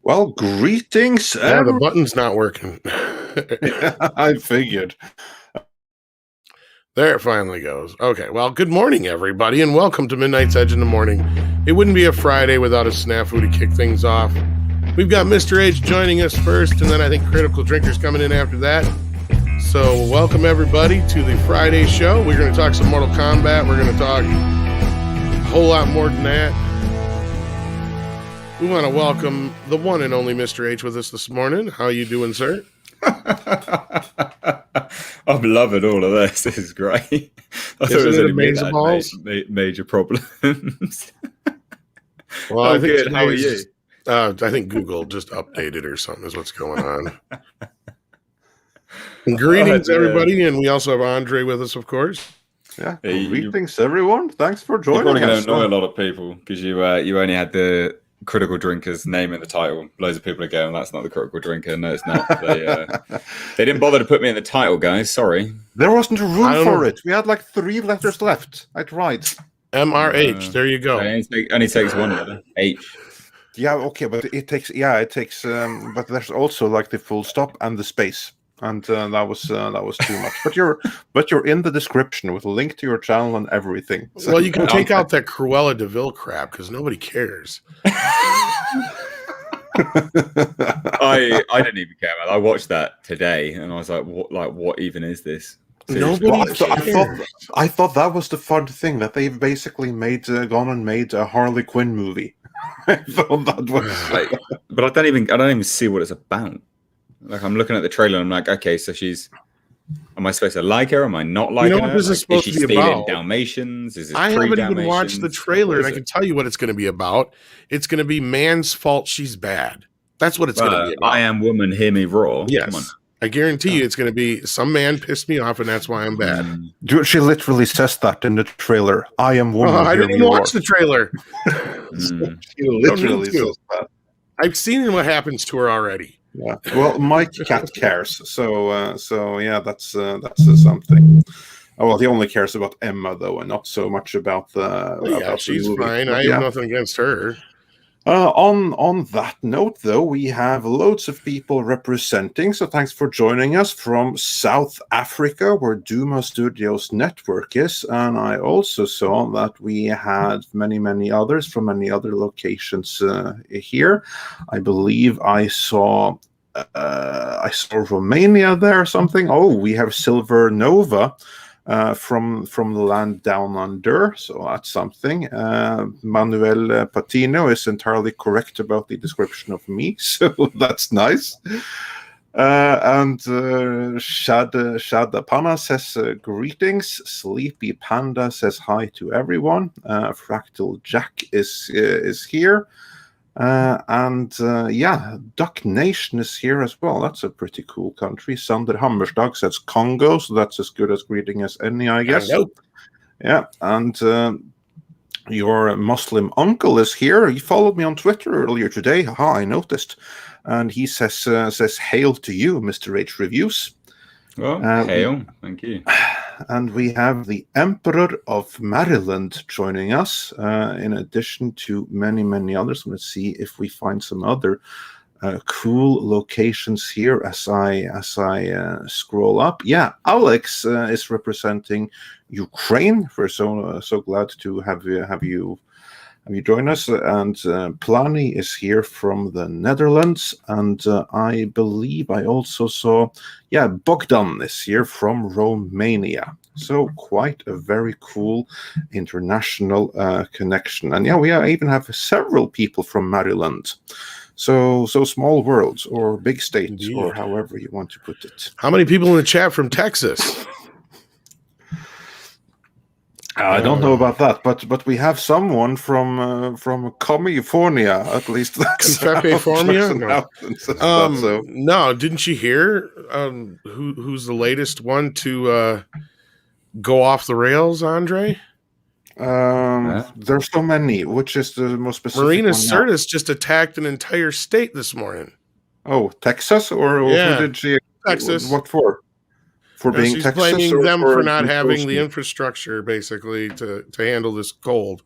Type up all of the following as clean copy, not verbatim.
Well, greetings. Yeah, the button's not working. I figured. There it finally goes. Okay, well, good morning, everybody, and welcome to Midnight's Edge in the Morning. It wouldn't be a Friday without a snafu to kick things off. We've got Mr. H joining us first, and then I think Critical Drinker's coming in after that. So welcome, everybody, to the Friday show. We're going to talk some Mortal Kombat. We're going to talk a whole lot more than that. We want to welcome the one and only Mr. H with us this morning. How you doing, sir? I'm loving all of this. This is great. I thought it was only major problems. Well, I think good. How are you? I think Google just updated or something is what's going on. Greetings, everybody, and we also have Andre with us, of course. Yeah, greetings, everyone. Thanks for joining us. You're probably going to annoy a lot of people because you only had the Critical Drinker's name in the title. Loads of people are going, that's not the Critical Drinker. No, it's not. They didn't bother to put me in the title, guys. Sorry. There wasn't room for it. We had like 3 letters left. I tried. MRH. There you go. It only takes one letter. H. Yeah, okay, but it takes. But there's also like the full stop and the space, and that was too much. But you're in the description with a link to your channel and everything. So. Well, you can take out that Cruella DeVille crap because nobody cares. I didn't even care. I watched that today, and I was like, what even is this? Seriously? I thought that was the fun thing that they basically gone and made a Harley Quinn movie. I thought that was, but I don't even see what it's about. Like, I'm looking at the trailer and I'm like, okay, so am I supposed to like her? Am I not liking her? What this is supposed to be about? Dalmatians? Is it I haven't even watched the trailer, and I can tell you what it's going to be about. It's going to be man's fault she's bad. That's what it's going to be about. I am woman, hear me roar. Yes. Come on. I guarantee you it's going to be some man pissed me off, and that's why I'm bad. She literally says that in the trailer. I am woman. I didn't even watch the trailer. She literally says that. I've seen what happens to her already. Yeah. Well, my cat cares. So yeah, that's something. Oh, well, he only cares about Emma though, and not so much about the. She's fine. I have nothing against her. On that note, though, we have loads of people representing, so thanks for joining us from South Africa, where Duma Studios Network is, and I also saw that we had many others from many other locations here. I believe I saw Romania there or something. Oh, we have Silver Nova. From the land down under, so that's something. Manuel Patino is entirely correct about the description of me, so that's nice. And Shadapana says greetings. Sleepy Panda says hi to everyone. Fractal Jack is here. Duck Nation is here as well. That's a pretty cool country. Sander Hammersdag says Congo, so that's as good as greeting as any, I guess. Yeah, and your Muslim uncle is here. He followed me on Twitter earlier today. I noticed. And he says hail to you, Mr. H Reviews. Well, hail. Thank you. And we have the Emperor of Maryland joining us, in addition to many others. Let's see if we find some other cool locations here as I scroll up. Yeah, Alex is representing Ukraine. We're so glad to have you join us. And Plani is here from the Netherlands, and I believe I also saw, Bogdan is here from Romania. So quite a very cool international connection. And we even have several people from Maryland. So small worlds or big states. Indeed. Or however you want to put it. How many people in the chat from Texas? I don't know about that, but we have someone from California, at least. California? No, didn't you hear who's the latest one to go off the rails, Andre? There's so many. Which is the most specific? Marina Sirtis just attacked an entire state this morning. Oh, Texas, or who did she? Texas. What for? For being she's Texas, blaming them for not having the infrastructure, basically, to handle this cold.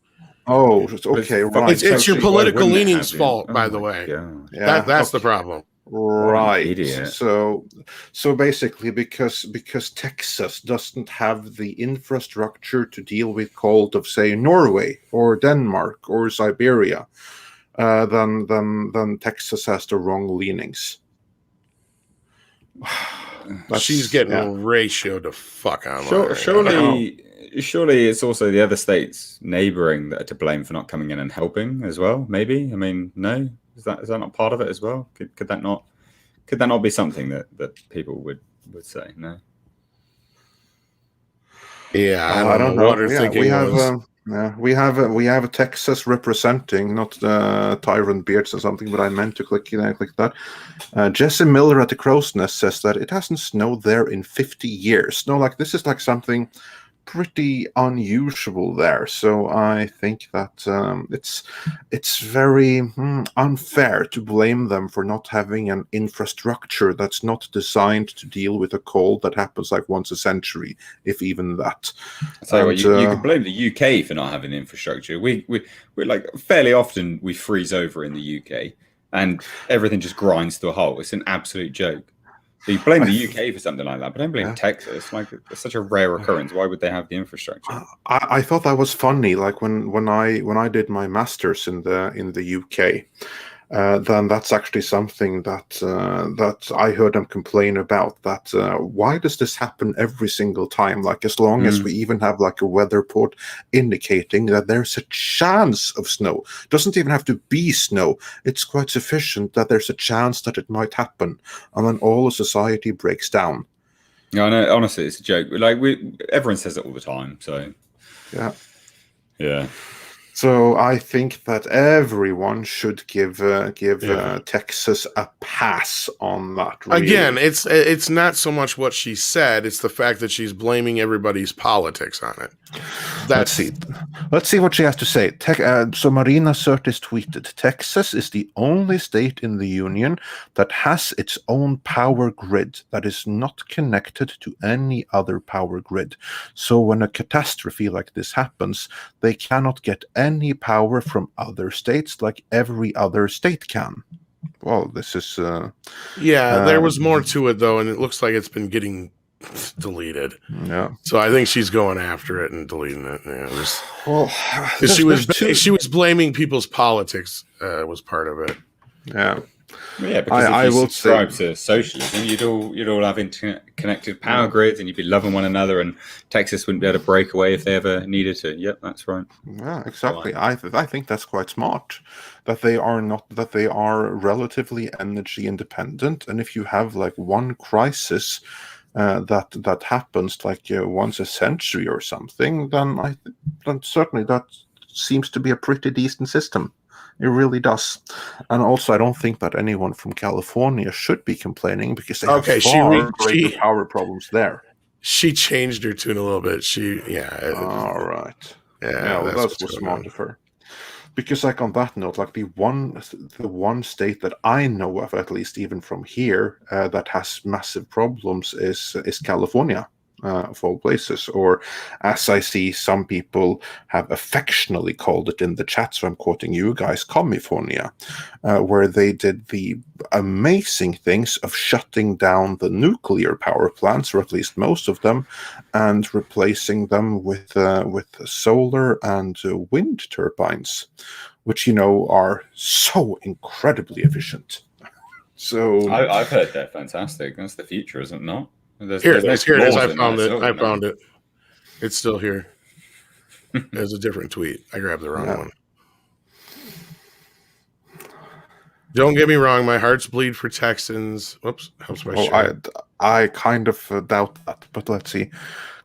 Oh, okay, right. It's your Why political wouldn't it leanings have been? fault, Oh by the my way. God. Yeah, That's the okay. problem. Right. Idiot. So basically, because Texas doesn't have the infrastructure to deal with cold of, say, Norway or Denmark or Siberia, then Texas has the wrong leanings. She's getting ratioed to fuck online. Surely it's also the other states neighboring that are to blame for not coming in and helping as well. Maybe. I mean, no, is that not part of it as well? Could that not be something that people would say? No. Yeah, I don't know. what her thinking was. We have a Texas representing, not Tyrone Beards or something, but I meant to click that. Jesse Miller at the Crow's Nest says that it hasn't snowed there in 50 years. No, like this is like something pretty unusual there. So I think that it's very unfair to blame them for not having an infrastructure that's not designed to deal with a cold that happens like once a century, if even that. So you can blame the UK for not having infrastructure. We're like fairly often we freeze over in the UK and everything just grinds to a halt. It's an absolute joke. So you blame the UK for something like that, but don't blame Texas. Like it's such a rare occurrence. Why would they have the infrastructure? I thought that was funny. Like when I did my masters in the UK, then that's actually something that I heard them complain about. That why does this happen every single time? Like as long as we even have like a weather report indicating that there's a chance of snow, doesn't even have to be snow. It's quite sufficient that there's a chance that it might happen, and then all of society breaks down. Yeah, I know. Honestly, it's a joke. Like everyone says it all the time. So yeah. So I think that everyone should give Texas a pass on that. Really. Again, it's not so much what she said; it's the fact that she's blaming everybody's politics on it. Let's see what she has to say. So Marina Sirtis tweeted, Texas is the only state in the union that has its own power grid that is not connected to any other power grid. So when a catastrophe like this happens, they cannot get any power from other states like every other state can. Well, this is... there was more to it, though, and it looks like it's been getting deleted. Yeah. So I think she's going after it and deleting it. Yeah, she was blaming people's politics was part of it. Yeah. Yeah, because if you subscribe to socialism, you'd all have interconnected power grids, and you'd be loving one another, and Texas wouldn't be able to break away if they ever needed to. Yep, that's right. Yeah, exactly. I think that's quite smart. That they are relatively energy independent, and if you have like one crisis that happens like once a century or something, then certainly that seems to be a pretty decent system. It really does. And also, I don't think that anyone from California should be complaining because they have far greater power problems there. She changed her tune a little bit. All right. Yeah, well, that was smart of her. Because, like, on that note, like the one state that I know of, at least even from here, that has massive problems is California. Of all places, or as I see some people have affectionately called it in the chat, so I'm quoting you guys, California, where they did the amazing things of shutting down the nuclear power plants, or at least most of them, and replacing them with solar and wind turbines, which are so incredibly efficient. So I've heard they're fantastic. That's the future, is it not? Here it is. I found it. It's still here. There's a different tweet. I grabbed the wrong one. Don't get me wrong. My heart's bleed for Texans. Whoops. Helps my share. I kind of doubt that, but let's see.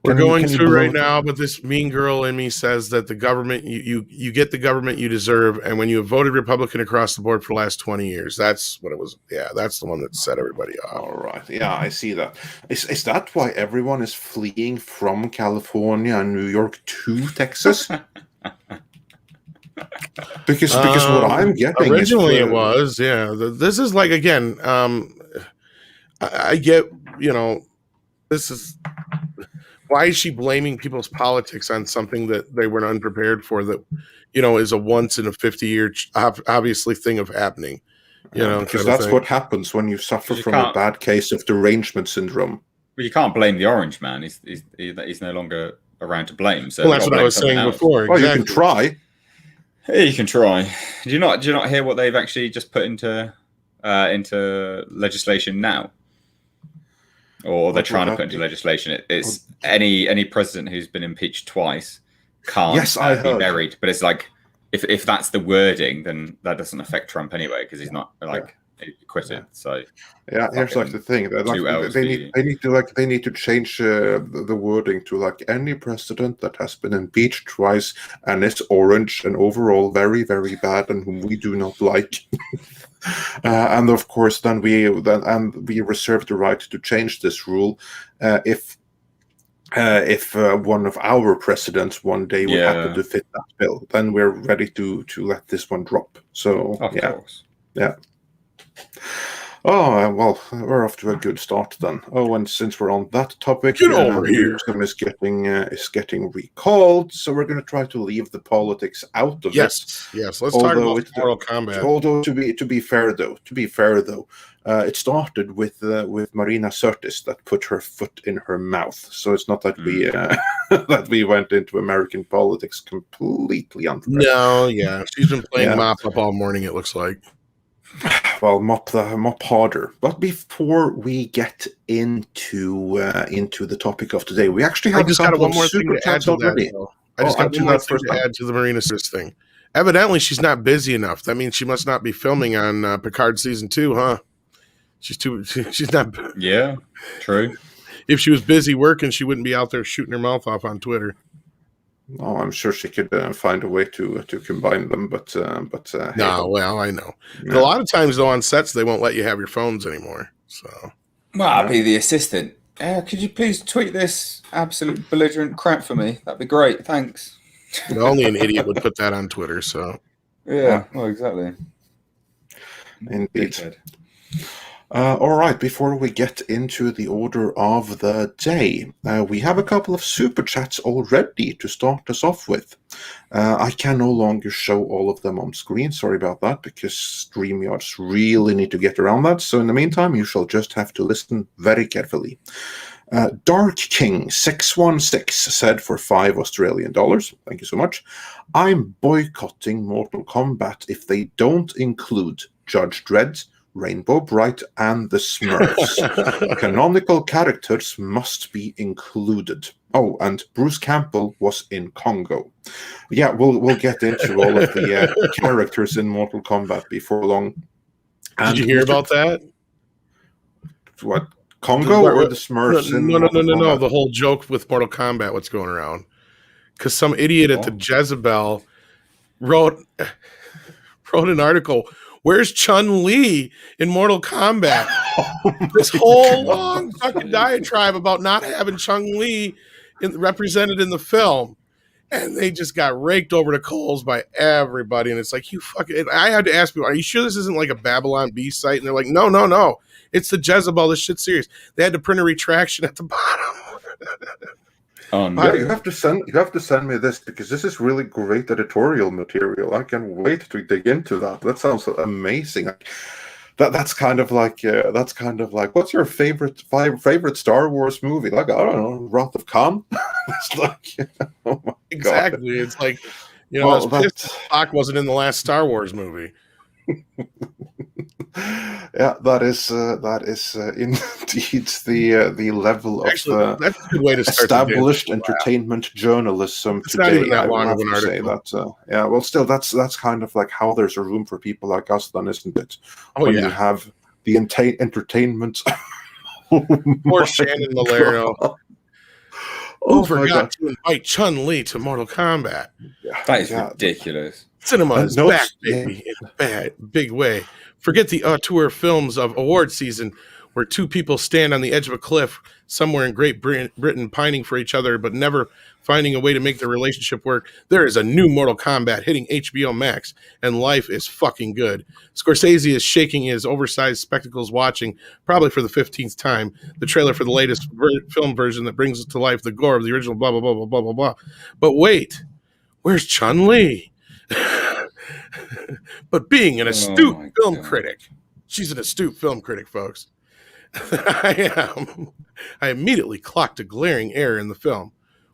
We're going through right now, but this mean girl in me says that the government, you get the government you deserve, and when you have voted Republican across the board for the last 20 years, that's what it was. Yeah, that's the one that set everybody off. All right. Yeah, I see that. Is that why everyone is fleeing from California and New York to Texas? because what I'm getting originally it was, this is like, again, I get, this is why is she blaming people's politics on something that they were unprepared for? That is a once in a 50-year obviously thing of happening. Because that's what happens when you suffer from a bad case of derangement syndrome. Well, you can't blame the orange man. He's no longer around to blame. So that's what I was saying before. Well, exactly. You can try. Yeah, you can try. Do you not hear what they've actually just put into legislation now? Or they're trying to put into legislation. It's any president who's been impeached twice can't be buried. But it's like if that's the wording, then that doesn't affect Trump anyway because he's not he quit it. So here's like the thing that they need to change the wording to any president that has been impeached twice and is orange and overall very, very bad and whom we do not like. And of course, then we reserve the right to change this rule if one of our presidents one day would happen to fit that bill. Then we're ready to let this one drop. So of course. Yeah. Oh, well, we're off to a good start then. Oh, and since we're on that topic, Newsom is getting recalled, so we're going to try to leave the politics out of it. Yes. Let's talk about Mortal Kombat. Although to be fair though, it started with Marina Sirtis that put her foot in her mouth. So it's not that we that we went into American politics completely unprepared. No, she's been playing mop up all morning. It looks like. Well, mop harder. But before we get into the topic of today, we actually have one more thing to add to that. I just got one more thing to add to the Marina Sirtis thing. Evidently, she's not busy enough. That means she must not be filming on Picard season 2, huh? She's not. Yeah, true. If she was busy working, she wouldn't be out there shooting her mouth off on Twitter. Oh, I'm sure she could find a way to combine them, but no. Well, I know. Yeah. A lot of times, though, on sets they won't let you have your phones anymore. So, well, I'll be the assistant. Could you please tweet this absolute belligerent crap for me? That'd be great. Thanks. Only an idiot would put that on Twitter. So, yeah. Well, exactly. Indeed. All right, before we get into the order of the day, we have a couple of super chats already to start us off with. I can no longer show all of them on screen. Sorry about that, because StreamYards really need to get around that. So in the meantime, you shall just have to listen very carefully. Dark King 616 said for $5 thank you so much, I'm boycotting Mortal Kombat if they don't include Judge Dredd, Rainbow Bright, and the Smurfs. Canonical characters must be included. Oh, and Bruce Campbell was in Congo. Yeah, we'll get into all of the characters in Mortal Kombat before long. And did you hear about that? What, Congo or the Smurfs? No. The whole joke with Mortal Kombat, what's going around? Because some idiot at the Jezebel wrote an article. Where's Chun-Li in Mortal Kombat? This whole long fucking diatribe about not having Chun-Li represented in the film. And they just got raked over the coals by everybody. And it's like, I had to ask people, are you sure this isn't like a Babylon Bee site? And they're like, no. It's the Jezebel. This shit's serious. They had to print a retraction at the bottom. Yeah, you have to send me this, because this is really great editorial material. I can't wait to dig into that. That sounds amazing. That's kind of like what's your favorite Star Wars movie? Like, I don't know, Wrath of Khan. It's like, oh my exactly. God. It's like, Spock wasn't in the last Star Wars movie. Yeah, that is indeed the level of that's a good way to start established entertainment journalism it's today. Not even that long of an article. That, well, still, that's kind of like how there's a room for people like us, then, isn't it? Oh, when you have the entertainment. Poor Shannon Malero. Who forgot to invite Chun-Li to Mortal Kombat? Yeah, that is ridiculous. Cinema is back, baby, in a big way. Forget the auteur films of award season. where two people stand on the edge of a cliff somewhere in Great Britain pining for each other but never finding a way to make their relationship work. There is a new Mortal Kombat hitting HBO Max, and life is fucking good. Scorsese is shaking his oversized spectacles watching, probably for the 15th time, the trailer for the latest film version that brings to life the gore of the original blah, blah, blah, blah, blah, blah, blah. But wait, where's Chun-Li? But being an astute film critic, she's an astute film critic, folks. I immediately clocked a glaring error in the film.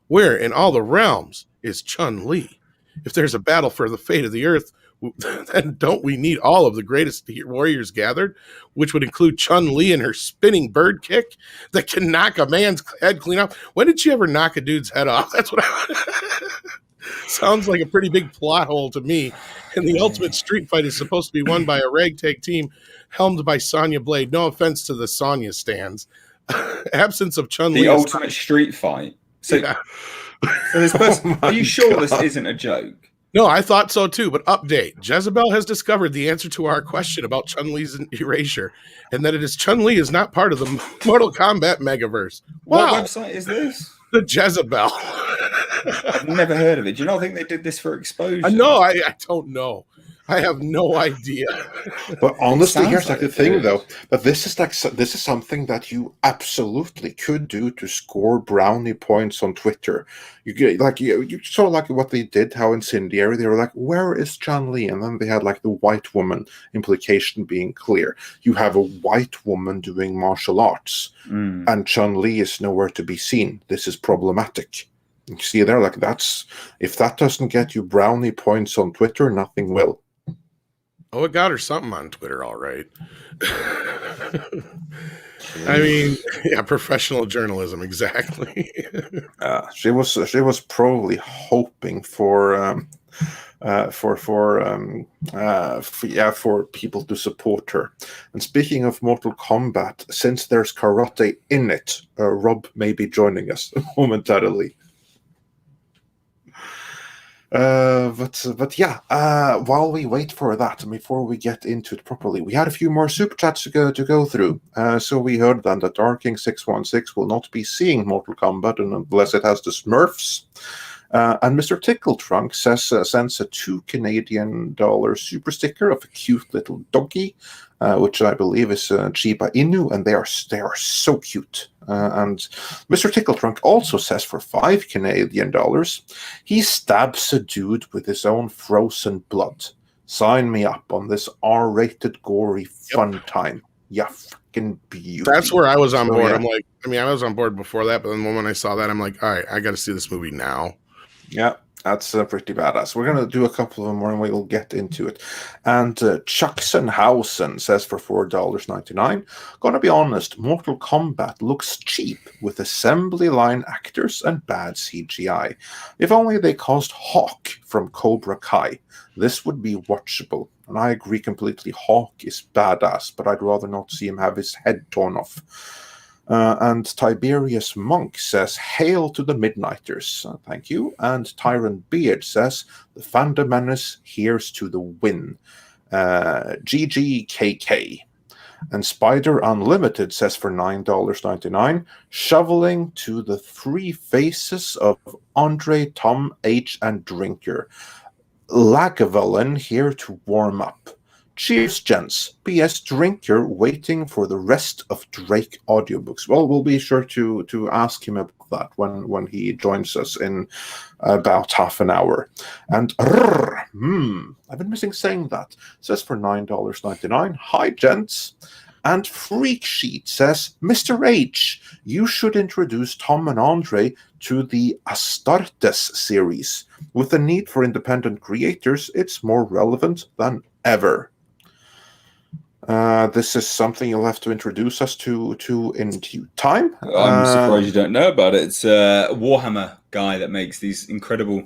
Where in all the realms is Chun-Li? If there's a battle for the fate of the earth, then don't we need all of the greatest warriors gathered, which would include Chun-Li and her spinning bird kick that can knock a man's head clean off? When did she ever knock a dude's head off? That's what sounds like a pretty big plot hole to me. And the ultimate street fight is supposed to be won by a ragtag team helmed by Sonya Blade. No offense to the Sonya stands. Absence of Chun-Li. The ultimate street fight. So, yeah. Are you sure this isn't a joke? No, I thought so too, but update. Jezebel has discovered the answer to our question about Chun-Li's erasure, and that it is Chun-Li is not part of the Mortal Kombat megaverse. Wow. What website is this? The Jezebel. I've never heard of it. Do you not think they did this for exposure? No, I don't know. I have no idea. But honestly, here's like the thing, though, that this is something that you absolutely could do to score brownie points on Twitter. You get you saw like what they did, how incendiary they were like, where is Chun-Li? And then they had like the white woman implication being clear. You have a white woman doing martial arts, and Chun-Li is nowhere to be seen. This is problematic. You see there, like if that doesn't get you brownie points on Twitter, nothing will. Oh, it got her something on Twitter, all right. I mean, yeah, professional journalism, exactly. She was probably hoping for people to support her. And speaking of Mortal Kombat, since there's karate in it, Rob may be joining us momentarily. But yeah, while we wait for that, and before we get into it properly, we had a few more super chats to go through. So we heard then that Dark King 616 will not be seeing Mortal Kombat unless it has the Smurfs. And Mr. Tickle Trunk sends a $2 Canadian super sticker of a cute little doggy, which I believe is Chiba Inu, and they are so cute. And Mr. Tickle Trunk also says for $5 Canadian, he stabs a dude with his own frozen blood. Sign me up on this R-rated gory fun time. Yeah, fucking beauty. That's where I was on board. Yeah. I'm like, I was on board before that, but then when I saw that, I'm like, all right, I got to see this movie now. Yeah, that's pretty badass. We're going to do a couple of them more and we'll get into it. And Chucksenhausen says for $4.99, gonna be honest, Mortal Kombat looks cheap with assembly line actors and bad CGI. If only they cast Hawk from Cobra Kai, this would be watchable. And I agree completely, Hawk is badass, but I'd rather not see him have his head torn off. And Tiberius Monk says, hail to the Midnighters. Thank you. And Tyrant Beard says, the Fandom Menace, here's to the win. GGKK. And Spider Unlimited says for $9.99, shoveling to the three faces of Andre, Tom, H, and Drinker. Lagavulin here to warm up. Cheers, gents. P.S. Drinker waiting for the rest of Drake audiobooks. Well, we'll be sure to ask him about that when he joins us in about half an hour. And I've been missing saying that. Says for $9.99. Hi, gents. And Freak Sheet says, Mr. H, you should introduce Tom and Andre to the Astartes series. With the need for independent creators, it's more relevant than ever. This is something you'll have to introduce us to in due time. I'm surprised you don't know about it. It's a Warhammer guy that makes these incredible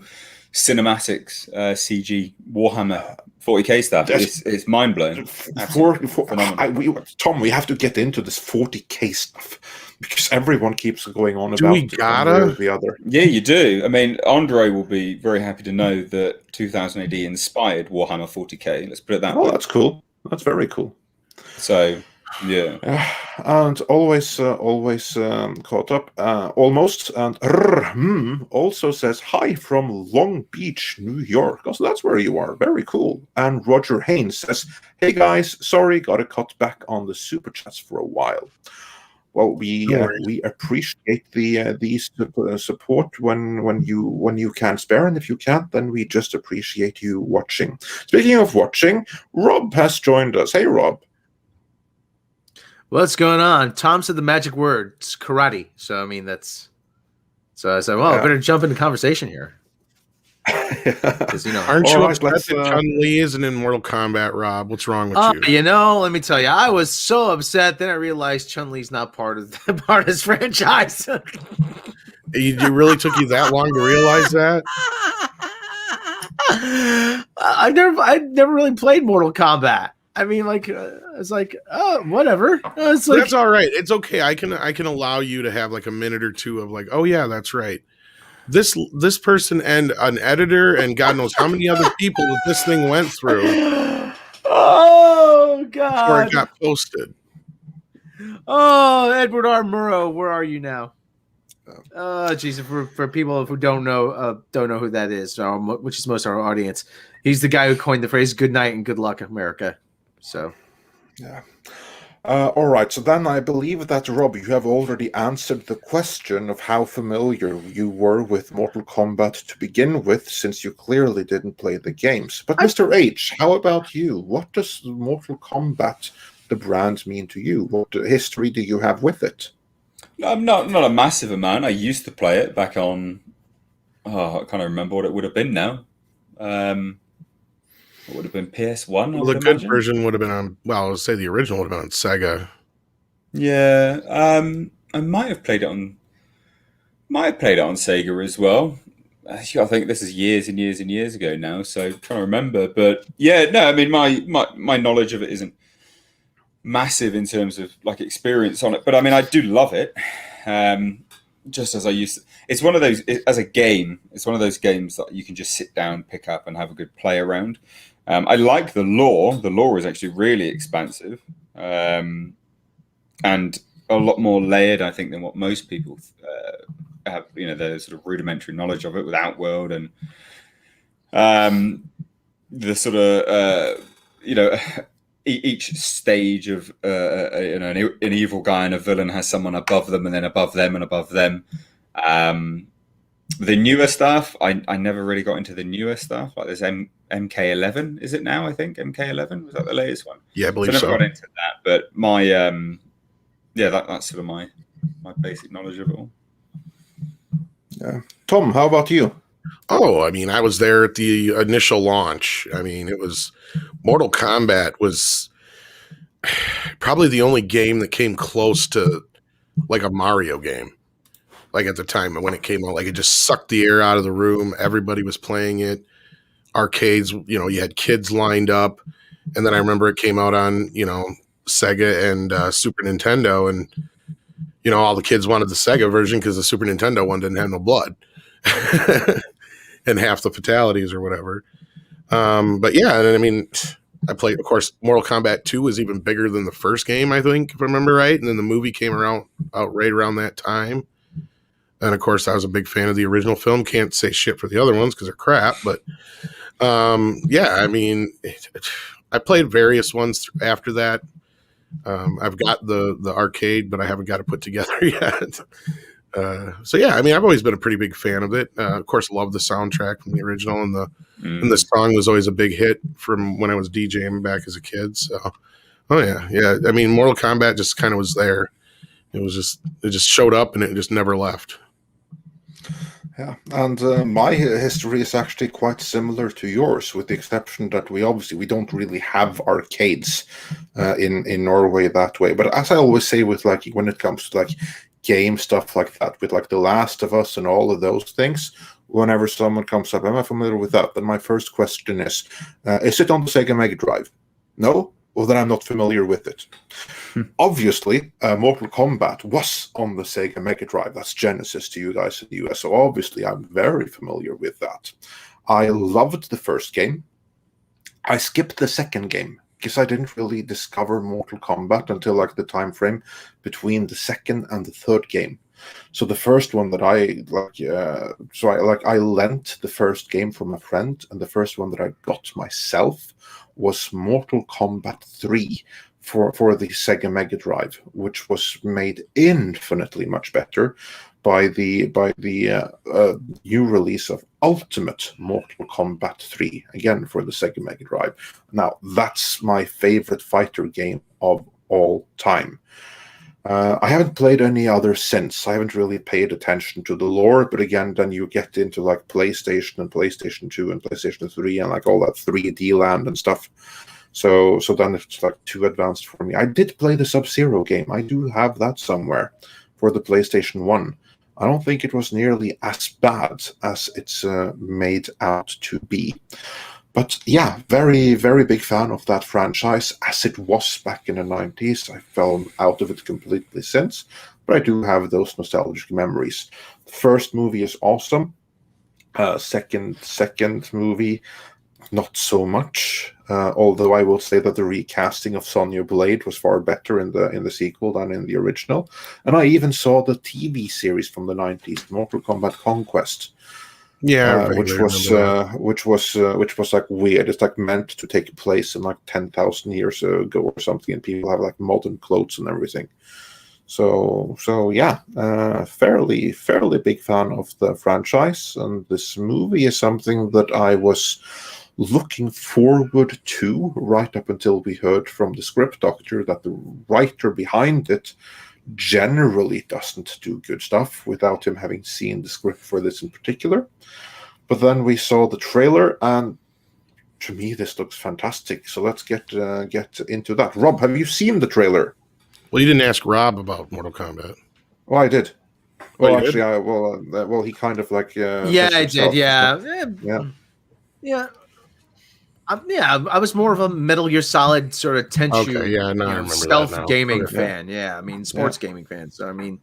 cinematics, CG Warhammer 40k stuff. It's mind-blowing. Tom, we have to get into this 40k stuff because everyone keeps going on about it one way or the other. Yeah, you do. I mean, Andre will be very happy to know that 2000 AD inspired Warhammer 40k. Let's put it that way. Oh, that's cool. That's very cool. So Yeah. And always caught up. Almost. And also says, hi from Long Beach, New York. Oh, so that's where you are. Very cool. And Roger Haynes says, hey guys, sorry, got to cut back on the super chats for a while. Well, we appreciate the support when you can spare, and if you can't, then we just appreciate you watching. Speaking of watching, Rob has joined us. Hey, Rob. What's going on? Tom said the magic word. It's karate. So I mean that's. So I said, well, I better jump into conversation here. Because aren't you upset that Chun-Li isn't in Mortal Kombat, Rob? What's wrong with you? Let me tell you, I was so upset. Then I realized Chun-Li's not part of this franchise. You really took you that long to realize that? I never really played Mortal Kombat. I mean, it's like, oh, whatever. It's like, that's all right. It's okay. I can allow you to have like a minute or two of like, oh yeah, that's right. This person and an editor and God knows how many other people that this thing went through. Oh God! Before it got posted. Oh, Edward R. Murrow, where are you now? Oh, Jesus! For people who don't know who that is, which is most of our audience, he's the guy who coined the phrase "Good night and good luck, America." So, yeah. All right, so then I believe that, Rob, you have already answered the question of how familiar you were with Mortal Kombat to begin with, since you clearly didn't play the games. But Mr. H, how about you? What does Mortal Kombat, the brand, mean to you? What history do you have with it? I'm not a massive amount. I used to play it back on... I can't remember what it would have been now. It would have been PS1. Well, the good version would have been on. Well, I would say the original would have been on Sega. Yeah, I might have played it on Sega as well. I think this is years and years and years ago now, so I'm trying to remember. But yeah, no, I mean my knowledge of it isn't massive in terms of like experience on it, but I mean I do love it. Just as I used to. It's one of those as a game. It's one of those games that you can just sit down, pick up, and have a good play around. I like the lore. The lore is actually really expansive, and a lot more layered, I think, than what most people have. The sort of rudimentary knowledge of it with Outworld and the sort of each stage of an evil guy and a villain has someone above them, and then above them and above them. The newer stuff, I never really got into the newer stuff. Like there's MK11, is it now? I think MK11 was that the latest one? Yeah, I believe so. I never got into that, but my that's sort of my basic knowledge of it all. Yeah, Tom, how about you? Oh, I mean, I was there at the initial launch. I mean, it was Mortal Kombat was probably the only game that came close to like a Mario game. Like at the time when it came out, like it just sucked the air out of the room. Everybody was playing it. Arcades, you had kids lined up. And then I remember it came out on, Sega and Super Nintendo. And, all the kids wanted the Sega version because the Super Nintendo one didn't have no blood. And half the fatalities or whatever. But yeah, and I mean, I played, of course, Mortal Kombat 2 was even bigger than the first game, I think, if I remember right. And then the movie came out right around that time. And of course, I was a big fan of the original film. Can't say shit for the other ones because they're crap. But yeah, I mean, I played various ones after that. I've got the arcade, but I haven't got it put together yet. So yeah, I mean, I've always been a pretty big fan of it. Of course, love the soundtrack from the original, and the song was always a big hit from when I was DJing back as a kid. So, oh yeah. I mean, Mortal Kombat just kind of was there. It just showed up and it just never left. Yeah, and my history is actually quite similar to yours, with the exception that we don't really have arcades in Norway that way. But as I always say, with like when it comes to like game stuff like that, with like The Last of Us and all of those things, whenever someone comes up, am I familiar with that? Then my first question is it on the Sega Mega Drive? No? Well, then I'm not familiar with it. Obviously, Mortal Kombat was on the Sega Mega Drive. That's Genesis to you guys in the US. So obviously, I'm very familiar with that. I loved the first game. I skipped the second game, because I didn't really discover Mortal Kombat until like the time frame between the second and the third game. So the first one that I lent the first game from a friend, and the first one that I got myself was Mortal Kombat 3 for the Sega Mega Drive, which was made infinitely much better by the new release of Ultimate Mortal Kombat 3, again for the Sega Mega Drive. Now, that's my favorite fighter game of all time. I haven't played any others since. I haven't really paid attention to the lore, but again, then you get into like PlayStation and PlayStation 2 and PlayStation 3 and like all that 3D land and stuff. So then it's like too advanced for me. I did play the Sub-Zero game. I do have that somewhere for the PlayStation 1. I don't think it was nearly as bad as it's made out to be. But yeah, very, very big fan of that franchise as it was back in the 90s. I fell out of it completely since, but I do have those nostalgic memories. The first movie is awesome. Second movie, not so much. Although I will say that the recasting of Sonya Blade was far better in the sequel than in the original. And I even saw the TV series from the 90s, Mortal Kombat Conquest. Yeah, which was like weird. It's like meant to take place in like 10,000 years ago or something, and people have like modern clothes and everything. So yeah, fairly big fan of the franchise, and this movie is something that I was looking forward to right up until we heard from the script doctor that the writer behind it generally doesn't do good stuff without him having seen the script for this in particular. But then we saw the trailer, and to me this looks fantastic. So let's get into that. Rob, have you seen the trailer? Well, you didn't ask Rob about Mortal Kombat. Well, I did. Well, you actually, did? he kind of like I did. Yeah. I was more of a Metal Gear Solid sort of Tenchu, Okay, yeah, no, I remember stealth that now. gaming Okay. fan. Yeah, I mean sports gaming fan. So I mean,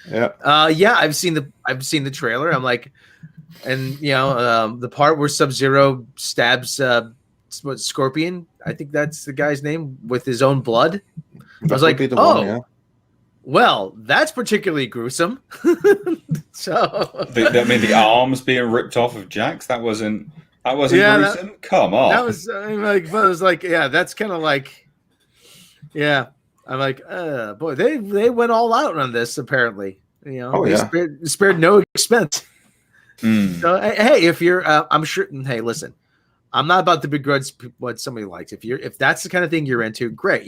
yeah. I've seen the trailer. I'm like, and the part where Sub-Zero stabs Scorpion. I think that's the guy's name, with his own blood. I was like, well, that's particularly gruesome. So the arms being ripped off of Jax, that wasn't gruesome. Come on. That was yeah, that's kind of like, yeah. I'm like, boy, they went all out on this apparently. They spared no expense. So hey, if you're, I'm sure. Hey, listen, I'm not about to begrudge what somebody likes. If that's the kind of thing you're into, great.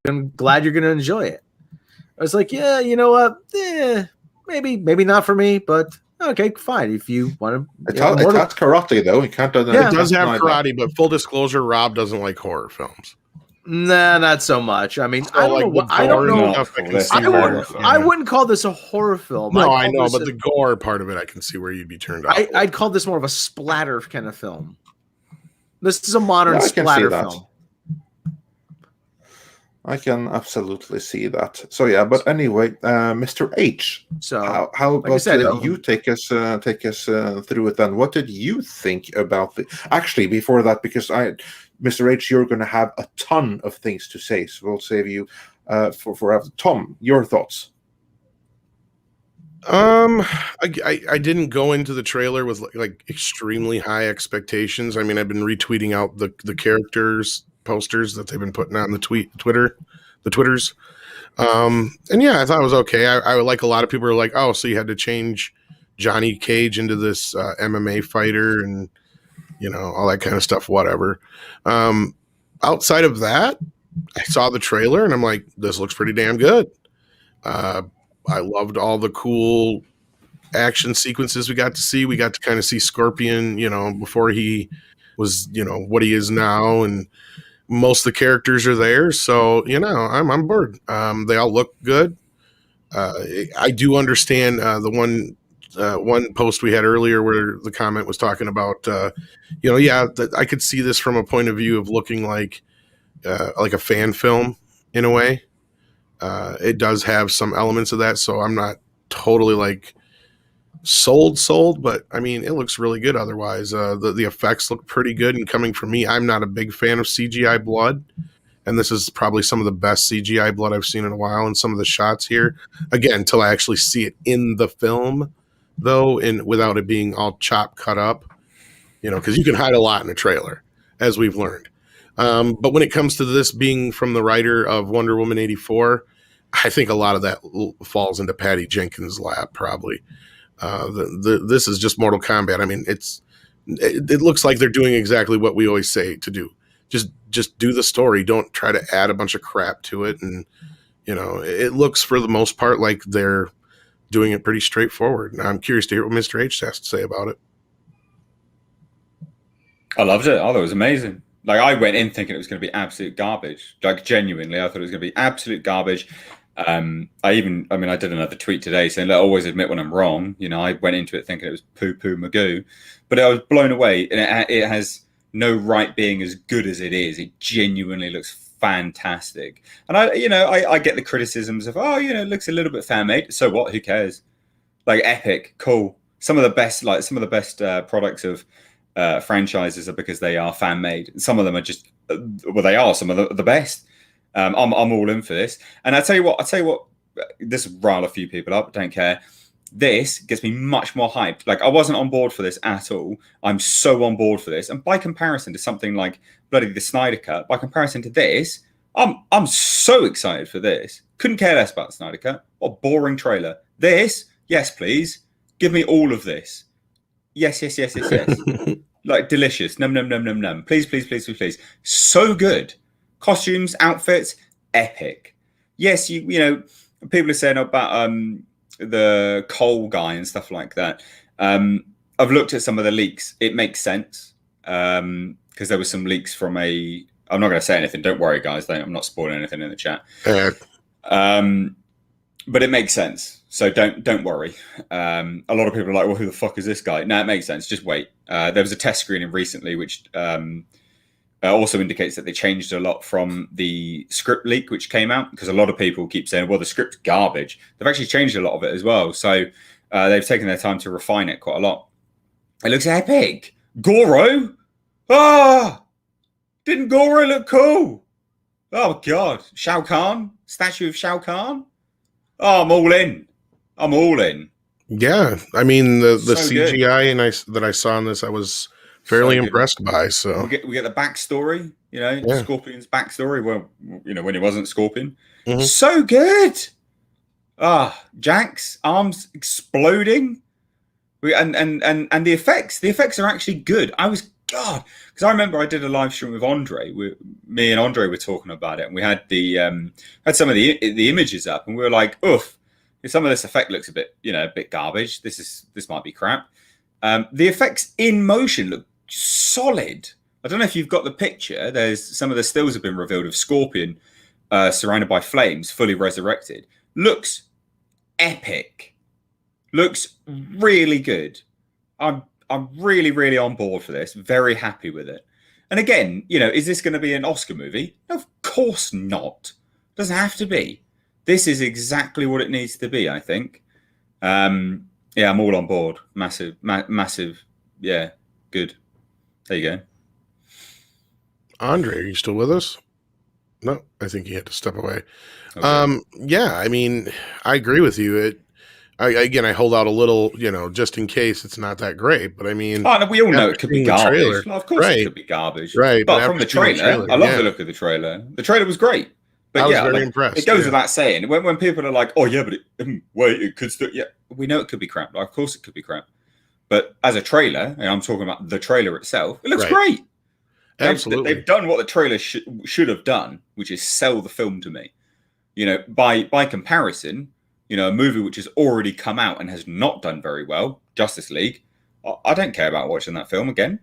I'm glad you're going to enjoy it. I was like, yeah, you know what? Maybe not for me, but okay, fine. If you want to, it has karate though. It can't. It does have karate, but full disclosure, Rob doesn't like horror films. Nah, not so much. I mean, So, I don't know. I wouldn't call this a horror film. No, I know, but the gore part of it, I can see where you'd be turned off. I'd call this more of a splatter kind of film. This is a modern splatter film. I can absolutely see that. So yeah, but anyway, Mr. H. So how about you take us through it then? What did you think about the? Actually, before that, because Mr. H, you're going to have a ton of things to say, so we'll save you for after. Tom, your thoughts. I didn't go into the trailer with like extremely high expectations. I mean, I've been retweeting out the characters posters that they've been putting out on the Twitters. And yeah, I thought it was okay. I like a lot of people are like, oh, so you had to change Johnny Cage into this MMA fighter and all that kind of stuff, whatever. Outside of that, I saw the trailer and I'm like, this looks pretty damn good. I loved all the cool action sequences we got to see. We got to kind of see Scorpion, before he was, what he is now, and most of the characters are there. So, I'm on board. They all look good. I do understand the one post we had earlier where the comment was talking about, I could see this from a point of view of looking like a fan film in a way. It does have some elements of that, so I'm not totally like sold, but I mean, it looks really good otherwise. The effects look pretty good, and coming from me, I'm not a big fan of CGI blood. and this is probably some of the best CGI blood I've seen in a while. And some of the shots here, again, until I actually see it in the film, though, and without it being all cut up, because you can hide a lot in a trailer, as we've learned. But when it comes to this being from the writer of Wonder Woman 84, I think a lot of that falls into Patty Jenkins' lap, probably. This is just Mortal Kombat. I mean, it looks like they're doing exactly what we always say to do. Just do the story. Don't try to add a bunch of crap to it. And, it looks for the most part like they're doing it pretty straightforward. Now, I'm curious to hear what Mr. H has to say about it. I loved it. I thought it was amazing. Like, I went in thinking it was going to be absolute garbage. Like, genuinely, I thought it was going to be absolute garbage. I did another tweet today saying, "Look, always admit when I'm wrong." I went into it thinking it was poo-poo magoo, but I was blown away. And it has no right being as good as it is. It genuinely looks fantastic. And I get the criticisms of, it looks a little bit fan made. So what? Who cares? Like, epic, cool. Some of the best products of franchises are because they are fan made. Some of them are just, they are some of the best. I'm all in for this. And I tell you what, this will rile a few people up, don't care. This gets me much more hyped. Like, I wasn't on board for this at all. I'm so on board for this. And by comparison to something like bloody the Snyder Cut, by comparison to this, I'm so excited for this. Couldn't care less about the Snyder Cut. What a boring trailer. This, yes, please. Give me all of this. Yes. Like, delicious. Num. Please. So good. Costumes, outfits, epic. Yes, people are saying about the Cole guy and stuff like that. I've looked at some of the leaks. It makes sense because there were some leaks from I'm not going to say anything. Don't worry, guys. I'm not spoiling anything in the chat. But it makes sense. So don't worry. A lot of people are like, well, who the fuck is this guy? No, it makes sense. Just wait. There was a test screening recently, which also indicates that they changed a lot from the script leak, which came out, because a lot of people keep saying, well, the script's garbage. They've actually changed a lot of it as well. So they've taken their time to refine it quite a lot. It looks epic. Goro? Didn't Goro look cool? Oh, God. Shao Kahn? Statue of Shao Kahn? Oh, I'm all in. Yeah. I mean, the so CGI that I saw in this, I was fairly impressed by. So we get the backstory, Scorpion's backstory. Well, when he wasn't Scorpion. Mm-hmm. So good. Jack's arms exploding, and the effects are actually good. Because I remember I did a live stream with Andre. Me and Andre were talking about it, and we had had some of the images up, and we were like, "Oof, some of this effect looks a bit garbage. This might be crap." The effects in motion look solid. I don't know if you've got the picture. There's some of the stills have been revealed of Scorpion surrounded by flames, fully resurrected. Looks epic. Looks really good. I'm really, really on board for this. Very happy with it. And again, is this going to be an Oscar movie? No, of course not. Doesn't have to be. This is exactly what it needs to be, I think. I'm all on board. Massive. Yeah, good. There you go. Andre, are you still with us? No, I think he had to step away. Okay. Yeah, I mean, I agree with you. I hold out a little, just in case it's not that great. But I mean, we all know it could be garbage. Of course, it could be garbage. Right. But from the trailer, I love the look of the trailer. The trailer was great. But I was very impressed. It goes without saying. When people are like, "Oh yeah, but it could still," yeah, we know it could be crap. Of course, it could be crap. But as a trailer, and I'm talking about the trailer itself, it looks great. Absolutely, they've done what the trailer should have done, which is sell the film to me. By comparison, a movie which has already come out and has not done very well, Justice League. I don't care about watching that film again.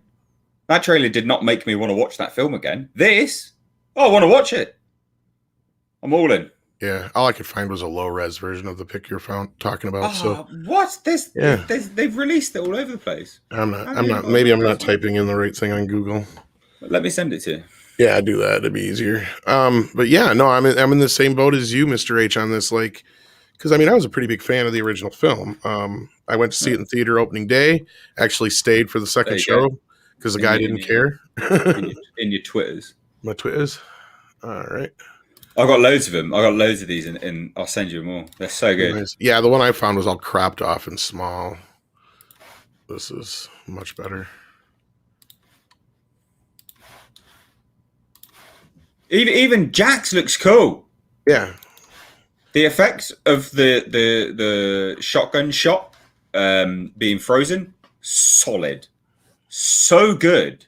That trailer did not make me want to watch that film again. This, I want to watch it. I'm all in. Yeah, all I could find was a low-res version of the pic you're talking about. So what's this? Yeah. They've released it all over the place. I'm not. Maybe I'm not typing in the right thing on Google. Let me send it to you. Yeah, I do that. It'd be easier. But yeah, no, I'm in the same boat as you, Mr. H, on this. Like, because I was a pretty big fan of the original film. I went to see it in theater opening day. Actually stayed for the second show because the guy didn't care. in your Twitters. My Twitters. All right. I got loads of them. I got loads of these, and I'll send you them all. They're so good. Nice. Yeah, the one I found was all cropped off and small. This is much better. Even Jax looks cool. Yeah. The effects of the shotgun shot being frozen, solid, so good.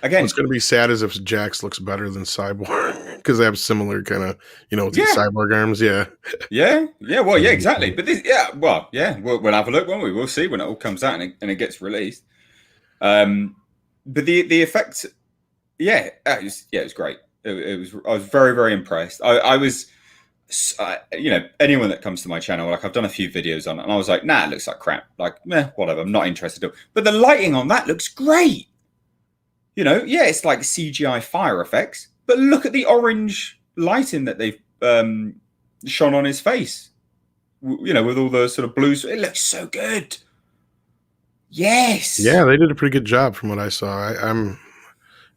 Again, what's going to be sad is if Jax looks better than Cyborg because they have similar kind of, with these Cyborg arms. Yeah. Yeah. Well, yeah, exactly. But this, we'll have a look, won't we? We'll see when it all comes out and it gets released. But the effects, it was great. I was very, very impressed. I was, anyone that comes to my channel, like I've done a few videos on it, and I was like, nah, it looks like crap. Like, whatever. I'm not interested. But the lighting on that looks great. It's like CGI fire effects, but look at the orange lighting that they've shone on his face. With all the sort of blues. It looks so good. Yes. Yeah, they did a pretty good job from what I saw.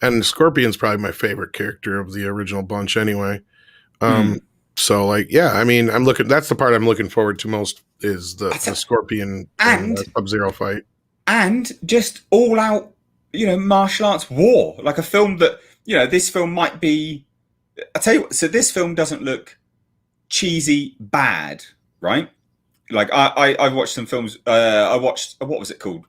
And Scorpion's probably my favorite character of the original bunch anyway. So I'm looking, that's the part I'm looking forward to most is the Scorpion and Sub-Zero fight. And just all out, martial arts war, like a film that, this film might be, I tell you what, so this film doesn't look cheesy bad, right? Like I watched some films, I watched, what was it called?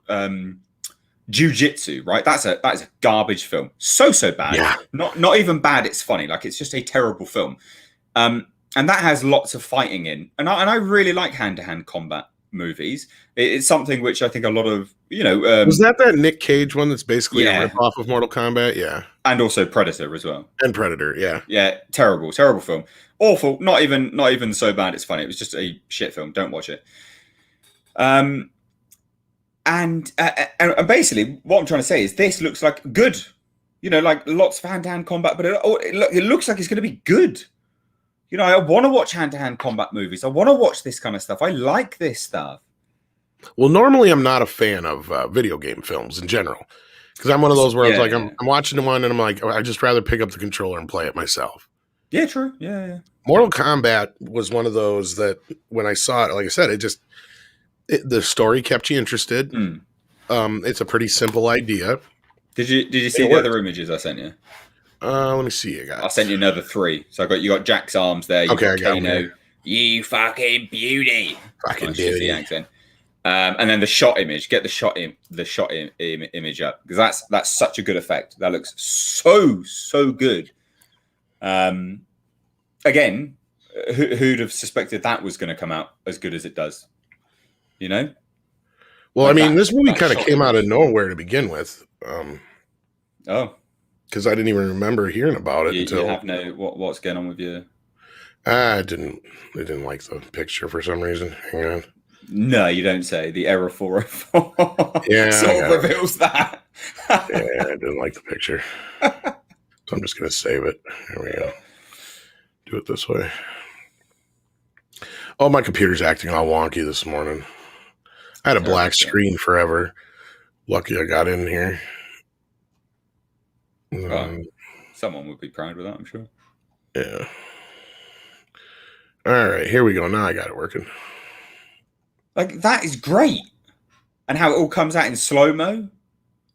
Jiu-Jitsu, right? That's a garbage film. So bad. Yeah. Not even bad, it's funny. Like it's just a terrible film. And that has lots of fighting in. And I really like hand-to-hand combat movies. It's something which I think a lot of, was that Nick Cage one that's basically a rip-off of Mortal Kombat? Yeah. And also Predator as well. And Predator, yeah. Yeah, terrible film. Awful. Not even so bad it's funny. It was just a shit film. Don't watch it. And basically what I'm trying to say is this looks like good. Like lots of hand-to-hand combat, but it looks like it's going to be good. I want to watch hand-to-hand combat movies. I want to watch this kind of stuff. I like this stuff. Well, normally I'm not a fan of video game films in general because I'm one of those where I was like, I'm watching one and I'm like, I'd just rather pick up the controller and play it myself. Yeah, true. Yeah. Mortal Kombat was one of those that when I saw it, like I said, the story kept you interested. It's a pretty simple idea. Did you see the other images I sent you? Let me see. I sent you another 3. So you got Jack's arms there. You got Kano. You fucking beauty. Fucking beauty. Accent. And then the shot image. Get the shot image up because that's such a good effect. That looks so good. Again, who'd have suspected that was going to come out as good as it does? Well, like this movie kind of came out of nowhere to begin with. Because I didn't even remember hearing about it until. You have no what's going on with you? I didn't like the picture for some reason. Hang on. No, you don't say. The error 404. Yeah, sort of reveals that. Yeah, I didn't like the picture, so I'm just gonna save it. Here we go. Do it this way. Oh, my computer's acting all wonky this morning. I had a black screen forever. Lucky I got in here. Someone would be proud of that, I'm sure. Yeah. All right, here we go. Now I got it working. Like that is great, and how it all comes out in slow mo,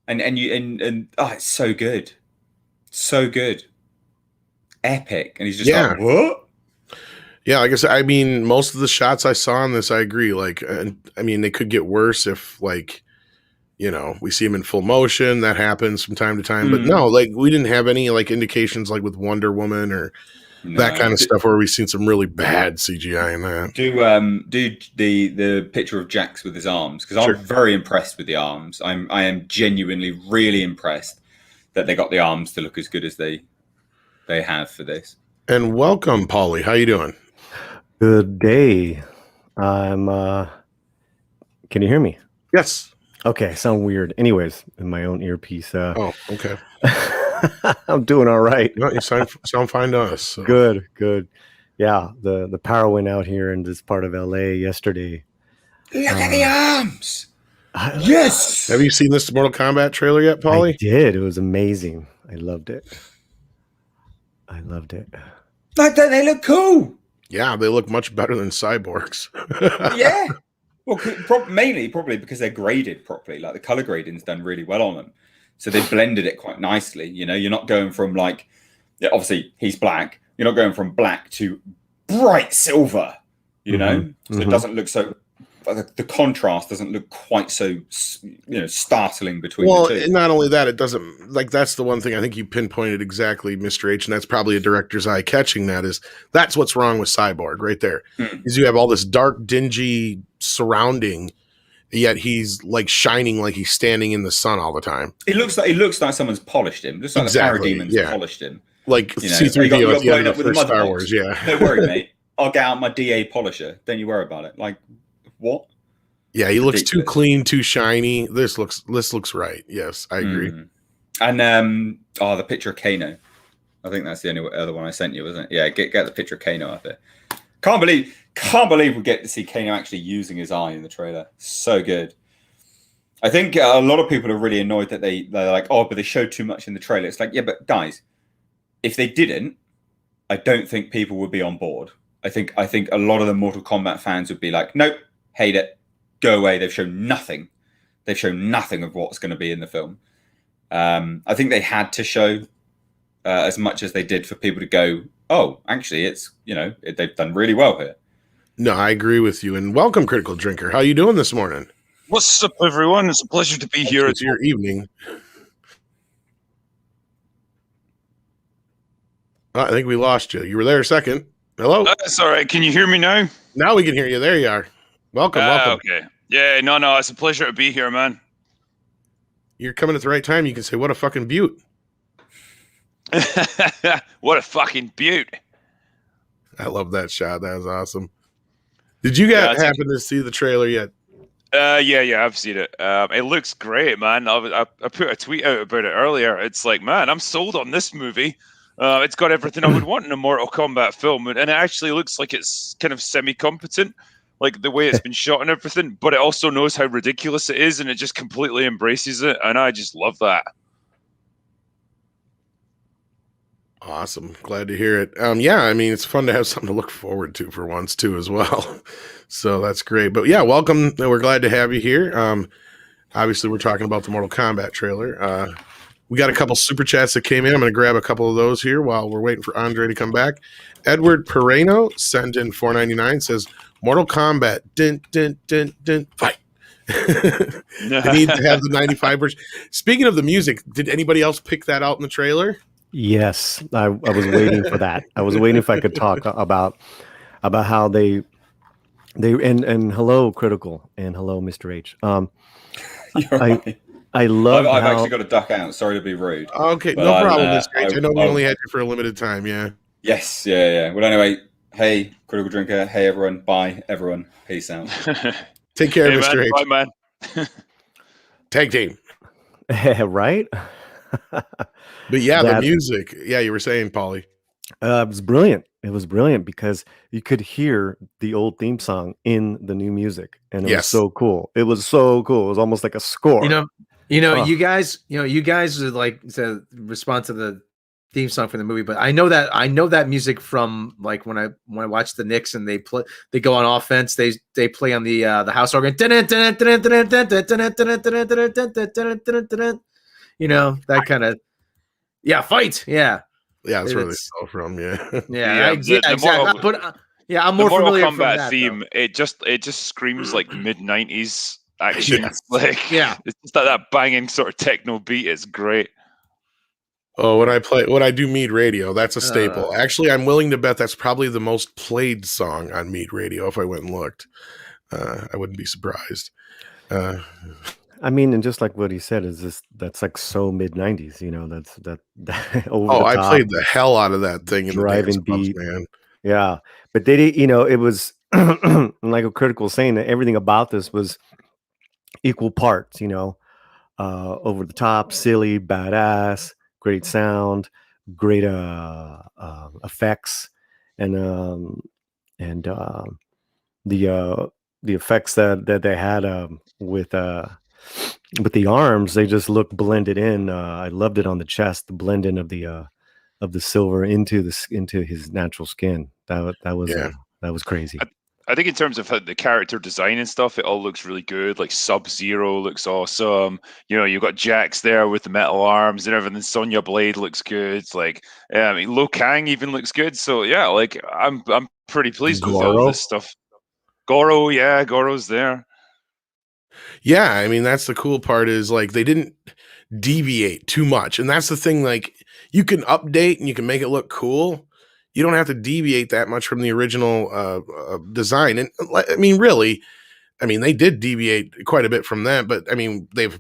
and it's so good, epic. And he's just like, what? Yeah, like I said, most of the shots I saw in this, I agree. Like, they could get worse if we see him in full motion. That happens from time to time. But no, we didn't have any indications with Wonder Woman or that kind of stuff where we've seen some really bad CGI in that. Do the picture of Jax with his arms, because I'm very impressed with the arms. I am genuinely really impressed that they got the arms to look as good as they have for this. And welcome, Paulie. How you doing? Good day. Can you hear me? Yes. Okay, sound weird. Anyways, in my own earpiece. Okay. I'm doing all right. No, you sound fine to us. So. Good. Yeah, the power went out here in this part of LA yesterday. Look at the arms. Yes. Have you seen this Mortal Kombat trailer yet, Paulie? I did. It was amazing. I loved it. Loved it. Like that, they look cool. Yeah, they look much better than cyborgs. Yeah. Well, mainly probably because they're graded properly. Like the color grading's done really well on them, so they blended it quite nicely. You know, you're not going from like, obviously he's black. You're not going from black to bright silver. You know, so it doesn't look so. The contrast doesn't look quite so, startling between the two. And not only that, it doesn't, like, that's the one thing I think you pinpointed exactly, Mr. H, and that's probably a director's eye catching that, is that's what's wrong with Cyborg right there. Is you have all this dark, dingy surrounding, yet he's like shining like he's standing in the sun all the time. It looks like someone's polished him. It looks like the Parademons polished him. Like C-3PO at the end of the first Star Wars, Don't worry, mate. I'll get out my DA polisher. Don't you worry about it. Like, what? Yeah, he looks too clean, too shiny. This looks right. Yes, I agree. And the picture of Kano. I think that's the only other one I sent you, wasn't it? Yeah, get the picture of Kano up there. Can't believe we get to see Kano actually using his eye in the trailer. So good. I think a lot of people are really annoyed that they're like, oh, but they showed too much in the trailer. It's like, yeah, but guys, if they didn't, I don't think people would be on board. I think a lot of the Mortal Kombat fans would be like, nope, hate it, go away. They've shown nothing. They've shown nothing of what's going to be in the film. I think they had to show as much as they did for people to go, oh, actually, it's, they've done really well here. No, I agree with you. And welcome, Critical Drinker. How you doing this morning? What's up, everyone? It's a pleasure to be here. It's your evening. I think we lost you. You were there a second. Hello? That's all right. Can you hear me now? Now we can hear you. There you are. Welcome. Okay. Yeah, no, it's a pleasure to be here, man. You're coming at the right time. You can say, what a fucking beaut. What a fucking beaut. I love that shot. That was awesome. Did you guys happen to see the trailer yet? Yeah, I've seen it. It looks great, man. I put a tweet out about it earlier. It's like, man, I'm sold on this movie. It's got everything I would want in a Mortal Kombat film, and it actually looks like it's kind of semi-competent, like the way it's been shot and everything, but it also knows how ridiculous it is, and it just completely embraces it, and I just love that. Awesome. Glad to hear it. Yeah, I mean, it's fun to have something to look forward to for once, too, as well. So that's great. But yeah, welcome. We're glad to have you here. Obviously, we're talking about the Mortal Kombat trailer. We got a couple super chats that came in. I'm going to grab a couple of those here while we're waiting for Andre to come back. Edward Pereno sent in $4.99, says, Mortal Kombat, fight. They need to have the 95 version. Speaking of the music, did anybody else pick that out in the trailer? Yes, I was waiting for that. I was waiting if I could talk about how they and hello, Critical, and hello, Mr. H. I love. I've actually got to duck out. Sorry to be rude. Okay, no problem, Mr. H. I know we only had you for a limited time. Yeah. Yes. Yeah. Well, anyway, hey, Critical Drinker. Hey, everyone. Bye, everyone. Peace out. Take care, Mr. Man. H. Bye, man. Tag team. Right. But yeah, the music. Yeah, you were saying, Paulie. It was brilliant. It was brilliant because you could hear the old theme song in the new music, and it was so cool. It was so cool. It was almost like a score. You guys are like to respond to the theme song for the movie, but I know that music from like when I watch the Knicks and they go on offense, they play on the house organ. That kind of fight. Yeah, that's where they fell from. Yeah, exactly. I'm more Mortal familiar Kombat from that theme. Though. It just screams like mid-90s action. Yes. It's just that banging sort of techno beat. It's great. Oh, when I do Mead Radio, that's a staple. Actually, I'm willing to bet that's probably the most played song on Mead Radio. If I went and looked, I wouldn't be surprised. I mean, and just like what he said, that's like so mid-90s. That over I played the hell out of that thing in driving the dance beat, clubs, man. Yeah, but they did. It was like a Critical saying that everything about this was equal parts. Over the top, silly, badass, great sound, great effects, and the effects that they had with the arms, they just look blended in. I loved it on the chest, the blend in of the of the silver into his natural skin. That was crazy. I think in terms of the character design and stuff, it all looks really good. Like Sub-Zero looks awesome. You've got Jax there with the metal arms and everything. Sonya Blade looks good. Like, I mean, Lo Kang even looks good. So yeah, like I'm pretty pleased with all this stuff. Goro's there. Yeah, I mean, that's the cool part is like they didn't deviate too much, and that's the thing. Like, you can update and you can make it look cool. You don't have to deviate that much from the original design. And I mean, really, I mean, they did deviate quite a bit from that, but I mean, the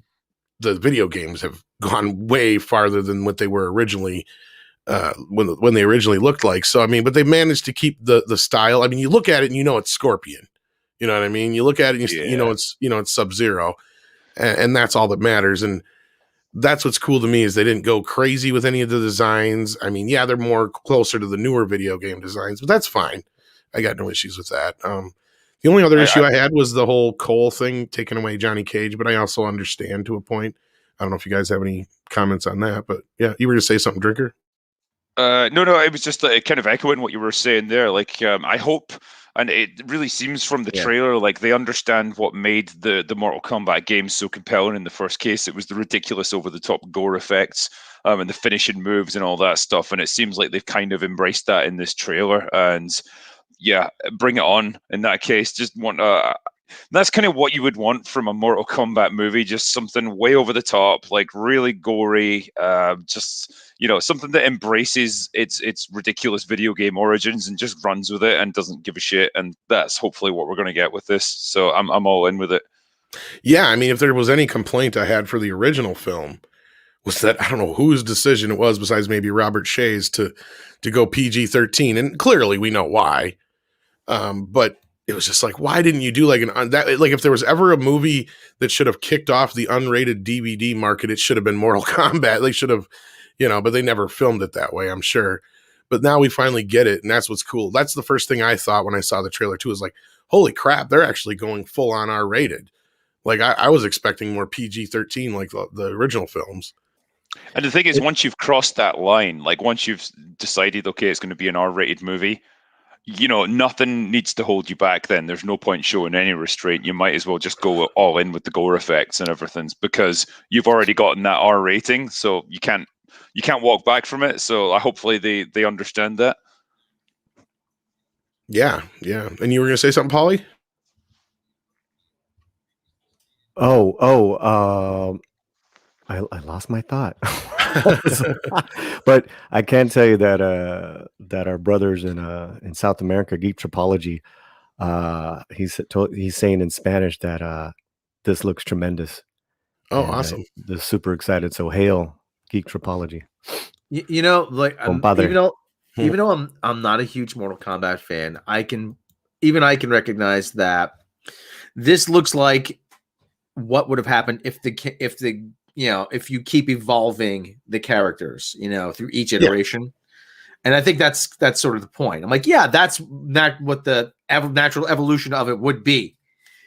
video games have gone way farther than what they were originally when they originally looked like. So I mean, but they managed to keep the style. I mean, you look at it and you know it's Scorpion. You know what I mean? You look at it and you know it's Sub-Zero, and that's all that matters. And that's what's cool to me is they didn't go crazy with any of the designs. I mean, yeah, they're more closer to the newer video game designs, but that's fine. I got no issues with that. The only other issue I had was the whole Cole thing taking away Johnny Cage, but I also understand to a point. I don't know if you guys have any comments on that, but yeah, you were to say something, Drinker? No, it was just kind of echoing what you were saying there. Like, I hope, and it really seems from the trailer, like they understand what made the Mortal Kombat games so compelling in the first case. It was the ridiculous over-the-top gore effects and the finishing moves and all that stuff. And it seems like they've kind of embraced that in this trailer. And yeah, bring it on in that case. Just want that's kind of what you would want from a Mortal Kombat movie, just something way over the top, like really gory, just something that embraces its ridiculous video game origins and just runs with it and doesn't give a shit. And that's hopefully what we're going to get with this. So I'm all in with it. Yeah, I mean, if there was any complaint I had for the original film, was that I don't know whose decision it was besides maybe Robert Shea's to go PG-13, and clearly we know why. But it was just like, why didn't you do like like if there was ever a movie that should have kicked off the unrated DVD market, it should have been Mortal Kombat. They should have, but they never filmed it that way, I'm sure. But now we finally get it, and that's what's cool. That's the first thing I thought when I saw the trailer too, is like, holy crap, they're actually going full on R-rated. Like I was expecting more PG-13 like the original films. And the thing is, once you've crossed that line, like once you've decided, okay, it's going to be an R-rated movie, nothing needs to hold you back then. There's no point showing any restraint. You might as well just go all in with the gore effects and everything because you've already gotten that R rating, so you can't walk back from it. So hopefully they understand that. Yeah. And you were going to say something, Paulie? I lost my thought. But I can tell you that our brothers in South America, Geek Tropology, he's saying in Spanish that this looks tremendous. Oh, awesome! They're super excited. So hail, Geek Tropology. Like even though I'm not a huge Mortal Kombat fan, I can recognize that this looks like what would have happened if if you keep evolving the characters, through each iteration. Yeah. And I think that's sort of the point. I'm like, yeah, that's not what the natural evolution of it would be.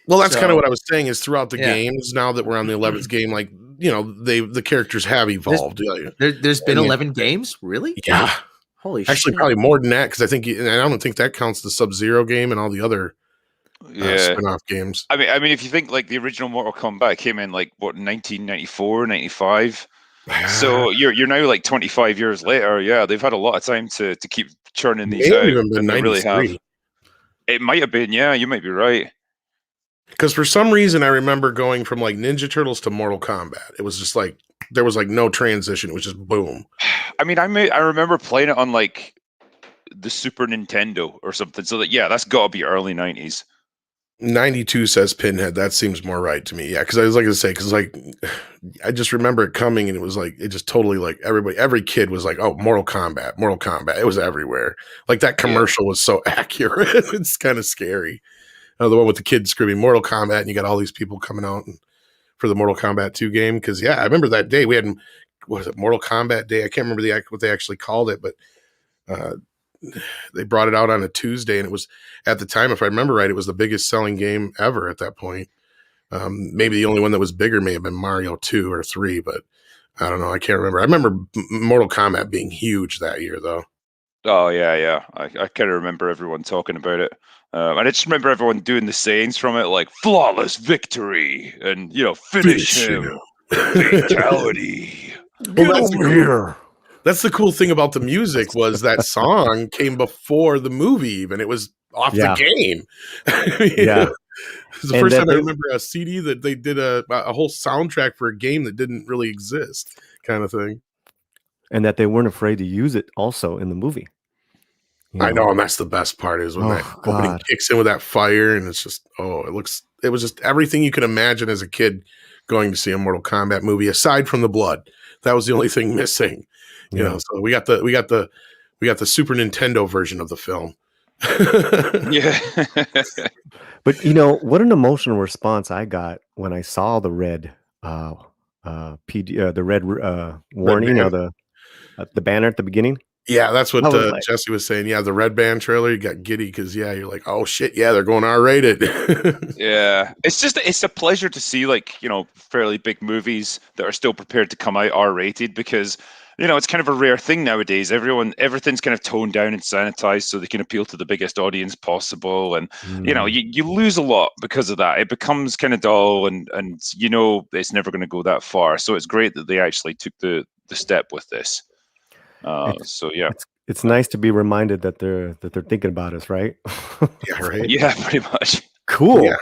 Well, that's kind of what I was saying is throughout the games, now that we're on the 11th game, like, the characters have evolved. There's been 11 games? Really? Yeah. Holy Actually, shit. probably more than that, because I don't think that counts the Sub-Zero game and all the other spin-off games. I mean, if you think like the original Mortal Kombat came in like 1994, 95. So you're now like 25 years later. Yeah, they've had a lot of time to keep churning these out. Even been 93. They really have. It might have been. Yeah, you might be right. Because for some reason I remember going from like Ninja Turtles to Mortal Kombat. It was just like there was like no transition. It was just boom. I mean, I remember playing it on like the Super Nintendo or something. So that's got to be early 90s. 92 says Pinhead. That seems more right to me. Yeah, because I was like to say, because like I just remember it coming, and it was like it just totally like every kid was like, oh, Mortal Kombat. It was everywhere. Like that commercial was so accurate. It's kind of scary. The one with the kid screaming Mortal Kombat, and you got all these people coming out for the Mortal Kombat 2 game. Because I remember that day we had Mortal Kombat Day. I can't remember what they actually called it, but they brought it out on a Tuesday, and it was at the time, if I remember right, it was the biggest selling game ever at that point. Maybe the only one that was bigger may have been Mario 2 or 3, but I don't know. I can't remember. I remember Mortal Kombat being huge that year, though. Oh yeah. I kind of remember everyone talking about it. And I just remember everyone doing the sayings from it, like "flawless victory" and "finish him, fatality." Well, that's the cool thing about the music was that song came before the movie. Even it was off the game. It's the first time I remember a CD that they did a whole soundtrack for a game that didn't really exist, kind of thing. And that they weren't afraid to use it also in the movie. I know, and that's the best part is when that opening kicks in with that fire, and it's just it was just everything you could imagine as a kid going to see a Mortal Kombat movie, aside from the blood. That was the only thing missing. You know, so we got the Super Nintendo version of the film. Yeah. But what an emotional response I got when I saw the red the red warning, the banner at the beginning. Yeah, that's what Jesse was saying. Yeah, the red band trailer, you got giddy because you're like, oh shit, yeah, they're going R-rated. Yeah, it's a pleasure to see fairly big movies that are still prepared to come out R-rated, because it's kind of a rare thing nowadays. Everything's kind of toned down and sanitized so they can appeal to the biggest audience possible, and you lose a lot because of that. It becomes kind of dull, and it's never going to go that far. So it's great that they actually took the step with this. It's nice to be reminded that they're thinking about us, right? Yeah, right. Yeah, pretty much. Cool. Yeah.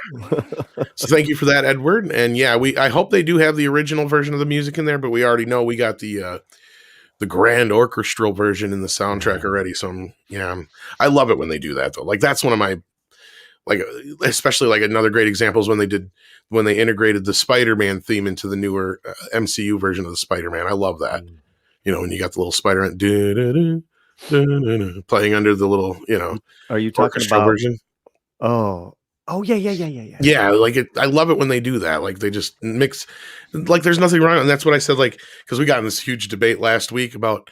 So thank you for that, Edward. And I hope they do have the original version of the music in there, but we already know we got the grand orchestral version in the soundtrack already. So I love it when they do that though. Like that's one of my especially another great example is when they integrated the Spider-Man theme into the newer MCU version of the Spider-Man. I love that. When you got the little Spider-Man playing under the little, are you talking about version? Oh yeah. Yeah, I love it when they do that. Like they just mix, there's nothing wrong. And that's what I said, because we got in this huge debate last week about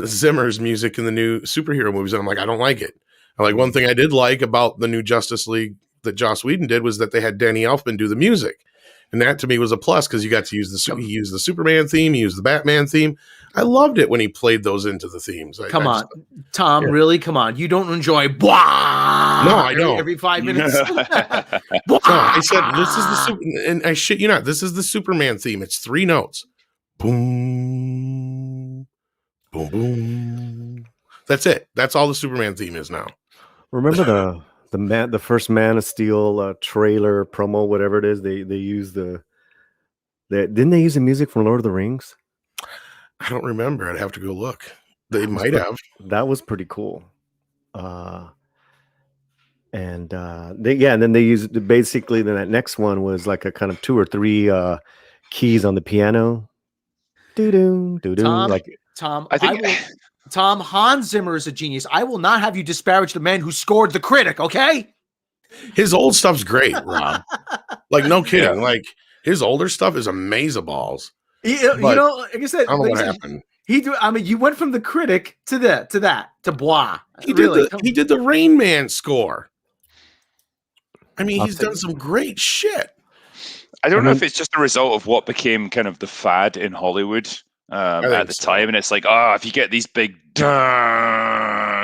Zimmer's music in the new superhero movies. And I'm like, I don't like it. One thing I did like about the new Justice League that Joss Whedon did was that they had Danny Elfman do the music. And that to me was a plus because you got to use he used the Superman theme, he used the Batman theme. I loved it when he played those into the themes. Tom, really? Come on. You don't enjoy blah? No, I don't. Every 5 minutes. No, I said this is the and I shit you not, this is the Superman theme. It's 3 notes. Boom, boom, boom. That's it. That's all the Superman theme is now. Remember the first Man of Steel trailer promo, whatever it is, they use didn't they use the music from Lord of the Rings? I don't remember. I'd have to go look. They might have. That was pretty cool. And then they used basically. Then that next one was like a kind of 2 or 3 keys on the piano. Doo-doo, doo-doo. Tom, Hans Zimmer is a genius. I will not have you disparage the man who scored The Critic, okay? His old stuff's great, Rob. No kidding. Yeah. His older stuff is amazeballs. Like I said, I don't know what happened. You went from The Critic to blah. He did the Rain Man score. He's done some great shit. I don't know if it's just a result of what became kind of the fad in Hollywood at the time, and it's if you get these big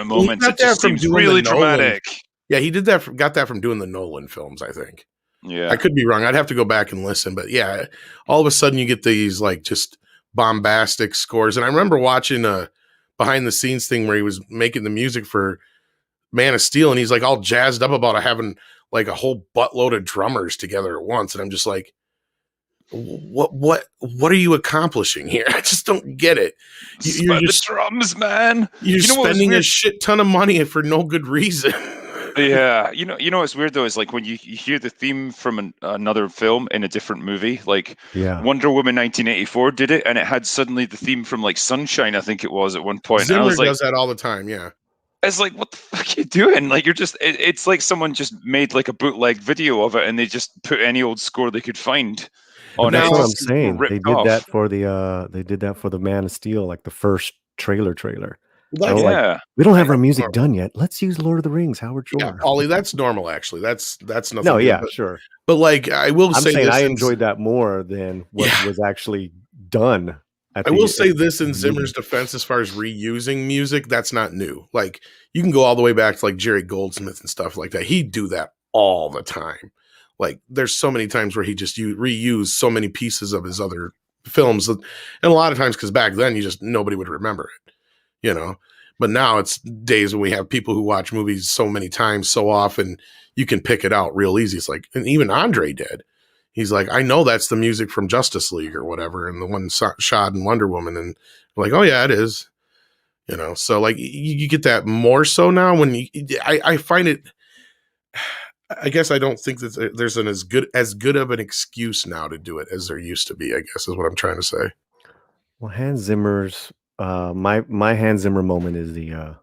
moments, it just seems really dramatic. Yeah, he did that. Got that from doing the Nolan films, I think. Yeah, I could be wrong. I'd have to go back and listen, but yeah, all of a sudden you get these just bombastic scores. And I remember watching a behind the scenes thing where he was making the music for Man of Steel, and he's all jazzed up about having a whole buttload of drummers together at once, and I'm just like, what are you accomplishing here? I just don't get it. You're just the drums, man. You're spending a shit ton of money for no good reason. Yeah, what's weird though is when you hear the theme from another film in a different movie, Wonder Woman 1984 did it, and it had suddenly the theme from Sunshine, I think it was at one point. Zimmer does that all the time. Yeah, it's what the fuck are you doing? You're just it's like someone just made a bootleg video of it, and they just put any old score they could find. That's what I'm saying. They did that for the Man of Steel, the first trailer. Yeah, we don't have our music done yet. Let's use Lord of the Rings, Howard Shore. Yeah, Ollie, that's normal. Actually, that's nothing. No, yeah, sure. But I will say, I enjoyed that more than what was actually done. I will say this in Zimmer's defense, as far as reusing music, that's not new. Like, you can go all the way back to like Jerry Goldsmith and stuff like that. He'd do that all the time. Like, there's so many times where he just reused so many pieces of his other films, and a lot of times because back then nobody would remember it, you know. But now it's days when we have people who watch movies so many times, so often, you can pick it out real easy. It's like, and even Andre did. He's like, I know that's the music from Justice League or whatever, and the one shot in Wonder Woman, and I'm like, oh yeah, it is, you know. So like, you get that more so now. When I find it, I guess I don't think that there's as good of an excuse now to do it as there used to be, I guess is what I'm trying to say. Well, Hans Zimmer's my Hans Zimmer moment is the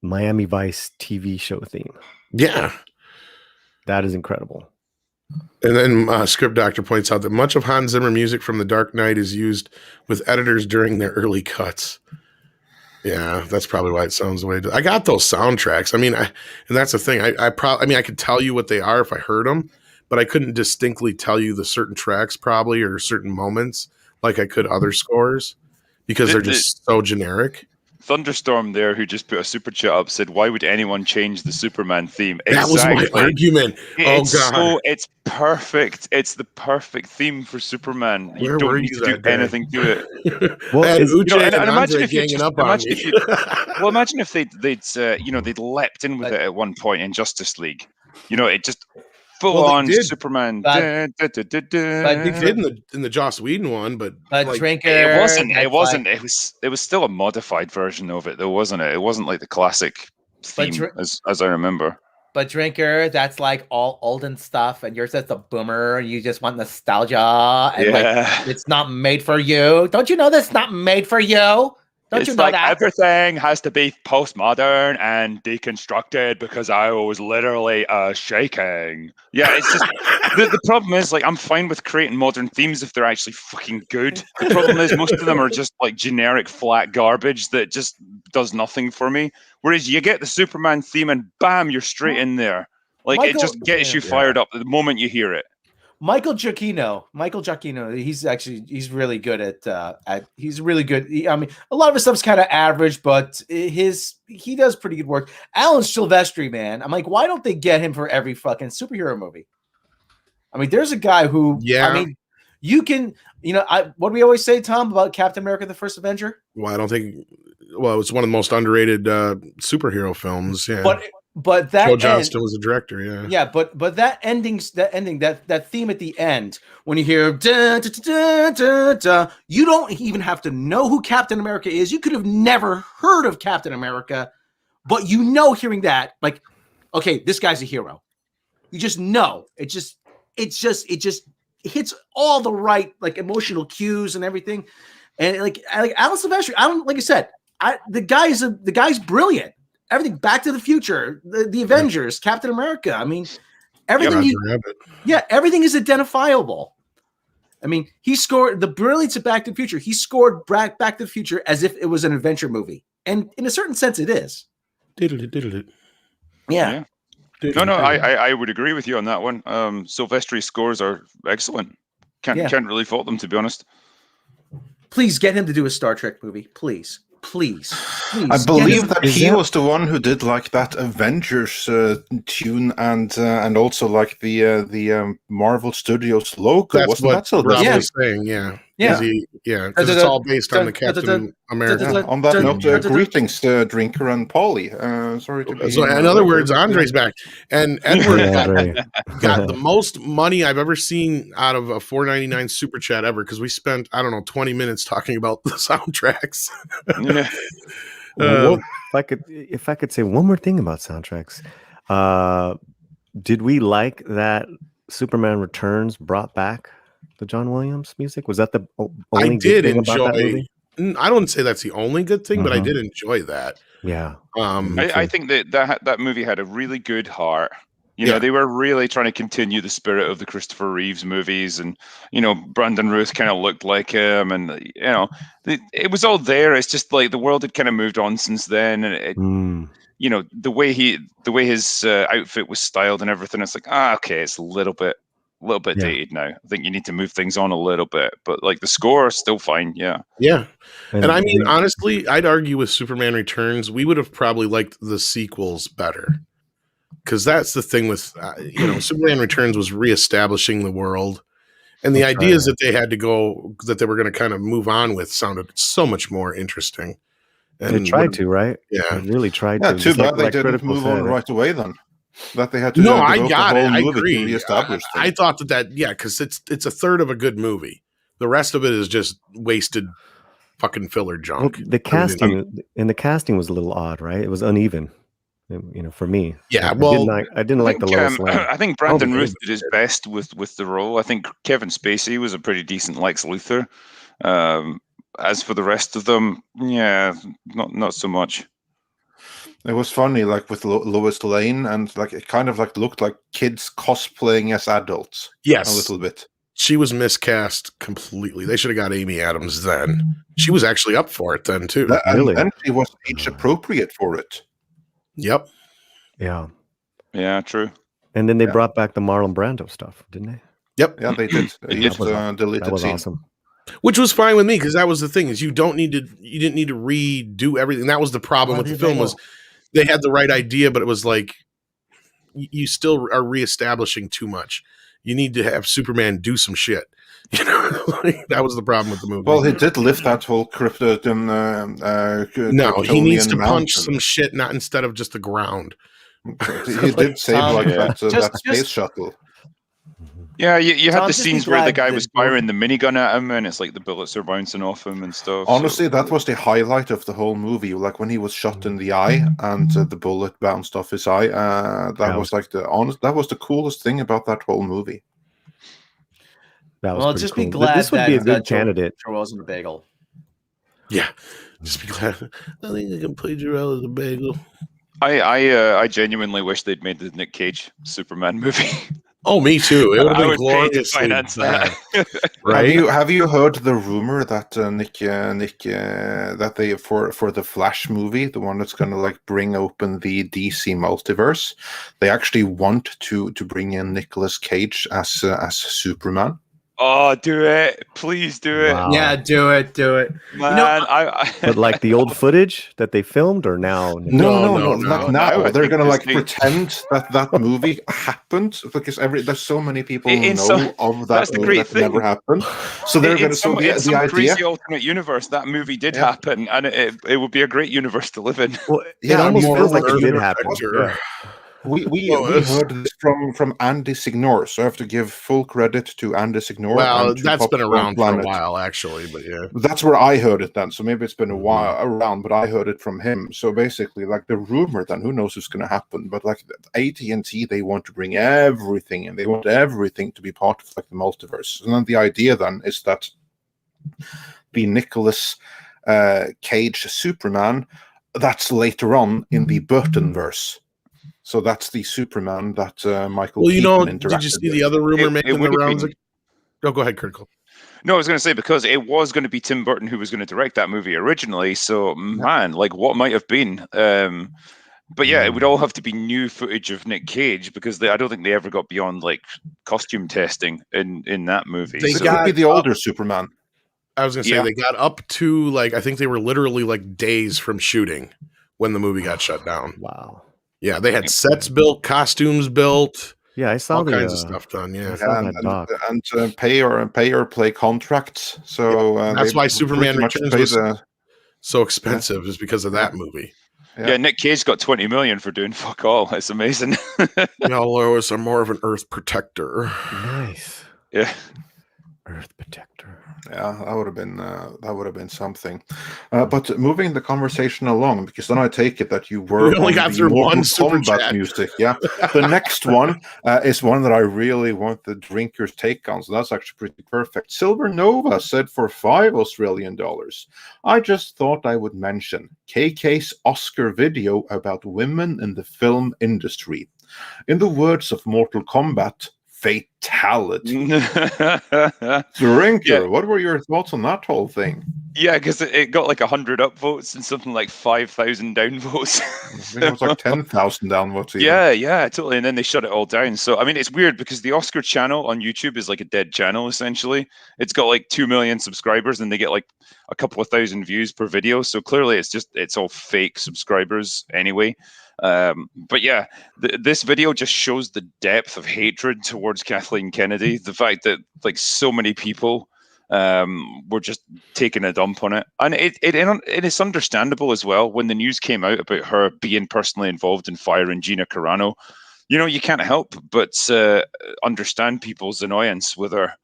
Miami Vice TV show theme. Yeah. That is incredible. And then Script Doctor points out that much of Hans Zimmer music from The Dark Knight is used with editors during their early cuts. Yeah, that's probably why it sounds the way it does. I got those soundtracks. I mean, and that's the thing. I could tell you what they are if I heard them, but I couldn't distinctly tell you the certain tracks probably or certain moments like I could other scores because they're just so generic. Thunderstorm there, who just put a super chat up, said, "Why would anyone change the Superman theme?" That was my argument. It's perfect. It's the perfect theme for Superman. You don't need to do anything to it. Well, and imagine if they'd leapt in with it at one point in Justice League. You know, it just full on Superman. They did in the Joss Whedon one, but Drinker. It wasn't. It was still a modified version of it, though, wasn't it? It wasn't like the classic theme as I remember. But Drinker, that's like all olden stuff, and yours that's a boomer. You just want nostalgia, and like it's not made for you. Don't you know that's not made for you? Don't you know that? Everything has to be postmodern and deconstructed because I was literally shaking. Yeah, it's just the problem is, like, I'm fine with creating modern themes if they're actually fucking good. The problem is most of them are just like generic flat garbage that just does nothing for me. Whereas you get the Superman theme and bam, you're straight in there. Like, it just gets you fired up the moment you hear it. Michael Giacchino, he's really good at he's really good. I mean, a lot of his stuff's kind of average, but he does pretty good work. Alan Silvestri, man, I'm like, why don't they get him for every fucking superhero movie? I mean, there's a guy who, I mean, you can, what do we always say, Tom, about Captain America: The First Avenger? Well, I don't think, it's one of the most underrated superhero films. Yeah. But that Joe Johnston was the director, yeah. Yeah, but that that theme at the end, when you hear da, da, da, da, da, you don't even have to know who Captain America is. You could have never heard of Captain America, but hearing that, like, okay, this guy's a hero. You just know. It just hits all the right, like, emotional cues and everything. And like Alan Silvestri, like I said, the guy's brilliant. Everything, Back to the Future, the Avengers, Captain America. I mean, everything. Everything is identifiable. I mean, he scored the brilliance of Back to the Future. He scored Back to the Future as if it was an adventure movie, and in a certain sense, it is. Yeah. No, I would agree with you on that one. Silvestri's scores are excellent. Can't really fault them, to be honest. Please get him to do a Star Trek movie, please. I believe that he was the one who did like that Avengers tune and also like the Marvel Studios logo. That's what Rob was saying. Yeah. Because it's all based on the Captain America. On that note, greetings, Drinker and Polly. Sorry to be. So in other words, Andre's back, and Edward got the most money I've ever seen out of a $4.99 super chat ever, because we spent 20 minutes talking about the soundtracks. Well, if I could say one more thing about soundtracks, did we like that Superman Returns brought back the John Williams music? Was that the only good thing about that movie? I don't say that's the only good thing, but I did enjoy that. Yeah. I think that movie had a really good heart. They were really trying to continue the spirit of the Christopher Reeves movies, and Brandon Routh kind of looked like him, and it was all there. It's just like the world had kind of moved on since then, and the way his outfit was styled and everything. It's like, okay, it's a little bit a little bit Yeah. dated now. I think you need to move things on a little bit, but like the score is still fine. Yeah. Yeah. And I mean, the- honestly, I'd argue with Superman Returns, we would have probably liked the sequels better. Because that's the thing with, Superman Returns was reestablishing the world. And the That's ideas right. that they were going to kind of move on with sounded so much more interesting. they And tried to, right? Yeah. They really tried Yeah, to. too Just bad they like didn't Critical move on said. right away then. That they had to No, I devote the got whole it. I movie agree. to reestablish I things. thought because it's a third of a good movie. The rest of it is just wasted fucking filler Well, junk. the casting was a little odd, right? It was uneven, for me. Yeah, I didn't like the Lois Lane. I think Brandon Oh, Ruth did his best with the role. I think Kevin Spacey was a pretty decent Lex Luthor. As for the rest of them, yeah, not so much. It was funny, like with Lois Lane, and like it kind of like looked like kids cosplaying as adults. Yes. A little bit. She was miscast completely. They should have got Amy Adams then. She was actually up for it then too. Really? And she was age appropriate for it. Yep. Yeah. Yeah, true. And then they brought back the Marlon Brando stuff, didn't they? Yep. Yeah, they did. They used deleted That was scene. awesome. Which was fine with me because that was the thing is you didn't need to redo everything. That was the problem with the film was they had the right idea, but it was like you still are reestablishing too much. You need to have Superman do some shit. That was the problem with the movie. Well, he did lift that whole no, he needs to Kryptonian punch mountain. some shit, not instead of just the ground. He did save that Just- space shuttle. Yeah, you had Tom, the just be scenes where the glad guy that was both- firing the minigun at him, and it's like the bullets are bouncing off him and stuff. Honestly, that was the highlight of the whole movie. Like when he was shot in the eye and the bullet bounced off his eye. That was like that was the coolest thing about that whole movie. That was Well, pretty just cool. be But glad this would be a that, good candidate. Joel's in the bagel. Yeah, just be glad. I think I can play Jarrell as a bagel. I genuinely wish they'd made the Nick Cage Superman movie. Oh, me too. It would have I been would pay to gloriously finance bad. that. Right? Have you heard the rumor that that they for the Flash movie, the one that's going to like bring open the DC multiverse, they actually want to bring in Nicolas Cage as Superman. Oh, do it! Please do it, Wow. Yeah, do it. man! I But like the old footage that they filmed, or now? No, no, not no, now. I They're think gonna this like thing- pretend that movie happened because there's so many people who In know some- of that's that the movie great that thing. never happened. So they're in gonna. some, So in the some idea. crazy alternate universe, that movie did Yeah. happen, and it would be a great universe to live in. Well, it Yeah, almost more feels like it Earth did happen. Protector. Yeah. We Lois. heard this from Andy Signor, so I have to give full credit to Andy Signor. Well, and to that's been Popcorn around for a Planet. while, actually. But yeah, That's where I heard it then. So maybe it's been a while around, but I heard it from him. So basically, like the rumor, then who knows what's going to happen? But like AT&T, they want to bring everything in. They want everything to be part of like the multiverse. And then the idea then is that the Nicolas Cage Superman, that's later on in the Burtonverse. So that's the Superman that Michael. well, Keaton did you interacted see with. the other rumor It making the would have rounds? been- Oh, go ahead, Critical. No, I was going to say because it was going to be Tim Burton who was going to direct that movie originally. So man, like what might have been. But yeah, it would all have to be new footage of Nick Cage because I don't think they ever got beyond like costume testing in that movie. They It So- could be the older Superman. I was gonna say Yeah. they got up to like I think they were literally like days from shooting when the movie got shut down. Wow. Yeah, they had sets built, costumes built, Yeah, I saw all the kinds of stuff done. Yeah, I saw that and, doc. and pay or play contracts. So That's they why Superman pretty much Returns pay was the- so expensive is because of that movie. yeah, Nick Cage got 20 million for doing fuck all. It's amazing. Y'all Lois are more of an Earth protector. Nice. Yeah. Earth protector. Yeah, that would have been something. But moving the conversation along, because then I take it that you were We only on got the through Mortal one super Kombat chat. music. Yeah, the next one is one that I really want the drinkers' take on. So that's actually pretty perfect. Silver Nova said for $5 Australian. I just thought I would mention KK's Oscar video about women in the film industry. In the words of Mortal Kombat, brutality. Drinker, what were your thoughts on that whole thing? Yeah, because it got like 100 upvotes and something like 5,000 downvotes. I think it was like 10,000 downvotes. Even. Yeah, totally. And then they shut it all down. So I mean, it's weird because the Oscar channel on YouTube is like a dead channel essentially. It's got like 2 million subscribers, and they get like a couple of thousand views per video. So clearly, it's all fake subscribers anyway. But yeah, this video just shows the depth of hatred towards Kathleen Kennedy. The fact that like so many people were just taking a dump on it, and it's understandable as well. When the news came out about her being personally involved in firing Gina Carano, you can't help but understand people's annoyance with her.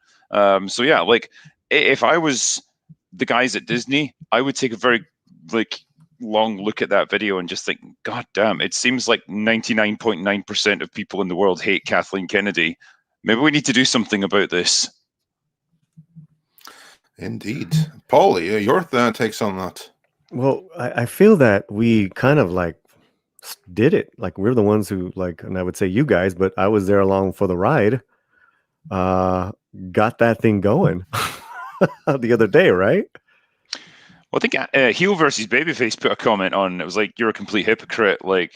So yeah, like if I was the guys at Disney, I would take a very long look at that video and just think, God damn, it seems like 99.9% of people in the world hate Kathleen Kennedy. Maybe we need to do something about this. Indeed. Paulie, your takes on that? Well, I feel that we kind of like did it. Like we're the ones who and I would say you guys, but I was there along for the ride. Got that thing going the other day, right? Well, I think Heel versus Babyface put a comment on, it was like, you're a complete hypocrite, like,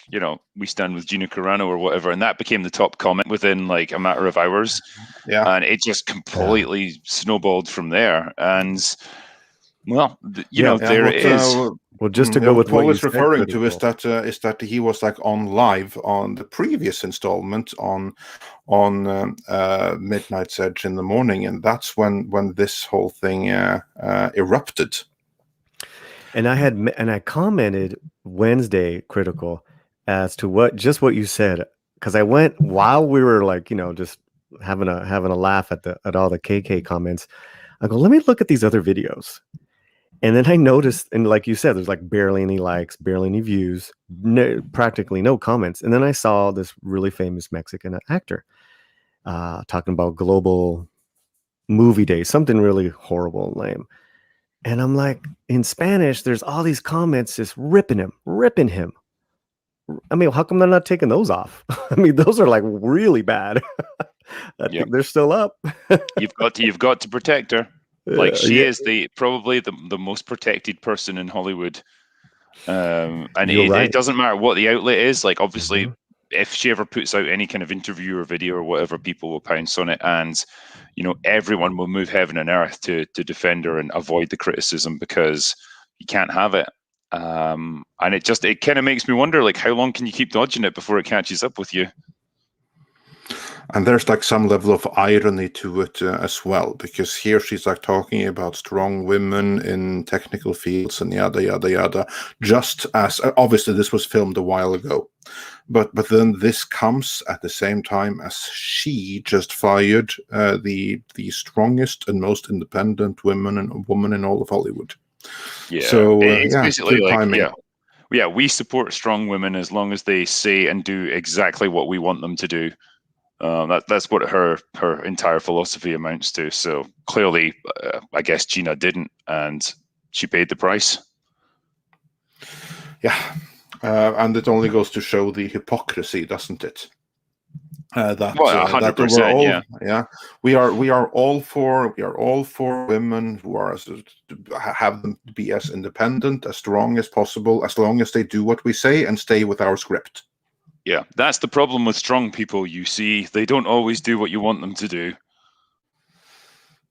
we stand with Gina Carano or whatever, and that became the top comment within like a matter of hours. Yeah. And it just completely snowballed from there. And, well, there it is. Well, just to go with what Paul is you referring said, to is that he was like on live on the previous installment on Midnight's Edge in the morning, and that's when this whole thing erupted. And I commented Wednesday critical as to what you said, because I went while we were just having a laugh at all the KK comments. I go, let me look at these other videos, and then I noticed, and like you said, there's like barely any likes, barely any views, practically no comments. And then I saw this really famous Mexican actor talking about global movie day, something really horrible and lame. And I'm like, in Spanish, there's all these comments just ripping him. I mean, how come they're not taking those off? I mean, those are like really bad. I think they're still up. You've got to protect her. Like she is probably the most protected person in Hollywood. And it doesn't matter what the outlet is. Like obviously, if she ever puts out any kind of interview or video or whatever, people will pounce on it, and everyone will move heaven and earth to defend her and avoid the criticism, because you can't have it. And it kind of makes me wonder, like, how long can you keep dodging it before it catches up with you? And there's like some level of irony to it as well, because here she's like talking about strong women in technical fields and yada yada yada. Just as obviously this was filmed a while ago, but then this comes at the same time as she just fired the strongest and most independent woman in all of Hollywood. Yeah, so it's basically like timing. We support strong women as long as they say and do exactly what we want them to do. That's what her entire philosophy amounts to. So clearly, I guess Gina didn't, and she paid the price. Yeah, and it only goes to show the hypocrisy, doesn't it? That 100%. We are all for women who have them be as independent, as strong as possible, as long as they do what we say and stay with our script. Yeah, that's the problem with strong people, you see. They don't always do what you want them to do.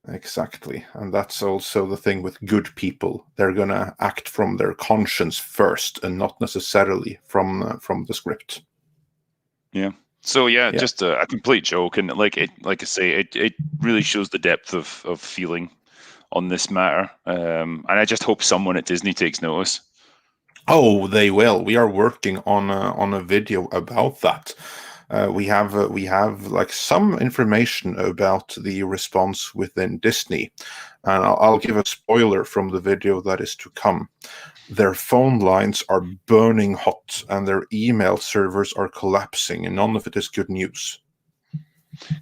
Exactly. And that's also the thing with good people. They're going to act from their conscience first and not necessarily from the script. Yeah. So, just a complete joke. And like I say, it really shows the depth of feeling on this matter. And I just hope someone at Disney takes notice. Oh, they will. We are working on a video about that. We have like some information about the response within Disney, and I'll give a spoiler from the video that is to come. Their phone lines are burning hot, and their email servers are collapsing, and none of it is good news.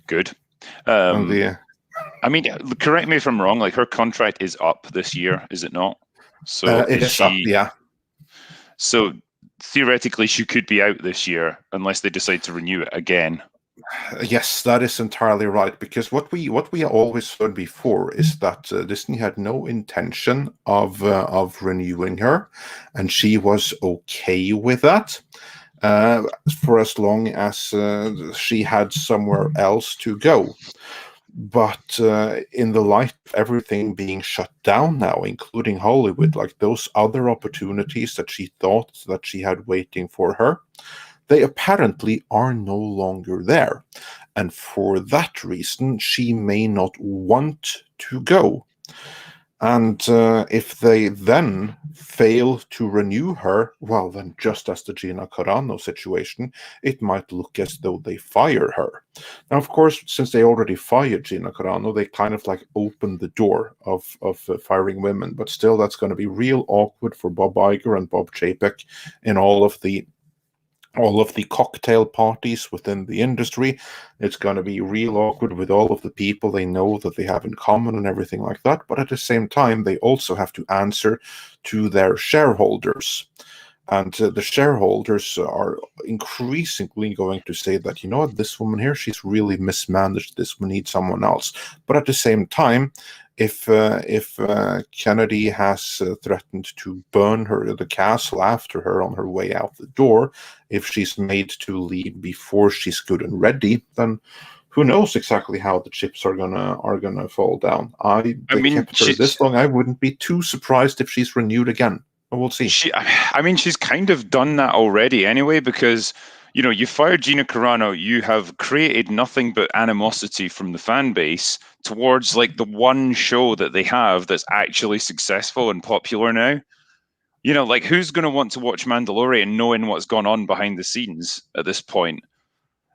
Good. I mean, correct me if I'm wrong. Like her contract is up this year, is it not? So it is up. Yeah. So theoretically, she could be out this year unless they decide to renew it again. Yes, that is entirely right. Because what we always heard before is that Disney had no intention of renewing her, and she was okay with that for as long as she had somewhere else to go. But in the light of everything being shut down now, including Hollywood, like those other opportunities that she thought that she had waiting for her, they apparently are no longer there. And for that reason, she may not want to go. And if they then fail to renew her, well, then just as the Gina Carano situation, it might look as though they fire her. Now, of course, since they already fired Gina Carano, they kind of like opened the door of firing women. But still, that's going to be real awkward for Bob Iger and Bob Chapek in all of the cocktail parties within the industry. It's going to be real awkward with all of the people they know that they have in common and everything like that. But at the same time, they also have to answer to their shareholders. And the shareholders are increasingly going to say that, you know what, this woman here, she's really mismanaged this. We need someone else. But at the same time, if Kennedy has threatened to burn the castle after her on her way out the door, if she's made to leave before she's good and ready, then who knows exactly how the chips are gonna fall down. They kept her this long. I wouldn't be too surprised if she's renewed again. We'll see. She's kind of done that already anyway, because you fired Gina Carano, you have created nothing but animosity from the fan base towards like the one show that they have that's actually successful and popular now. Like who's going to want to watch Mandalorian knowing what's gone on behind the scenes at this point?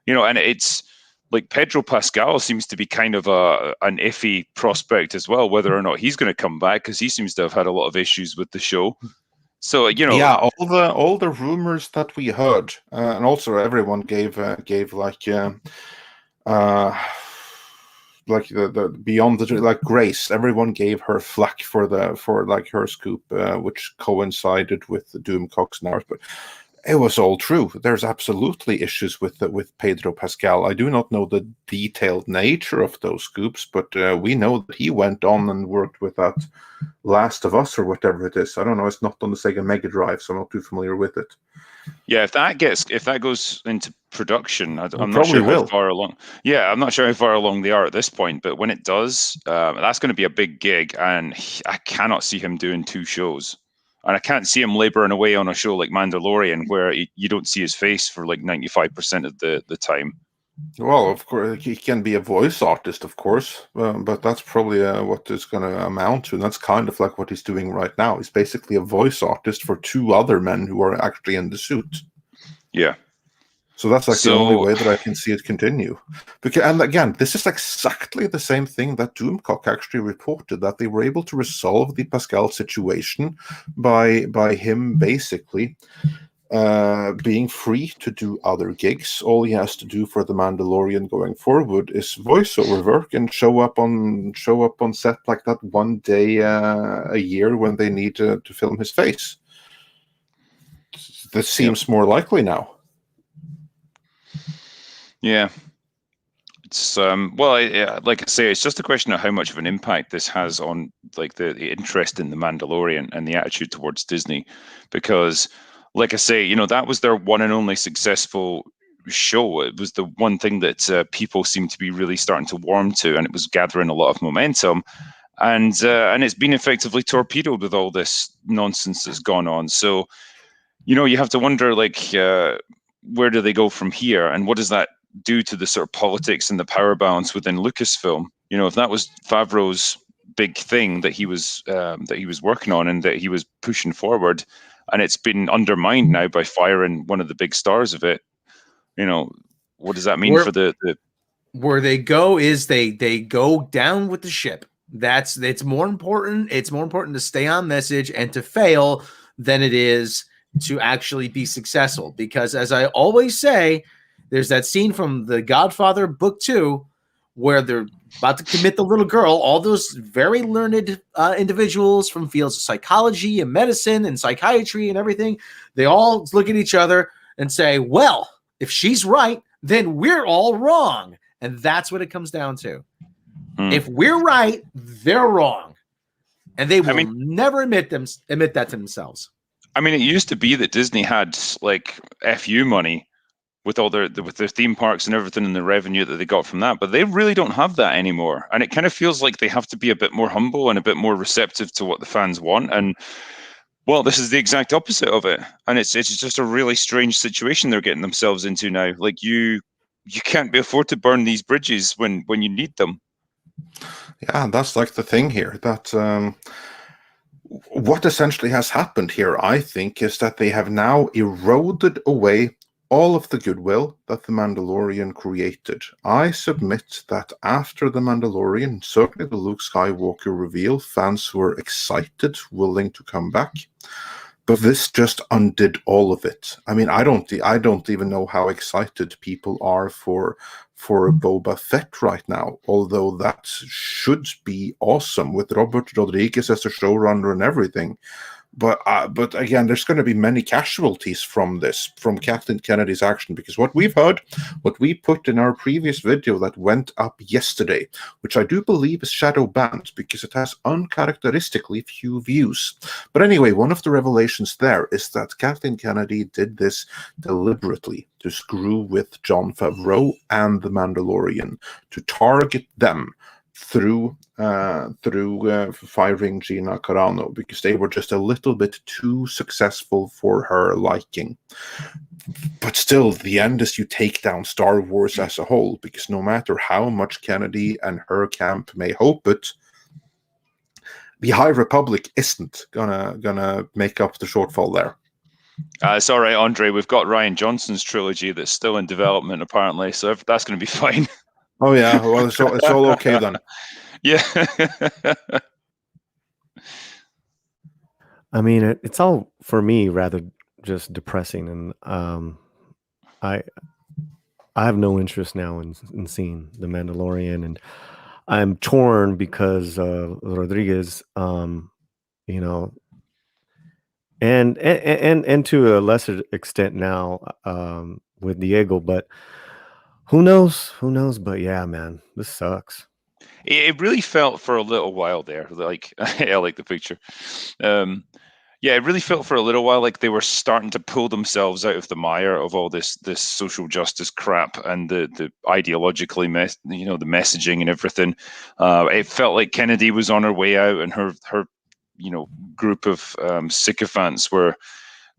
And it's like Pedro Pascal seems to be kind of an iffy prospect as well, whether or not he's going to come back, because he seems to have had a lot of issues with the show. So yeah, all the rumors that we heard, and also everyone gave like the beyond the like Grace. Everyone gave her flack for like her scoop, which coincided with the Doomcock's narrative. But it was all true. There's absolutely issues with Pedro Pascal. I do not know the detailed nature of those scoops, but we know that he went on and worked with that Last of Us or whatever it is. I don't know. It's not on the Sega Mega Drive, so I'm not too familiar with it. Yeah, if that goes into production, I'm not sure how far along. Yeah, I'm not sure how far along they are at this point. But when it does, that's going to be a big gig, and I cannot see him doing 2 shows. And I can't see him laboring away on a show like Mandalorian, where you don't see his face for like 95% of the time. Well, of course, he can be a voice artist, of course, but that's probably what it's going to amount to. And that's kind of like what he's doing right now. He's basically a voice artist for 2 other men who are actually in the suit. Yeah. So that's like the only way that I can see it continue. And again, this is exactly the same thing that Doomcock actually reported, that they were able to resolve the Pascal situation by him basically being free to do other gigs. All he has to do for the Mandalorian going forward is voiceover work and show up on set like that one day a year when they need to film his face. This seems more likely now. Yeah. It's like I say, it's just a question of how much of an impact this has on like the interest in the Mandalorian and the attitude towards Disney, because like I say, that was their one and only successful show. It was the one thing that people seem to be really starting to warm to, and it was gathering a lot of momentum. And it's been effectively torpedoed with all this nonsense that's gone on. So, you have to wonder, like, where do they go from here, and what does that do to the sort of politics and the power balance within Lucasfilm? If that was Favreau's big thing that he was working on and that he was pushing forward, and it's been undermined now by firing one of the big stars of it, what does that mean for the where they go is they go down with the ship. It's more important. It's more important to stay on message and to fail than it is to actually be successful. Because as I always say, there's that scene from The Godfather Book 2 where they're about to commit the little girl. All those very learned individuals from fields of psychology and medicine and psychiatry and everything, they all look at each other and say, well, if she's right, then we're all wrong. And that's what it comes down to. If we're right, they're wrong. And they will never admit that to themselves. I mean, it used to be that Disney had like FU money with all their theme parks and everything and the revenue that they got from that, but they really don't have that anymore. And it kind of feels like they have to be a bit more humble and a bit more receptive to what the fans want. And well, this is the exact opposite of it. And it's just a really strange situation they're getting themselves into now. Like you can't afford to burn these bridges when you need them. Yeah, that's like the thing here, that what essentially has happened here, I think, is that they have now eroded away all of the goodwill that The Mandalorian created. I submit that after The Mandalorian, certainly the Luke Skywalker reveal, fans were excited, willing to come back. But this just undid all of it. I mean, I don't even know how excited people are for Boba Fett right now, although that should be awesome with Robert Rodriguez as the showrunner and everything. But again, there's going to be many casualties from this, from Kathleen Kennedy's action, because what we've heard, what we put in our previous video that went up yesterday, which I do believe is shadow banned because it has uncharacteristically few views. But anyway, one of the revelations there is that Kathleen Kennedy did this deliberately to screw with Jon Favreau and The Mandalorian, to target them through firing Gina Carano, because they were just a little bit too successful for her liking. But still, the end is you take down Star Wars as a whole, because no matter how much Kennedy and her camp may hope it, the High Republic isn't gonna make up the shortfall there. It's all right, Andre. We've got Rian Johnson's trilogy that's still in development, apparently, so that's going to be fine. Oh yeah, well, it's all okay then. Yeah. I mean, it's all for me rather just depressing, and I have no interest now in seeing The Mandalorian, and I'm torn because Rodriguez, you know, and to a lesser extent now with Diego, but who knows? But yeah, man, this sucks. It really felt for a little while there, like I like the picture. Yeah, it really felt for a little while like they were starting to pull themselves out of the mire of all this social justice crap and the ideologically the messaging and everything. It felt like Kennedy was on her way out, and her group of sycophants were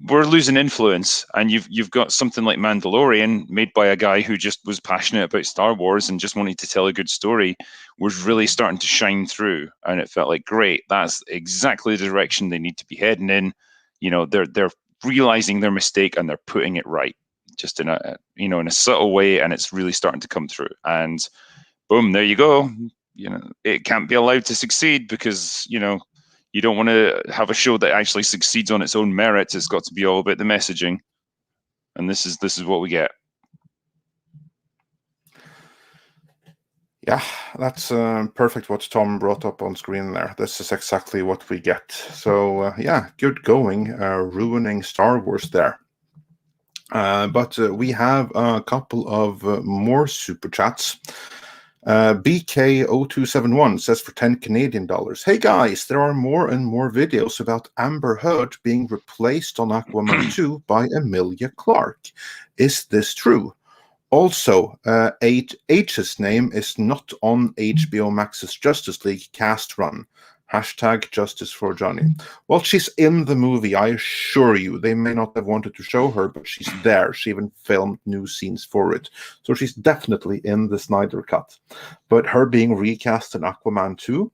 losing influence, and you've got something like Mandalorian, made by a guy who just was passionate about Star Wars and just wanted to tell a good story, was really starting to shine through, and it felt like, great, that's exactly the direction they need to be heading in. They're realizing their mistake and they're putting it right, just in a subtle way, and it's really starting to come through. And boom, there you go. It can't be allowed to succeed because you don't want to have a show that actually succeeds on its own merits. It's got to be all about the messaging, and this is what we get. Yeah, that's perfect what Tom brought up on screen there. This is exactly what we get. So yeah, good going, ruining Star Wars there. But we have a couple of more super chats. BK0271 says for 10 Canadian dollars, hey guys, there are more and more videos about Amber Heard being replaced on Aquaman 2 by Emilia Clarke. Is this true? Also, H's name is not on HBO Max's Justice League cast run. Hashtag Justice for Johnny. Well, she's in the movie, I assure you. They may not have wanted to show her, but she's there. She even filmed new scenes for it. So she's definitely in the Snyder Cut. But her being recast in Aquaman 2,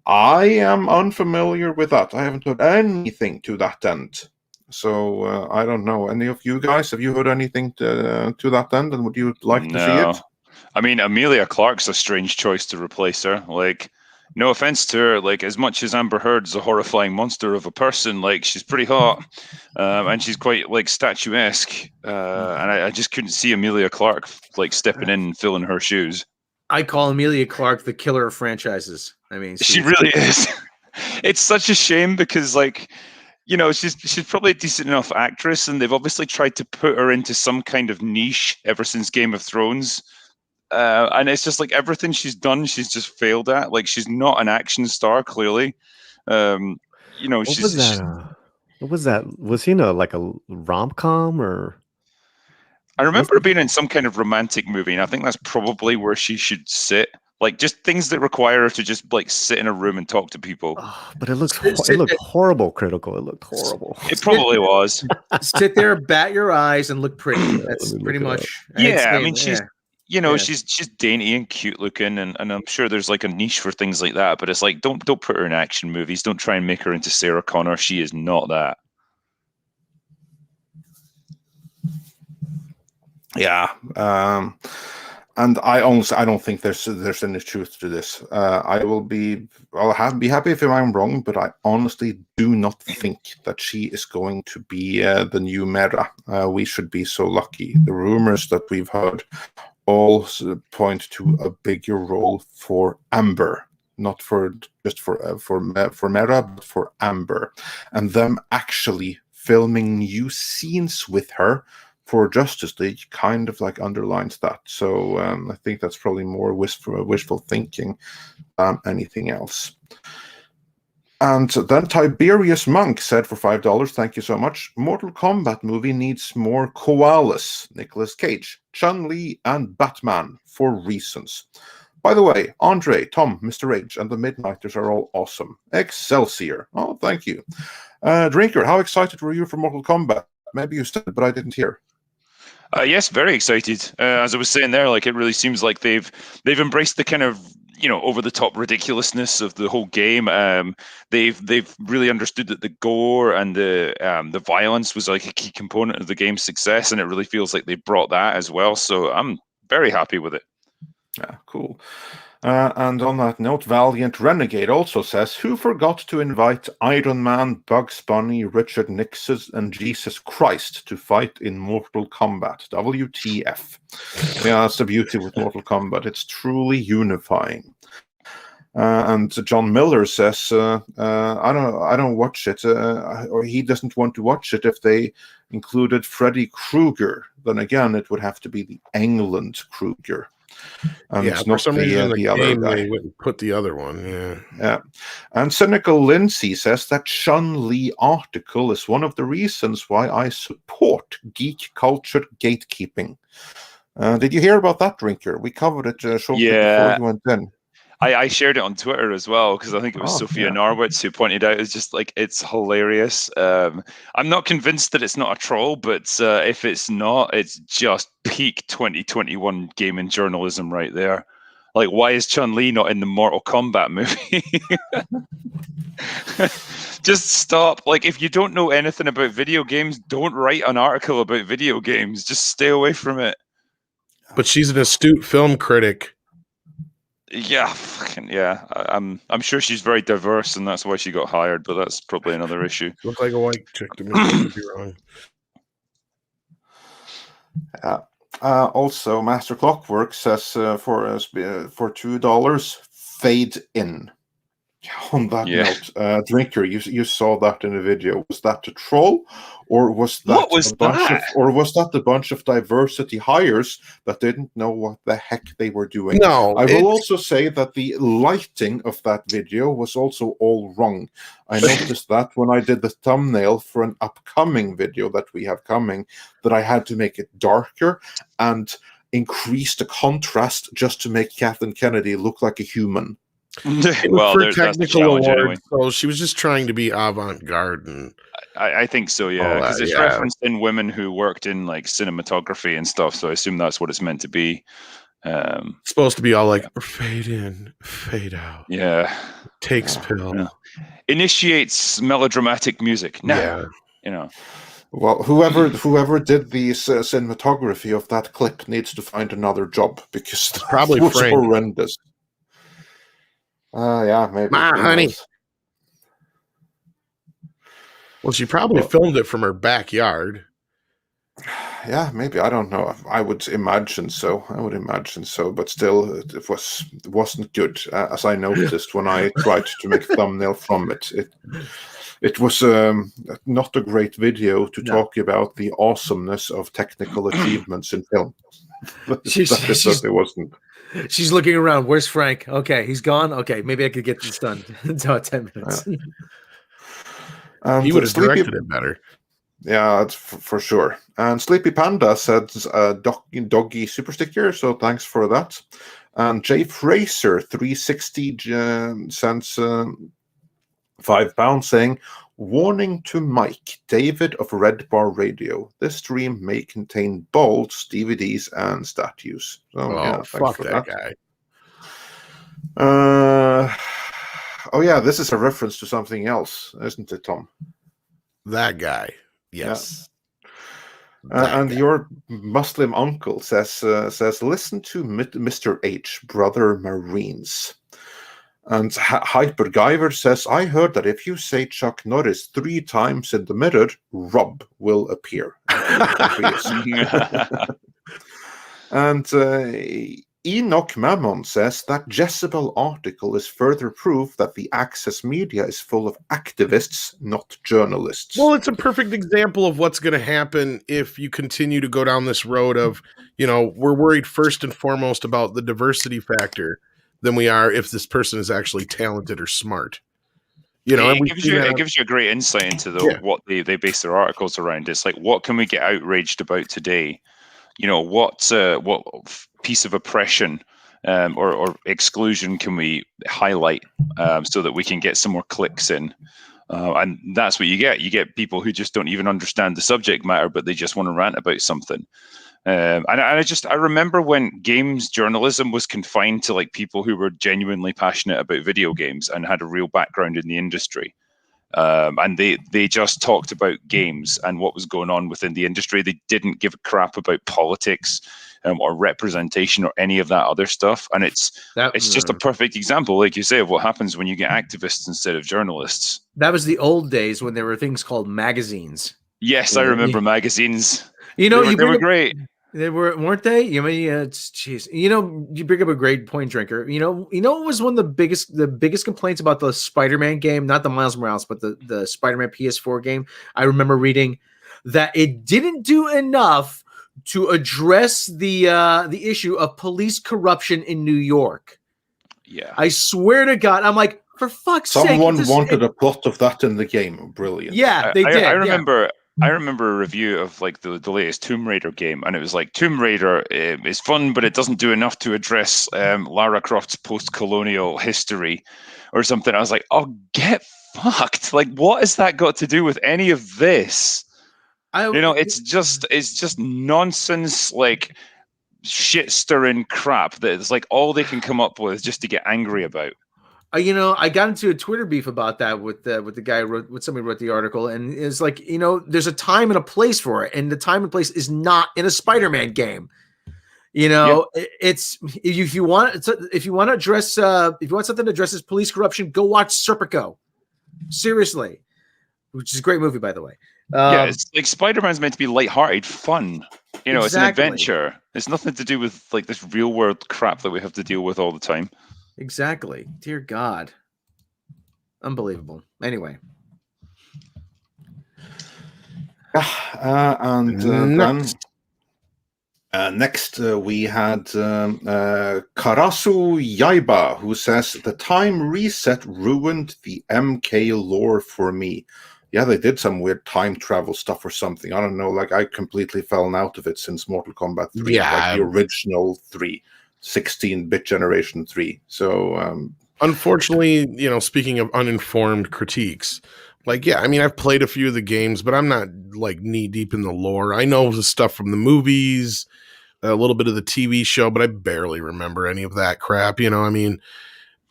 I am unfamiliar with that. I haven't heard anything to that end. So I don't know. Any of you guys, have you heard anything to that end? And would you like to see it? I mean, Emilia Clarke's a strange choice to replace her. Like, no offense to her, like, as much as Amber Heard's a horrifying monster of a person, like, she's pretty hot, and she's quite, like, statuesque, and I just couldn't see Emilia Clarke, like, stepping in and filling her shoes. I call Emilia Clarke the killer of franchises. I mean, she really is. It's such a shame because, like, you know, she's probably a decent enough actress, and they've obviously tried to put her into some kind of niche ever since Game of Thrones. And it's just like everything she's done, she's just failed at. Like, she's not an action star, clearly. You know, What was that? What was that? Was he in like a rom-com or? I remember her being in some kind of romantic movie, and I think that's probably where she should sit. Like, just things that require her to just like sit in a room and talk to people. Oh, but it looked horrible. Critical. It looked horrible. It probably was. Sit there, bat your eyes, and look pretty. That's pretty much. Yeah, I mean, she's she's dainty and cute looking, and I'm sure there's like a niche for things like that. But it's like, don't put her in action movies. Don't try and make her into Sarah Connor. She is not that. Yeah, and I don't think there's any truth to this. I'll be happy if I'm wrong, but I honestly do not think that she is going to be the new Mera. We should be so lucky. The rumors that we've heard all point to a bigger role for Amber, not for Mera, but for Amber, and them actually filming new scenes with her for Justice League kind of like underlines that. So I think that's probably more wishful thinking than anything else. And then Tiberius Monk said for $5, thank you so much, Mortal Kombat movie needs more koalas, Nicolas Cage, Chun-Li, and Batman for reasons. By the way, Andre, Tom, Mr. H, and the Midnighters are all awesome. Excelsior. Oh, thank you. Drinker, how excited were you for Mortal Kombat? Maybe you said it, but I didn't hear. Yes, very excited. As I was saying there, like, it really seems like they've embraced the kind of, you know, over the top ridiculousness of the whole game. They've really understood that the gore and the violence was like a key component of the game's success, and it really feels like they brought that as well. So I'm very happy with it. Yeah, cool. And on that note, Valiant Renegade also says, who forgot to invite Iron Man, Bugs Bunny, Richard Nixon, and Jesus Christ to fight in Mortal Kombat? WTF. Yeah, that's the beauty with Mortal Kombat. It's truly unifying. And John Miller says, I don't watch it, or he doesn't want to watch it if they included Freddy Krueger. Then again, it would have to be the England Krueger. Yeah, for some reason the game they wouldn't put the other one. Yeah. And Cynical Lindsay says that Chun-Li article is one of the reasons why I support geek culture gatekeeping. Did you hear about that, Drinker? We covered it shortly before you went in. I shared it on Twitter as well, because I think it was Sophia Norwitz who pointed out, it's just like, it's hilarious. I'm not convinced that it's not a troll, but if it's not, it's just peak 2021 gaming journalism right there. Like, why is Chun-Li not in the Mortal Kombat movie? Just stop. Like, if you don't know anything about video games, don't write an article about video games. Just stay away from it. But she's an astute film critic. Yeah, I'm sure she's very diverse, and that's why she got hired. But that's probably another issue. Look like a white chick to me. Could be wrong. Also, Master Clockwork says for $2, fade in. On that note, Drinker, you saw that in the video. Was that a troll, or was that a bunch of diversity hires that didn't know what the heck they were doing? No, I will also say that the lighting of that video was also all wrong. I noticed that when I did the thumbnail for an upcoming video that we have coming, that I had to make it darker and increase the contrast just to make Kathleen Kennedy look like a human. Well, for technical awards, anyway. So she was just trying to be avant-garde, and I think so, yeah, because it's referenced in women who worked in like cinematography and stuff. So I assume that's what it's meant to be. It's supposed to be all like fade in, fade out. Yeah, takes pill, initiates melodramatic music. Now, you know. Well, whoever did the cinematography of that clip needs to find another job, because it's probably horrendous. Yeah, maybe. My honey. Well, she probably filmed it from her backyard. Yeah, maybe. I don't know. I would imagine so. But still, it wasn't good, as I noticed when I tried to make a thumbnail from it. It was not a great video to talk about the awesomeness of technical achievements in film. It wasn't. She's looking around. Where's Frank? Okay, he's gone. Okay, maybe I could get this done in 10 minutes. He would have directed it better. Yeah, that's for sure. And Sleepy Panda said doggy super sticker, so thanks for that. And Jay Fraser 360 sends £5 saying, warning to Mike, David of Red Bar Radio. This stream may contain bolts, DVDs, and statues. So, fuck that guy. Oh yeah, this is a reference to something else, isn't it, Tom? That guy. Yes. Yeah. And your Muslim uncle says, listen to Mr. H, Brother Marines. And Hyper Guyver says, I heard that if you say Chuck Norris 3 times in the mirror, Rob will appear. And Enoch Mammon says that Jezebel article is further proof that the Access media is full of activists, not journalists. Well, it's a perfect example of what's going to happen if you continue to go down this road of, we're worried first and foremost about the diversity factor than we are if this person is actually talented or smart. It gives you a great insight into what they base their articles around. It's like, what can we get outraged about today? What piece of oppression or exclusion can we highlight so that we can get some more clicks in? And that's what you get. You get people who just don't even understand the subject matter, but they just want to rant about something. And I remember when games journalism was confined to like people who were genuinely passionate about video games and had a real background in the industry. And they just talked about games and what was going on within the industry. They didn't give a crap about politics or representation or any of that other stuff. And it's just a perfect example, like you say, of what happens when you get activists instead of journalists. That was the old days when there were things called magazines. Yes, I remember magazines. They were great. They weren't they? Jeez. You bring up a great point, Drinker. What was one of the biggest complaints about the Spider-Man game, not the Miles Morales, but the Spider-Man PS4 game. I remember reading that it didn't do enough to address the issue of police corruption in New York. Yeah, I swear to God, I'm like, for fuck's sake! Someone wanted a plot of that in the game. Brilliant. Yeah, they did. I remember a review of like the latest Tomb Raider game, and it was like Tomb Raider is fun, but it doesn't do enough to address Lara Croft's post-colonial history or something. I was like, oh, get fucked! Like, what has that got to do with any of this? It's just nonsense, like shit stirring crap that is like all they can come up with just to get angry about. I got into a Twitter beef about that with the guy somebody wrote the article, and it's like, there's a time and a place for it, and the time and place is not in a Spider-Man game. It's if you want to address if you want something that addresses police corruption, go watch Serpico. Seriously, which is a great movie, by the way. It's like Spider-Man's meant to be lighthearted, fun. Exactly. It's an adventure. It's nothing to do with like this real world crap that we have to deal with all the time. Exactly. Dear God. Unbelievable. Anyway. Next we had Karasu Yaiba, who says, the time reset ruined the MK lore for me. Yeah, they did some weird time travel stuff or something. I don't know. Like, I completely fallen out of it since Mortal Kombat 3. Yeah. Like the original 3. 16-bit generation 3. So unfortunately, speaking of uninformed critiques, I've played a few of the games, but I'm not like knee deep in the lore. I know the stuff from the movies, a little bit of the TV show, but I barely remember any of that crap.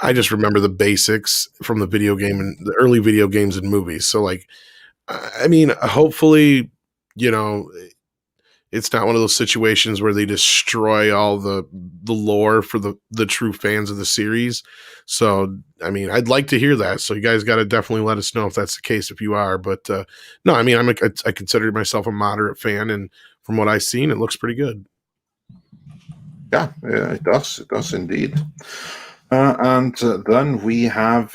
I just remember the basics from the video game and the early video games and movies. So hopefully, it's not one of those situations where they destroy all the lore for the true fans of the series. So, I'd like to hear that. So you guys got to definitely let us know if that's the case, if you are. But no, I consider myself a moderate fan. And from what I've seen, it looks pretty good. Yeah, it does. It does indeed. And then we have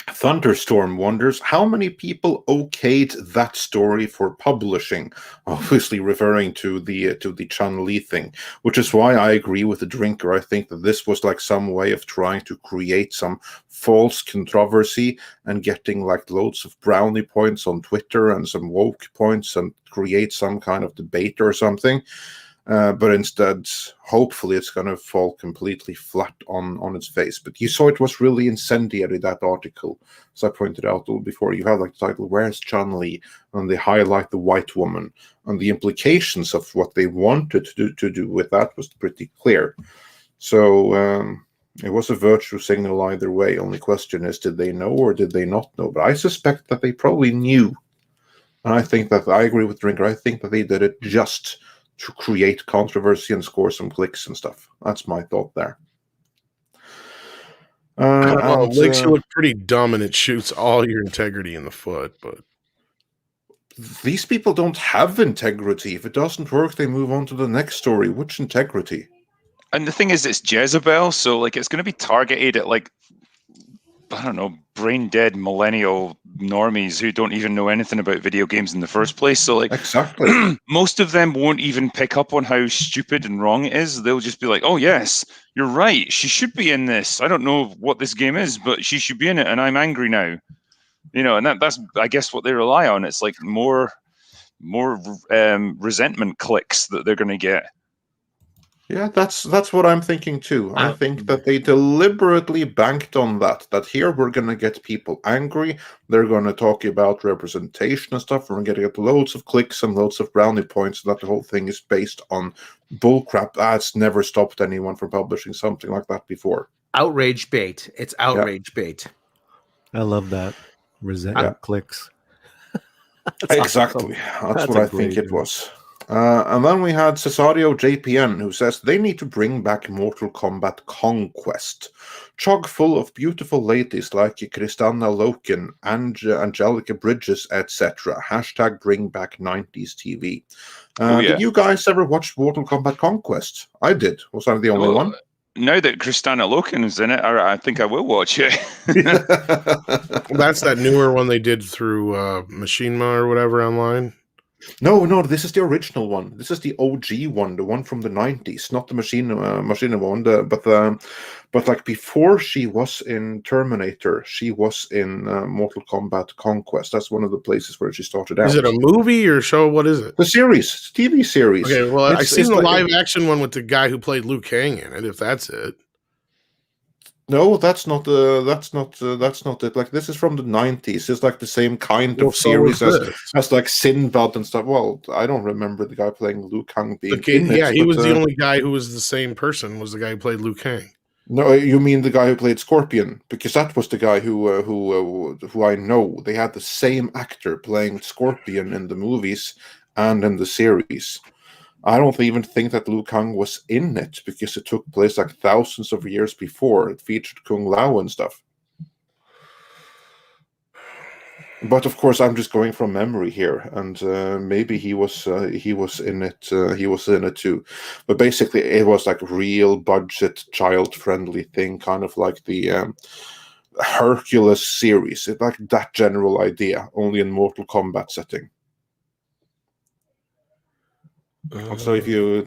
Thunderstorm wonders how many people okayed that story for publishing, obviously referring to the Chun-Li thing, which is why I agree with the drinker. I think that this was like some way of trying to create some false controversy and getting like loads of brownie points on Twitter and some woke points and create some kind of debate or something. But instead, hopefully, it's going to fall completely flat on its face. But you saw it was really incendiary, that article. As I pointed out before, you have like the title, "Where's Chun-Li?" And they highlight the white woman. And the implications of what they wanted to do with that was pretty clear. So it was a virtue signal either way. Only question is, did they know or did they not know? But I suspect that they probably knew. And I think that I agree with Drinker. I think that they did it just to create controversy and score some clicks and stuff. That's my thought there. It makes you look pretty dumb, and it shoots all your integrity in the foot. But these people don't have integrity. If it doesn't work, they move on to the next story. Which integrity? And the thing is, it's Jezebel, so like it's going to be targeted at like, I don't know, brain dead millennial normies who don't even know anything about video games in the first place. So like, exactly, most of them won't even pick up on how stupid and wrong it is. They'll just be like, "Oh yes, you're right. She should be in this. I don't know what this game is, but she should be in it, and I'm angry now." You know, and that's I guess what they rely on. It's like more resentment clicks that they're going to get. Yeah, that's what I'm thinking too. I think that they deliberately banked on that here we're going to get people angry. They're going to talk about representation and stuff. We're going to get loads of clicks and loads of brownie points. That the whole thing is based on bullcrap. That's never stopped anyone from publishing something like that before. Outrage bait. It's outrage bait. I love that. Resentment clicks. Exactly. Awesome. That's what I think it was. And then we had Cesario JPN, who says they need to bring back Mortal Kombat Conquest. Chock full of beautiful ladies like Kristanna Loken, Angelica Bridges, etc. Hashtag bring back 90s TV. Did you guys ever watch Mortal Kombat Conquest? I did. Was I the only one? Now that Kristanna Loken is in it, I think I will watch it. That's that newer one they did through Machinima or whatever online. No, this is the original one. This is the OG one, the one from the 90s, not the machine one. But like before she was in Terminator, she was in Mortal Kombat Conquest. That's one of the places where she started out. Is it a movie or show? What is it? The series, TV series. Okay, well, I've seen the live action one with the guy who played Liu Kang in it. If that's it. No, that's not it. Like, this is from the 90s. It's like the same kind of series as like Sinbad and stuff. Well, I don't remember the guy playing Liu Kang being in it. Yeah, he was the only guy who was the same person. Was the guy who played Liu Kang? No, you mean the guy who played Scorpion? Because that was the guy who I know. They had the same actor playing Scorpion in the movies and in the series. I don't even think that Liu Kang was in it because it took place like thousands of years before. It featured Kung Lao and stuff. But of course, I'm just going from memory here, and maybe he was in it. He was in it too. But basically, it was like real budget, child-friendly thing, kind of like the Hercules series. It's like that general idea, only in Mortal Kombat setting. So if you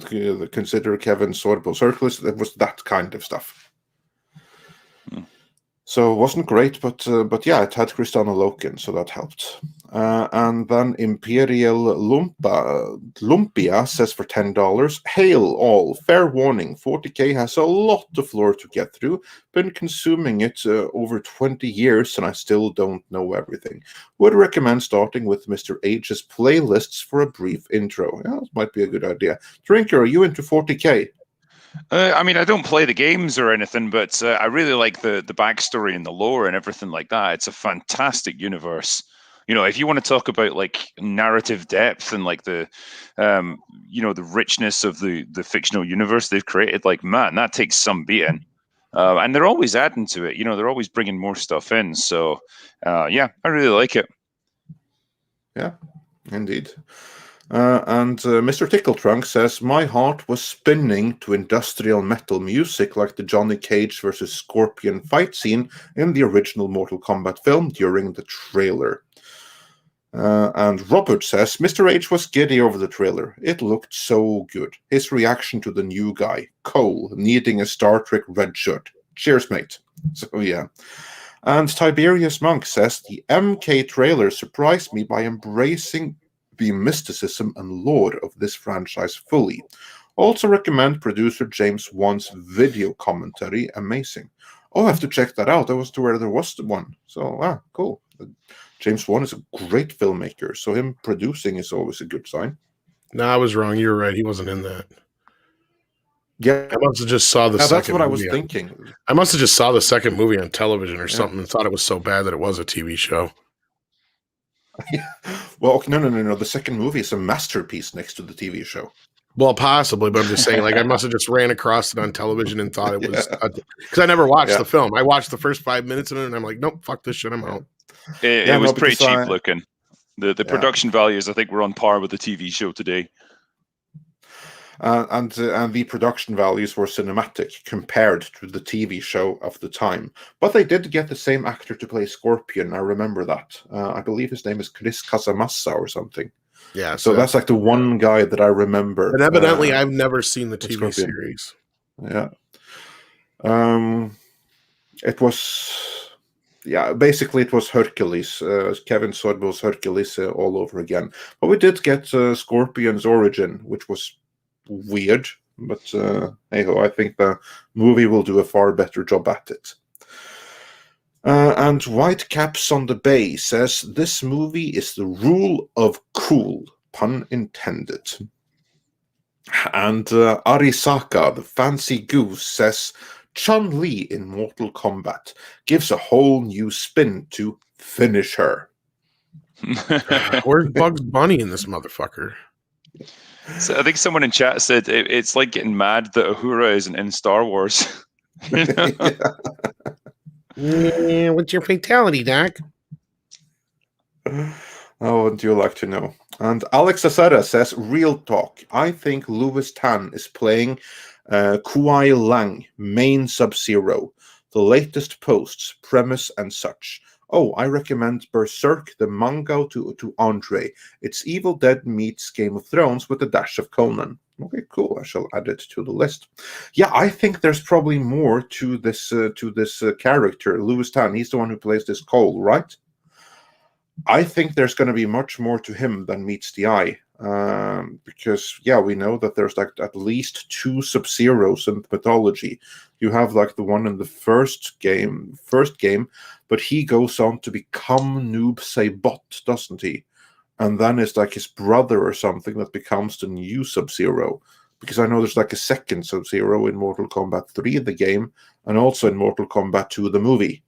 consider Kevin Sorbo's Hercules, it was that kind of stuff. So it wasn't great, but yeah, it had Kristanna Loken, so that helped. And then Imperial Lumpia says for $10, hail all, fair warning, 40k has a lot of lore to get through, been consuming it over 20 years and I still don't know everything. Would recommend starting with Mr. H's playlists for a brief intro. Yeah, that might be a good idea. Drinker, are you into 40k? I mean, I don't play the games or anything, but I really like the backstory and the lore and everything like that. It's a fantastic universe. You know, if you want to talk about like narrative depth and like the, the richness of the fictional universe they've created, like, man, that takes some beating. And they're always adding to it. You know, they're always bringing more stuff in. So, yeah, I really like it. Yeah, indeed. And Mr. Tickletrunk says, my heart was spinning to industrial metal music like the Johnny Cage versus Scorpion fight scene in the original Mortal Kombat film during the trailer. And Robert says, Mr. H was giddy over the trailer. It looked so good. His reaction to the new guy, Cole, needing a Star Trek red shirt. Cheers, mate. So, yeah. And Tiberius Monk says, the MK trailer surprised me by embracing the mysticism and lore of this franchise fully. Also recommend producer James Wan's video commentary. Amazing. Oh, I have to check that out. I was to where there was one. So, cool. James Wan is a great filmmaker, so him producing is always a good sign. No, I was wrong. You were right. He wasn't in that. Yeah, I must have just saw the second that's what I was movie. thinking. I must have just saw the second movie on television or something and thought it was so bad that it was a TV show. Well, no. The second movie is a masterpiece next to the TV show. Well, possibly, but I'm just saying, like, I must have just ran across it on television and thought it was because I never watched the film. I watched the first 5 minutes of it, and I'm like, nope, fuck this shit, I'm out. It was pretty cheap looking. The production values, I think, were on par with the TV show today. And the production values were cinematic compared to the TV show of the time. But they did get the same actor to play Scorpion. I remember that. I believe his name is Chris Casamassa or something. Yeah. So that's like the one guy that I remember. But evidently, I've never seen the TV Scorpion series. Yeah. It was... Yeah, basically it was Hercules. Kevin Sorbo's Hercules all over again. But we did get Scorpion's origin, which was weird, but hey-ho, I think the movie will do a far better job at it. And White Caps on the Bay says, this movie is the rule of cool, pun intended. And Arisaka, the fancy goose, says, Chun-Li in Mortal Kombat gives a whole new spin to finish her. Where's Bugs Bunny in this motherfucker? So I think someone in chat said it's like getting mad that Uhura isn't in Star Wars. Yeah, what's your fatality, Doc? Oh, wouldn't you like to know? And Alex Acera says, real talk. I think Louis Tan is playing Kuai Lang, main Sub-Zero. The latest posts, premise, and such. Oh, I recommend Berserk, the manga to Andre. It's Evil Dead meets Game of Thrones with a dash of Conan. Okay, cool. I shall add it to the list. Yeah, I think there's probably more to this character, Louis Tan. He's the one who plays this Cole, right? I think there's going to be much more to him than meets the eye. Because, yeah, we know that there's like at least 2 Sub-Zeros in mythology. You have like the one in the first game, but he goes on to become Noob Saibot, doesn't he? And then it's like his brother or something that becomes the new Sub-Zero. Because I know there's like a second Sub-Zero in Mortal Kombat 3 the game, and also in Mortal Kombat 2 the movie.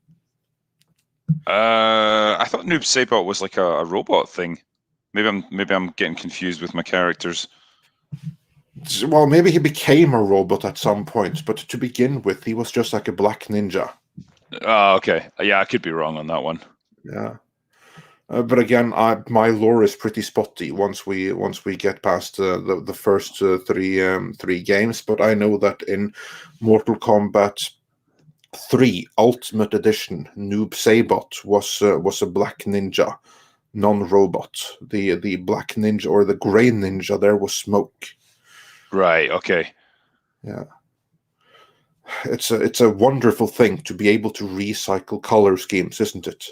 I thought Noob Saibot was like a robot thing. Maybe I'm getting confused with my characters. Well, maybe he became a robot at some point, but to begin with, he was just like a black ninja. Oh, okay. Yeah, I could be wrong on that one. Yeah. But again, my lore is pretty spotty once we get past the first three games. But I know that in Mortal Kombat 3 Ultimate Edition, Noob Saibot was a black ninja, non-robot. The black ninja or the gray ninja there was Smoke. Right. Okay. Yeah. It's a wonderful thing to be able to recycle color schemes, isn't it?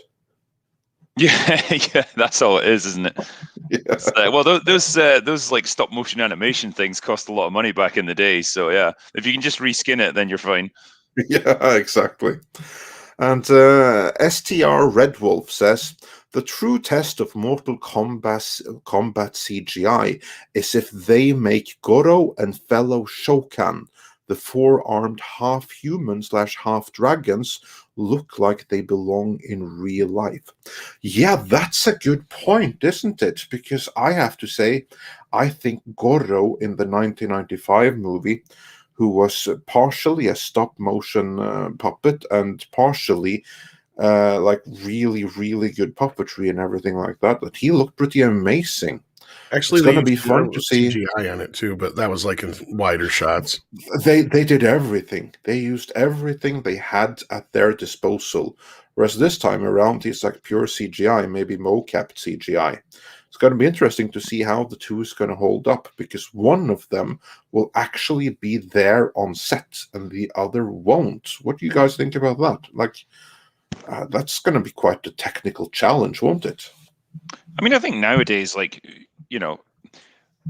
Yeah, yeah, that's all it is, isn't it? Yeah. Well, those like stop motion animation things cost a lot of money back in the day. So yeah, if you can just reskin it, then you're fine. Yeah, exactly. And STR Red Wolf says, the true test of Mortal Kombat CGI is if they make Goro and fellow Shokan, the 4-armed half-human / half-dragons, look like they belong in real life. Yeah, that's a good point, isn't it? Because I have to say, I think Goro in the 1995 movie, who was partially a stop-motion puppet and partially like really, really good puppetry and everything like that, that he looked pretty amazing. Actually, It's they going to be used fun to see. CGI on it too, but that was like in wider shots. They did everything. They used everything they had at their disposal. Whereas this time around, it's like pure CGI, maybe mocap CGI. It's going to be interesting to see how the two is going to hold up, because one of them will actually be there on set and the other won't. What do you guys think about that? Like, that's going to be quite a technical challenge, won't it? I mean, I think nowadays, like,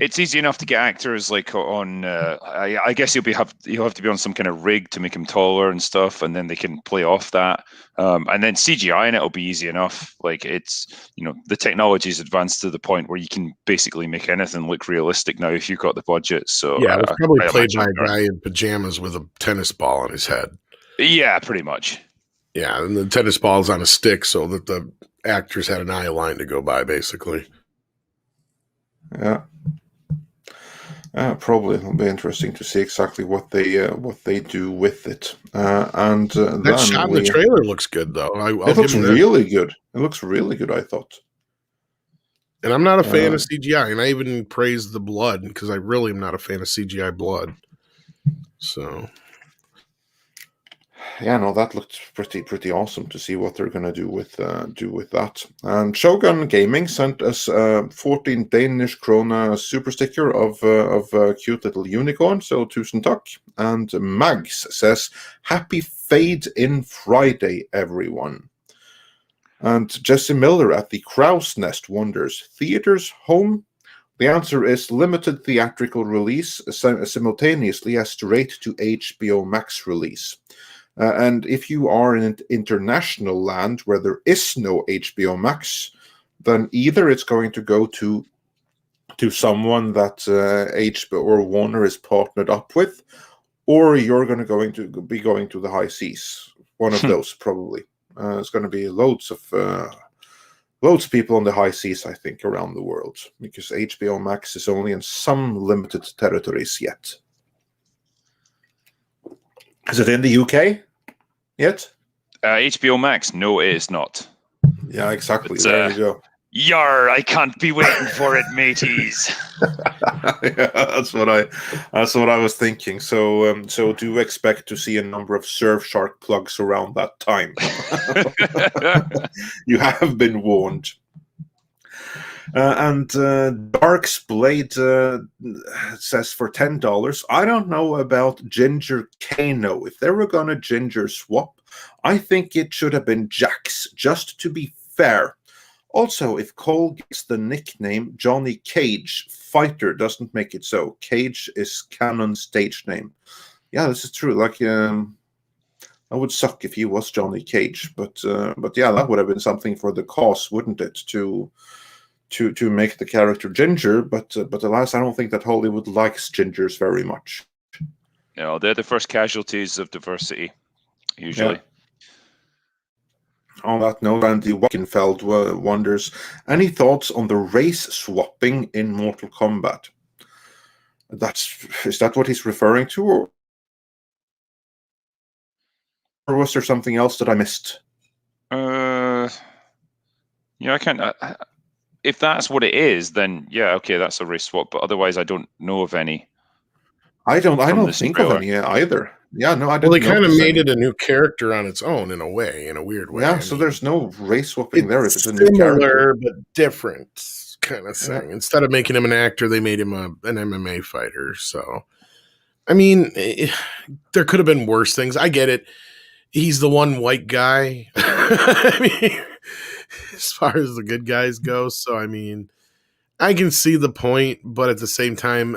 it's easy enough to get actors like on. I guess you'll have to be on some kind of rig to make him taller and stuff, and then they can play off that. And then CGI and it'll be easy enough. Like, it's the technology's advanced to the point where you can basically make anything look realistic now if you've got the budget. So yeah, it's probably I played by imagine a guy in pajamas with a tennis ball on his head. Yeah, pretty much. Yeah, and the tennis ball's on a stick so that the actors had an eye line to go by, basically. Yeah. Probably it'll be interesting to see exactly what they do with it. And That then shot in the trailer looks good, though. it looks really good. It looks really good, I thought. And I'm not a fan of CGI, and I even praise the blood because I really am not a fan of CGI blood. So, yeah, no, that looked pretty awesome to see what they're going to do with that. And Shogun Gaming sent us 14 Danish krona super sticker of a cute little unicorn. So tusen takk. And Mags says, "Happy Fade in Friday, everyone." And Jesse Miller at the Crow's Nest wonders, theaters, home? The answer is limited theatrical release simultaneously as straight to HBO Max release. And if you are in an international land where there is no HBO Max, then either it's going to go to someone that HBO or Warner is partnered up with, or you're going to be going to the high seas. One of those, probably. It's going to be loads of people on the high seas, I think, around the world, because HBO Max is only in some limited territories yet. Is it in the UK yet? HBO Max? No, it is not. Yeah, exactly. There you go. Yar! I can't be waiting for it, mateys. Yeah, that's what I was thinking. So do expect to see a number of Surfshark plugs around that time. You have been warned. And Dark's Blade says for $10, I don't know about Ginger Kano. If they were gonna ginger swap, I think it should have been Jax, just to be fair. Also, if Cole gets the nickname Johnny Cage, Fighter doesn't make it so. Cage is canon stage name. Yeah, this is true. Like, that would suck if he was Johnny Cage, but yeah, that would have been something for the cause, wouldn't it? To make the character ginger, but alas, I don't think that Hollywood likes gingers very much. They're the first casualties of diversity, usually. Yeah. On that note, Andy Wackenfeld wonders, any thoughts on the race swapping in Mortal Kombat? Is that what he's referring to, or was there something else that I missed? I can't. If that's what it is, then yeah, okay, that's a race swap. But otherwise, I don't know of any. I don't think of any either. Yeah, no, I didn't. Well, they kind of made it a new character on its own in a weird way. Yeah, so there's no race swapping there if it's a new character, but different kind of thing. Yeah. Instead of making him an actor, they made him an MMA fighter. So, I mean, there could have been worse things. I get it. He's the one white guy. I mean, as far as the good guys go. So, I mean, I can see the point, but at the same time,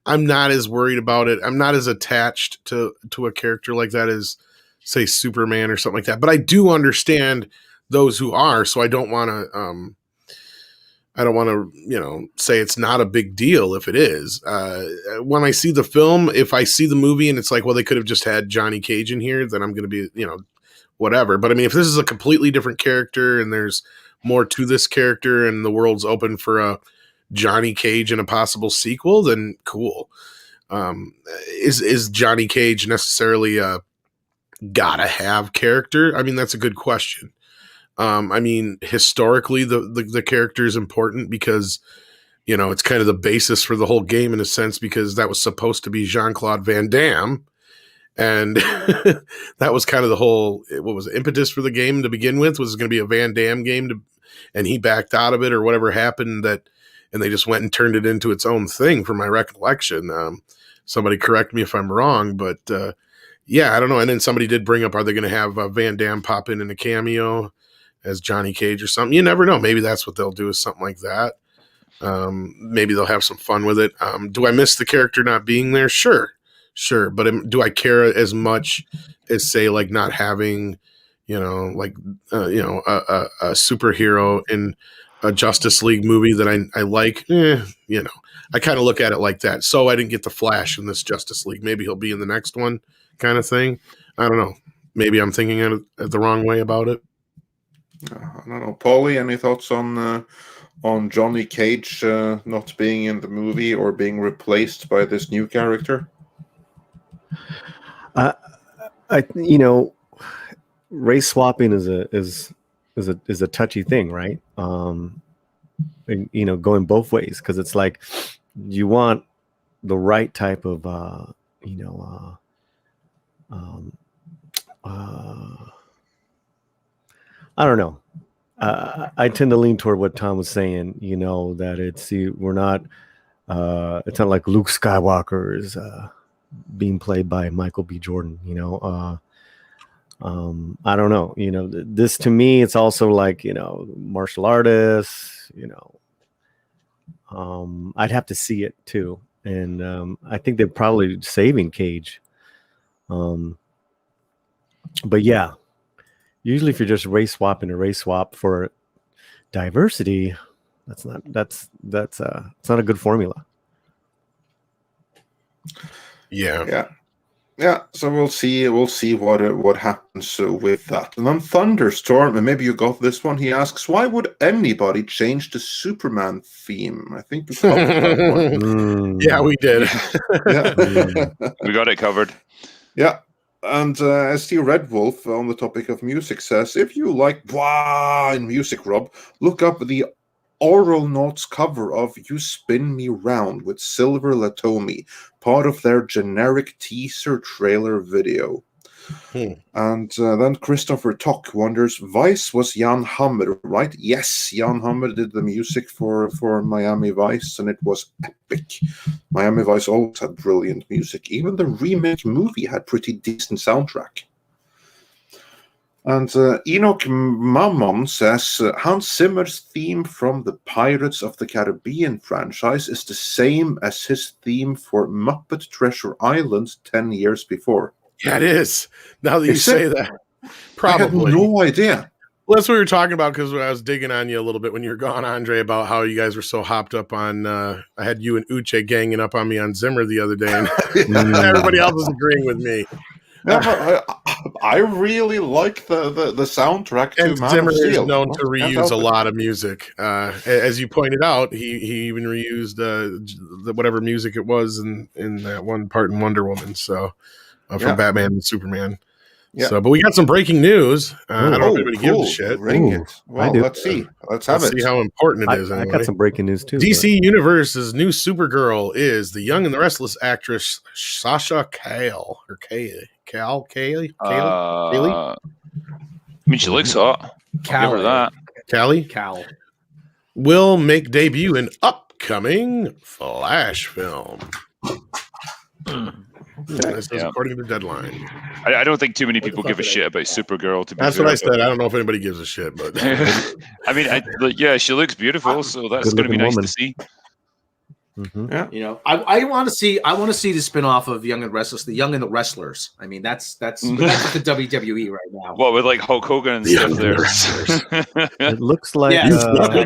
I'm not as worried about it. I'm not as attached to a character like that as, say, Superman or something like that. But I do understand those who are. So I don't want to, say it's not a big deal if it is. When I see the film, if I see the movie and it's like, well, they could have just had Johnny Cage in here, then I'm going to be, whatever. But I mean, if this is a completely different character and there's more to this character and the world's open for a Johnny Cage in a possible sequel, then cool. Is Johnny Cage necessarily a gotta have character? I mean, that's a good question. I mean, historically, the character is important because you know, it's kind of the basis for the whole game in a sense, because that was supposed to be Jean-Claude Van Damme. And that was kind of the whole, what was the impetus for the game to begin with, was going to be a Van Damme game, and he backed out of it or whatever happened, and they just went and turned it into its own thing from my recollection. Somebody correct me if I'm wrong, but yeah, I don't know. And then somebody did bring up, are they going to have Van Damme pop in a cameo as Johnny Cage or something? You never know. Maybe that's what they'll do, is something like that. Maybe they'll have some fun with it. Do I miss the character not being there? Sure. But do I care as much as, say, like not having, you know, like, a superhero in a Justice League movie that I like? You know, I kind of look at it like that. So I didn't get the Flash in this Justice League. Maybe he'll be in the next one, kind of thing. I don't know. Maybe I'm thinking it the wrong way about it. I don't know. Paulie, any thoughts on Johnny Cage not being in the movie or being replaced by this new character? You know, race swapping is a touchy thing, right? And, you know, going both ways, because it's like you want the right type of I don't know. I tend to lean toward what Tom was saying, you know, that it's not like Luke Skywalker is being played by Michael B. Jordan, you know. I don't know, you know, this to me, it's also like, you know, martial artists, you know. I'd have to see it too. And I think they're probably saving Cage. But yeah, usually if you're just race swapping a race swap for diversity, it's not a good formula. Yeah. So we'll see what happens with that. And then Thunderstorm, and maybe you got this one. He asks, why would anybody change the Superman theme? I think we covered that one. Yeah, we did. We got it covered. Yeah. And ST Red Wolf on the topic of music says, if you like blah in music, Rob, look up the Oral Notes cover of You Spin Me Round with Silver Latomi, part of their generic teaser trailer video. And then Christopher Tock wonders, Vice was Jan Hammer, right? Yes, Jan Hammer did the music for Miami Vice, and it was epic. Miami Vice always had brilliant music. Even the remake movie had pretty decent soundtrack. And Enoch Mammon says, Hans Zimmer's theme from the Pirates of the Caribbean franchise is the same as his theme for Muppet Treasure Island 10 years before. Yeah, it is. Now that you say that. Probably. I had no idea. Well, that's what we were talking about, because I was digging on you a little bit when you were gone, Andre, about how you guys were so hopped up on, I had you and Uche ganging up on me on Zimmer the other day, and everybody else is agreeing with me. Yeah, I really like the soundtrack to and Man Zimmer of Steel. is known to reuse a lot of music. As you pointed out, he even reused whatever music it was in that one part in Wonder Woman. So from Batman and Superman. Yeah. So, but we got some breaking news. I don't know if anybody gives a shit. Bring it. Well, let's see. Let's see how important it is. I got some breaking news too. DC Universe's new Supergirl is the Young and the Restless actress Sasha Cale. Kaylee? I mean, she looks hot. Give her that. Cal will make debut in upcoming Flash film. This is according to the deadline. I don't think too many people give a shit about Supergirl. That's what I said. I don't know if anybody gives a shit, but I mean, she looks beautiful, so that's going to be nice to see. Mm-hmm. Yeah, you know, I want to see the spinoff of Young and Restless, the Young and the Wrestlers. I mean, that's the WWE right now. What, with like Hulk Hogan and stuff there? It looks like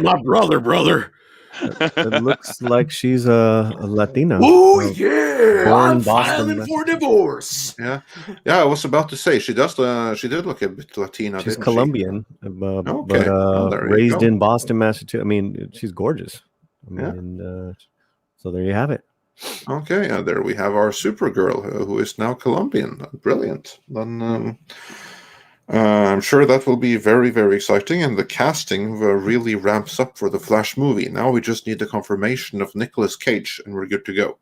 my brother. It looks like she's a Latina. Oh yeah, I'm filing for divorce. Yeah. I was about to say she did look a bit Latina. She's Colombian, okay. but raised in Boston, Massachusetts. I mean, she's gorgeous. So there you have it. Okay, there we have our Supergirl, who is now Colombian. Brilliant. Then I'm sure that will be very, very exciting, and the casting really ramps up for the Flash movie. Now we just need the confirmation of Nicolas Cage, and we're good to go.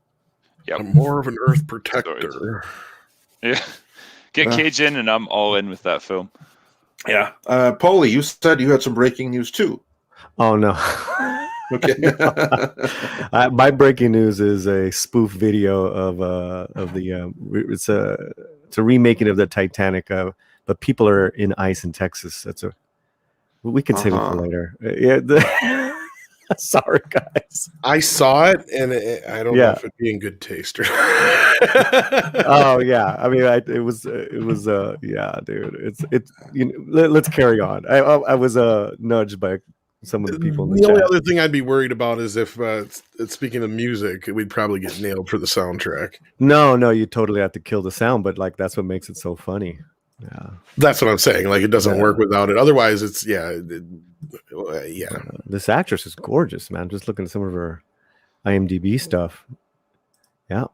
Yep. I'm more of an Earth protector. Yeah. Get Cage in, and I'm all in with that film. Yeah. Paulie, you said you had some breaking news too. Oh no. Okay. My breaking news is a spoof video of the it's a remaking of the Titanic, but people are in ice in Texas. We can save it for later. Yeah. Sorry, guys. I saw it, and I don't know if it'd be in good taste. Oh yeah, I mean, it was yeah, dude. It's let's carry on. I was nudged by some of the people in the chat. Only other thing I'd be worried about is if speaking of music, we'd probably get nailed for the soundtrack. No, you totally have to kill the sound, but like that's what makes it so funny. Yeah, that's what I'm saying. Like it doesn't work without it. Otherwise, it's this actress is gorgeous, man. Just looking at some of her IMDb stuff. Yeah,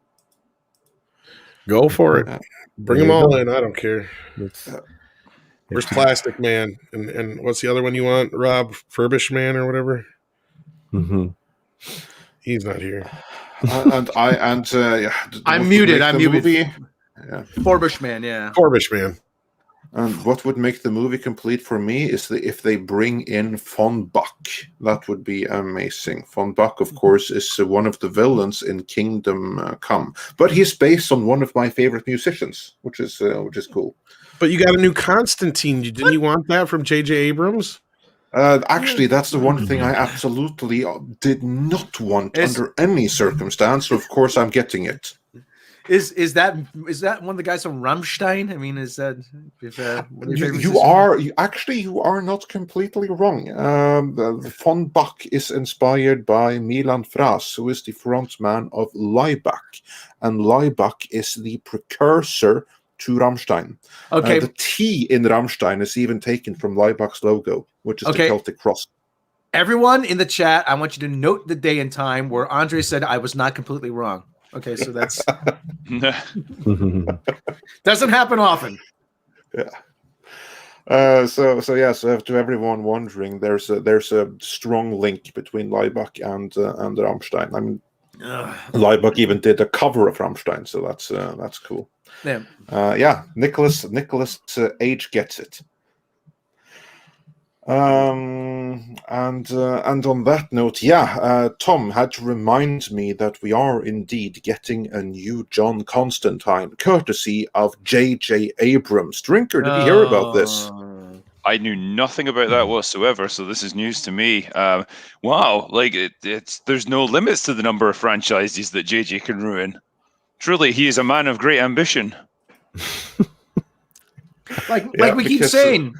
go for it. Bring them all in. I don't care. Where's Plastic Man? And what's the other one you want? Rob Furbish Man or whatever? Mm-hmm. He's not here. I'm muted. I'm muted. Yeah. Forbish Man, yeah. Forbish Man. And what would make the movie complete for me is if they bring in Von Buck. That would be amazing. Von Buck, of course, is one of the villains in Kingdom Come, but he's based on one of my favorite musicians, which is cool. But you got a new Constantine. Didn't you want that from J.J. Abrams? Actually, that's the one thing I absolutely did not want under any circumstance. So of course, I'm getting it. Is that one of the guys from Rammstein? I mean, is that you are not completely wrong. Von Buck is inspired by Milan Fras, who is the frontman of Laibach, and Laibach is the precursor to Rammstein. Okay, the T in Rammstein is even taken from Laibach's logo, which is the Celtic cross. Everyone in the chat, I want you to note the day and time where Andre said I was not completely wrong. Okay, so that's doesn't happen often. Yeah. So to everyone wondering, there's a strong link between Laibach and Rammstein. I mean, Laibach even did a cover of Rammstein, so that's cool. Yeah. Nicholas H gets it. And on that note, Tom had to remind me that we are indeed getting a new John Constantine, courtesy of J.J. Abrams. Drinker, did you hear about this? I knew nothing about that whatsoever, so this is news to me. Wow, like there's no limits to the number of franchises that JJ can ruin. Truly, he is a man of great ambition. Like we keep saying,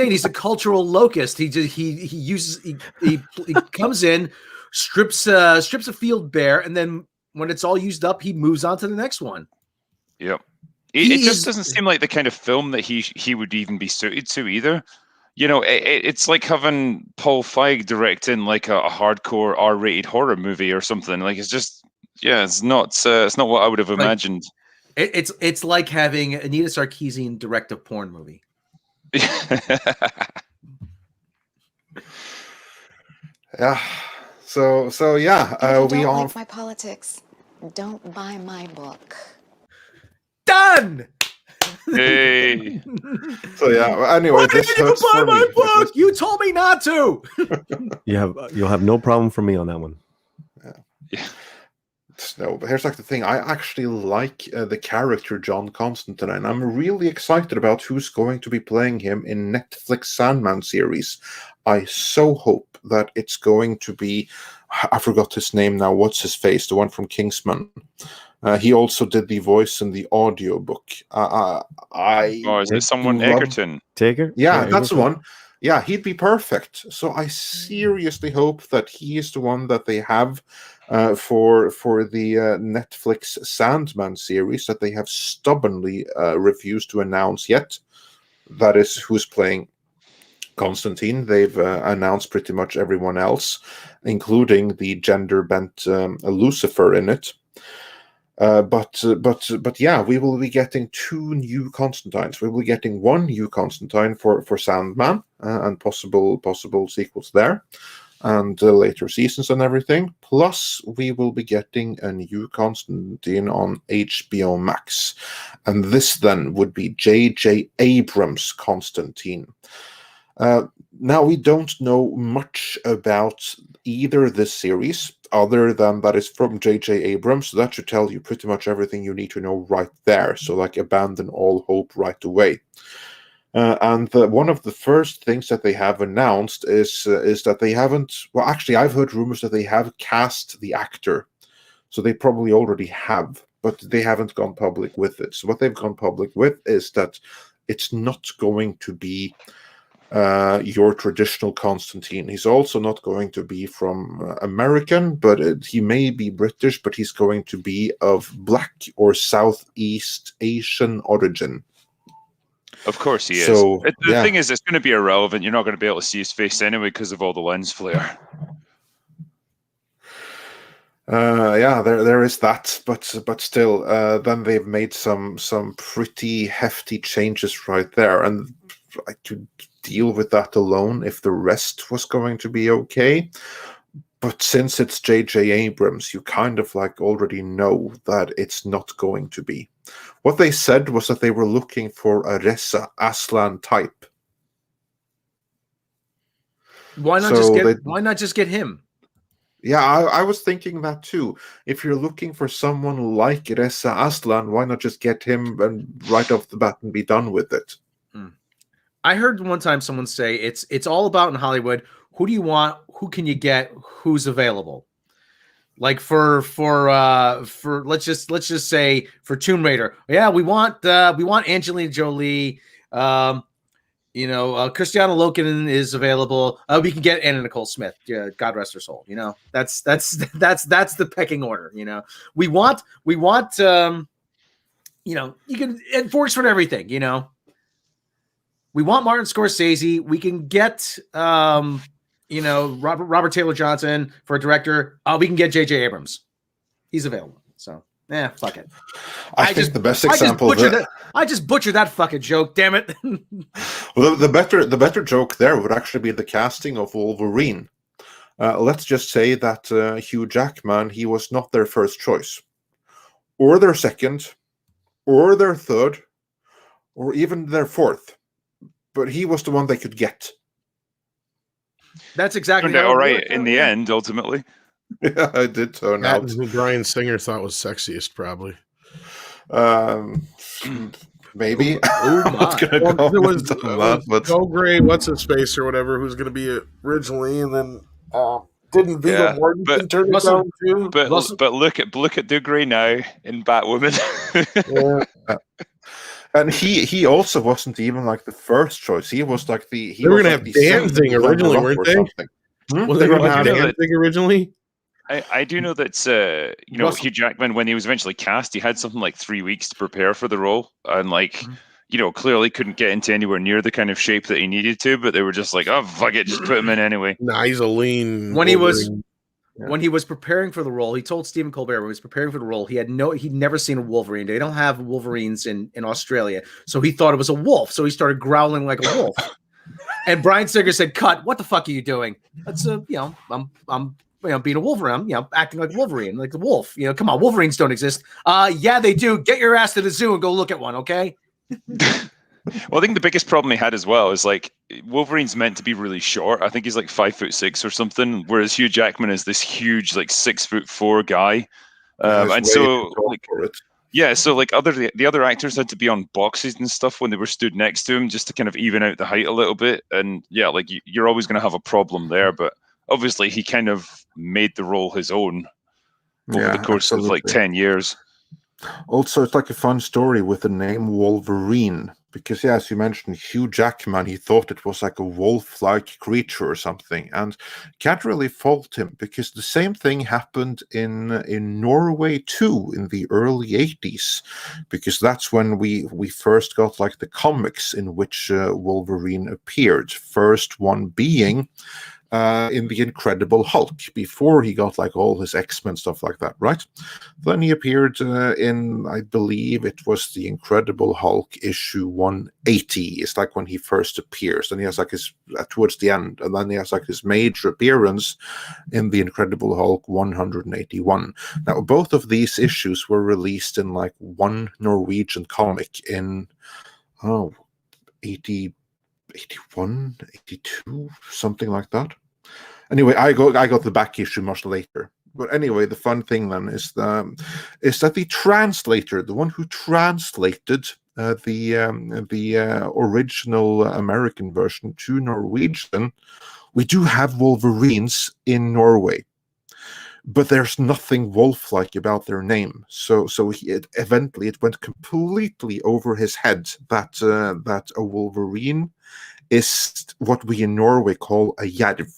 he's a cultural locust. He comes in, strips a field bare, and then when it's all used up, he moves on to the next one. Yep. It just doesn't seem like the kind of film that he would even be suited to either. You know, it's like having Paul Feig directing like a hardcore R-rated horror movie or something. Like it's just, it's not what I would have imagined. It's like having Anita Sarkeesian direct a porn movie. Yeah. So we don't all like my politics. Don't buy my book. Done. Hey. So anyway, why didn't you buy my book? You told me not to. You'll have no problem from me on that one. Yeah. No, but here's like the thing. I actually like the character John Constantine, and I'm really excited about who's going to be playing him in Netflix Sandman series. I so hope that it's going to be, I forgot his name now. What's his face? The one from Kingsman. He also did the voice in the audiobook. Is it someone Egerton? Taker? Yeah, that's the one. Yeah, he'd be perfect. So I seriously hope that he is the one that they have for the Netflix Sandman series that they have stubbornly refused to announce yet. That is who's playing Constantine. They've announced pretty much everyone else, including the gender-bent Lucifer in it. But yeah, we will be getting 2 new Constantines. We will be getting 1 new Constantine for Sandman and possible sequels there, and later seasons and everything. Plus, we will be getting a new Constantine on HBO Max, and this then would be J.J. Abrams' Constantine. Now, we don't know much about either this series, other than that it's from J.J. Abrams, so that should tell you pretty much everything you need to know right there. So, like, abandon all hope right away. And one of the first things that they have announced is that they haven't. Well, actually, I've heard rumors that they have cast the actor, so they probably already have, but they haven't gone public with it. So what they've gone public with is that it's not going to be your traditional Constantine. He's also not going to be from American, but he may be British, but he's going to be of Black or Southeast Asian origin. Of course he is. So, The thing is, it's going to be irrelevant. You're not going to be able to see his face anyway because of all the lens flare. Yeah, there is that, but still, then they've made some pretty hefty changes right there, and I could deal with that alone if the rest was going to be okay. But since it's J.J. Abrams, you kind of like already know that it's not going to be. What they said was that they were looking for a Reza Aslan type. Why not just get him? Yeah, I was thinking that too. If you're looking for someone like Reza Aslan, why not just get him and right off the bat and be done with it? I heard one time someone say it's all about in Hollywood. Who do you want? Who can you get? Who's available? Like for let's just say for Tomb Raider. Yeah, we want Angelina Jolie. Cristiano Loken is available. We can get Anna Nicole Smith. Yeah, God rest her soul. That's the pecking order. We want. You can. It works for everything. We want Martin Scorsese. We can get, Robert Taylor Johnson for a director. We can get J.J. Abrams. He's available. So, fuck it. I think the best example. I just butchered that fucking joke. Damn it. Well, the better joke there would actually be the casting of Wolverine. Let's just say that Hugh Jackman, he was not their first choice, or their second, or their third, or even their fourth. But he was the one they could get. That's exactly turned out all right in the end, ultimately. Yeah, it did turn out. Who Bryan Singer thought was sexiest, probably. Maybe. There was Joe Gray, what's his face or whatever, who's going to be originally, and then didn't Viggo Mortensen turn it down too? But look at Doug Gray now in Batwoman. Yeah. And he also wasn't even like the first choice. He was like they were going to have Danzig originally, weren't they? Was they going to have Danzig originally? I do know that Hugh Jackman, when he was eventually cast, he had something like 3 weeks to prepare for the role, and clearly couldn't get into anywhere near the kind of shape that he needed to. But they were just like, "Oh fuck it, just put him in anyway." Nah, he's a lean. When he was preparing for the role, he told Stephen Colbert when he was preparing for the role, he'd never seen a Wolverine. They don't have Wolverines in Australia, so he thought it was a wolf. So he started growling like a wolf. And Bryan Singer said, "Cut! What the fuck are you doing? That's I'm being a Wolverine. I'm acting like Wolverine, like the wolf. Come on, Wolverines don't exist. Yeah, they do. Get your ass to the zoo and go look at one, okay?" Well, I think the biggest problem he had as well is like Wolverine's meant to be really short. I think he's like 5'6" or something, whereas Hugh Jackman is this huge like 6'4" guy. And so like, so like the other actors had to be on boxes and stuff when they were stood next to him just to kind of even out the height a little bit. And yeah, like you're always going to have a problem there. But obviously he kind of made the role his own over the course of like 10 years. Also, it's like a fun story with the name Wolverine. Because, as you mentioned, Hugh Jackman, he thought it was like a wolf-like creature or something. And can't really fault him, because the same thing happened in Norway, too, in the early 80s. Because that's when we first got, like, the comics in which Wolverine appeared. First one being in the Incredible Hulk before he got like all his X-Men stuff like that, right? Then he appeared in, I believe it was the Incredible Hulk issue 180. It's like when he first appears, and he has like his towards the end, and then he has like his major appearance in the Incredible Hulk 181. Now, both of these issues were released in like one Norwegian comic in 80. 81, 82, something like that. Anyway, I got the back issue much later. But anyway, the fun thing then is that the translator, the one who translated the original American version to Norwegian, we do have Wolverines in Norway, but there's nothing wolf-like about their name. So eventually it went completely over his head that a Wolverine is what we in Norway call a jerv.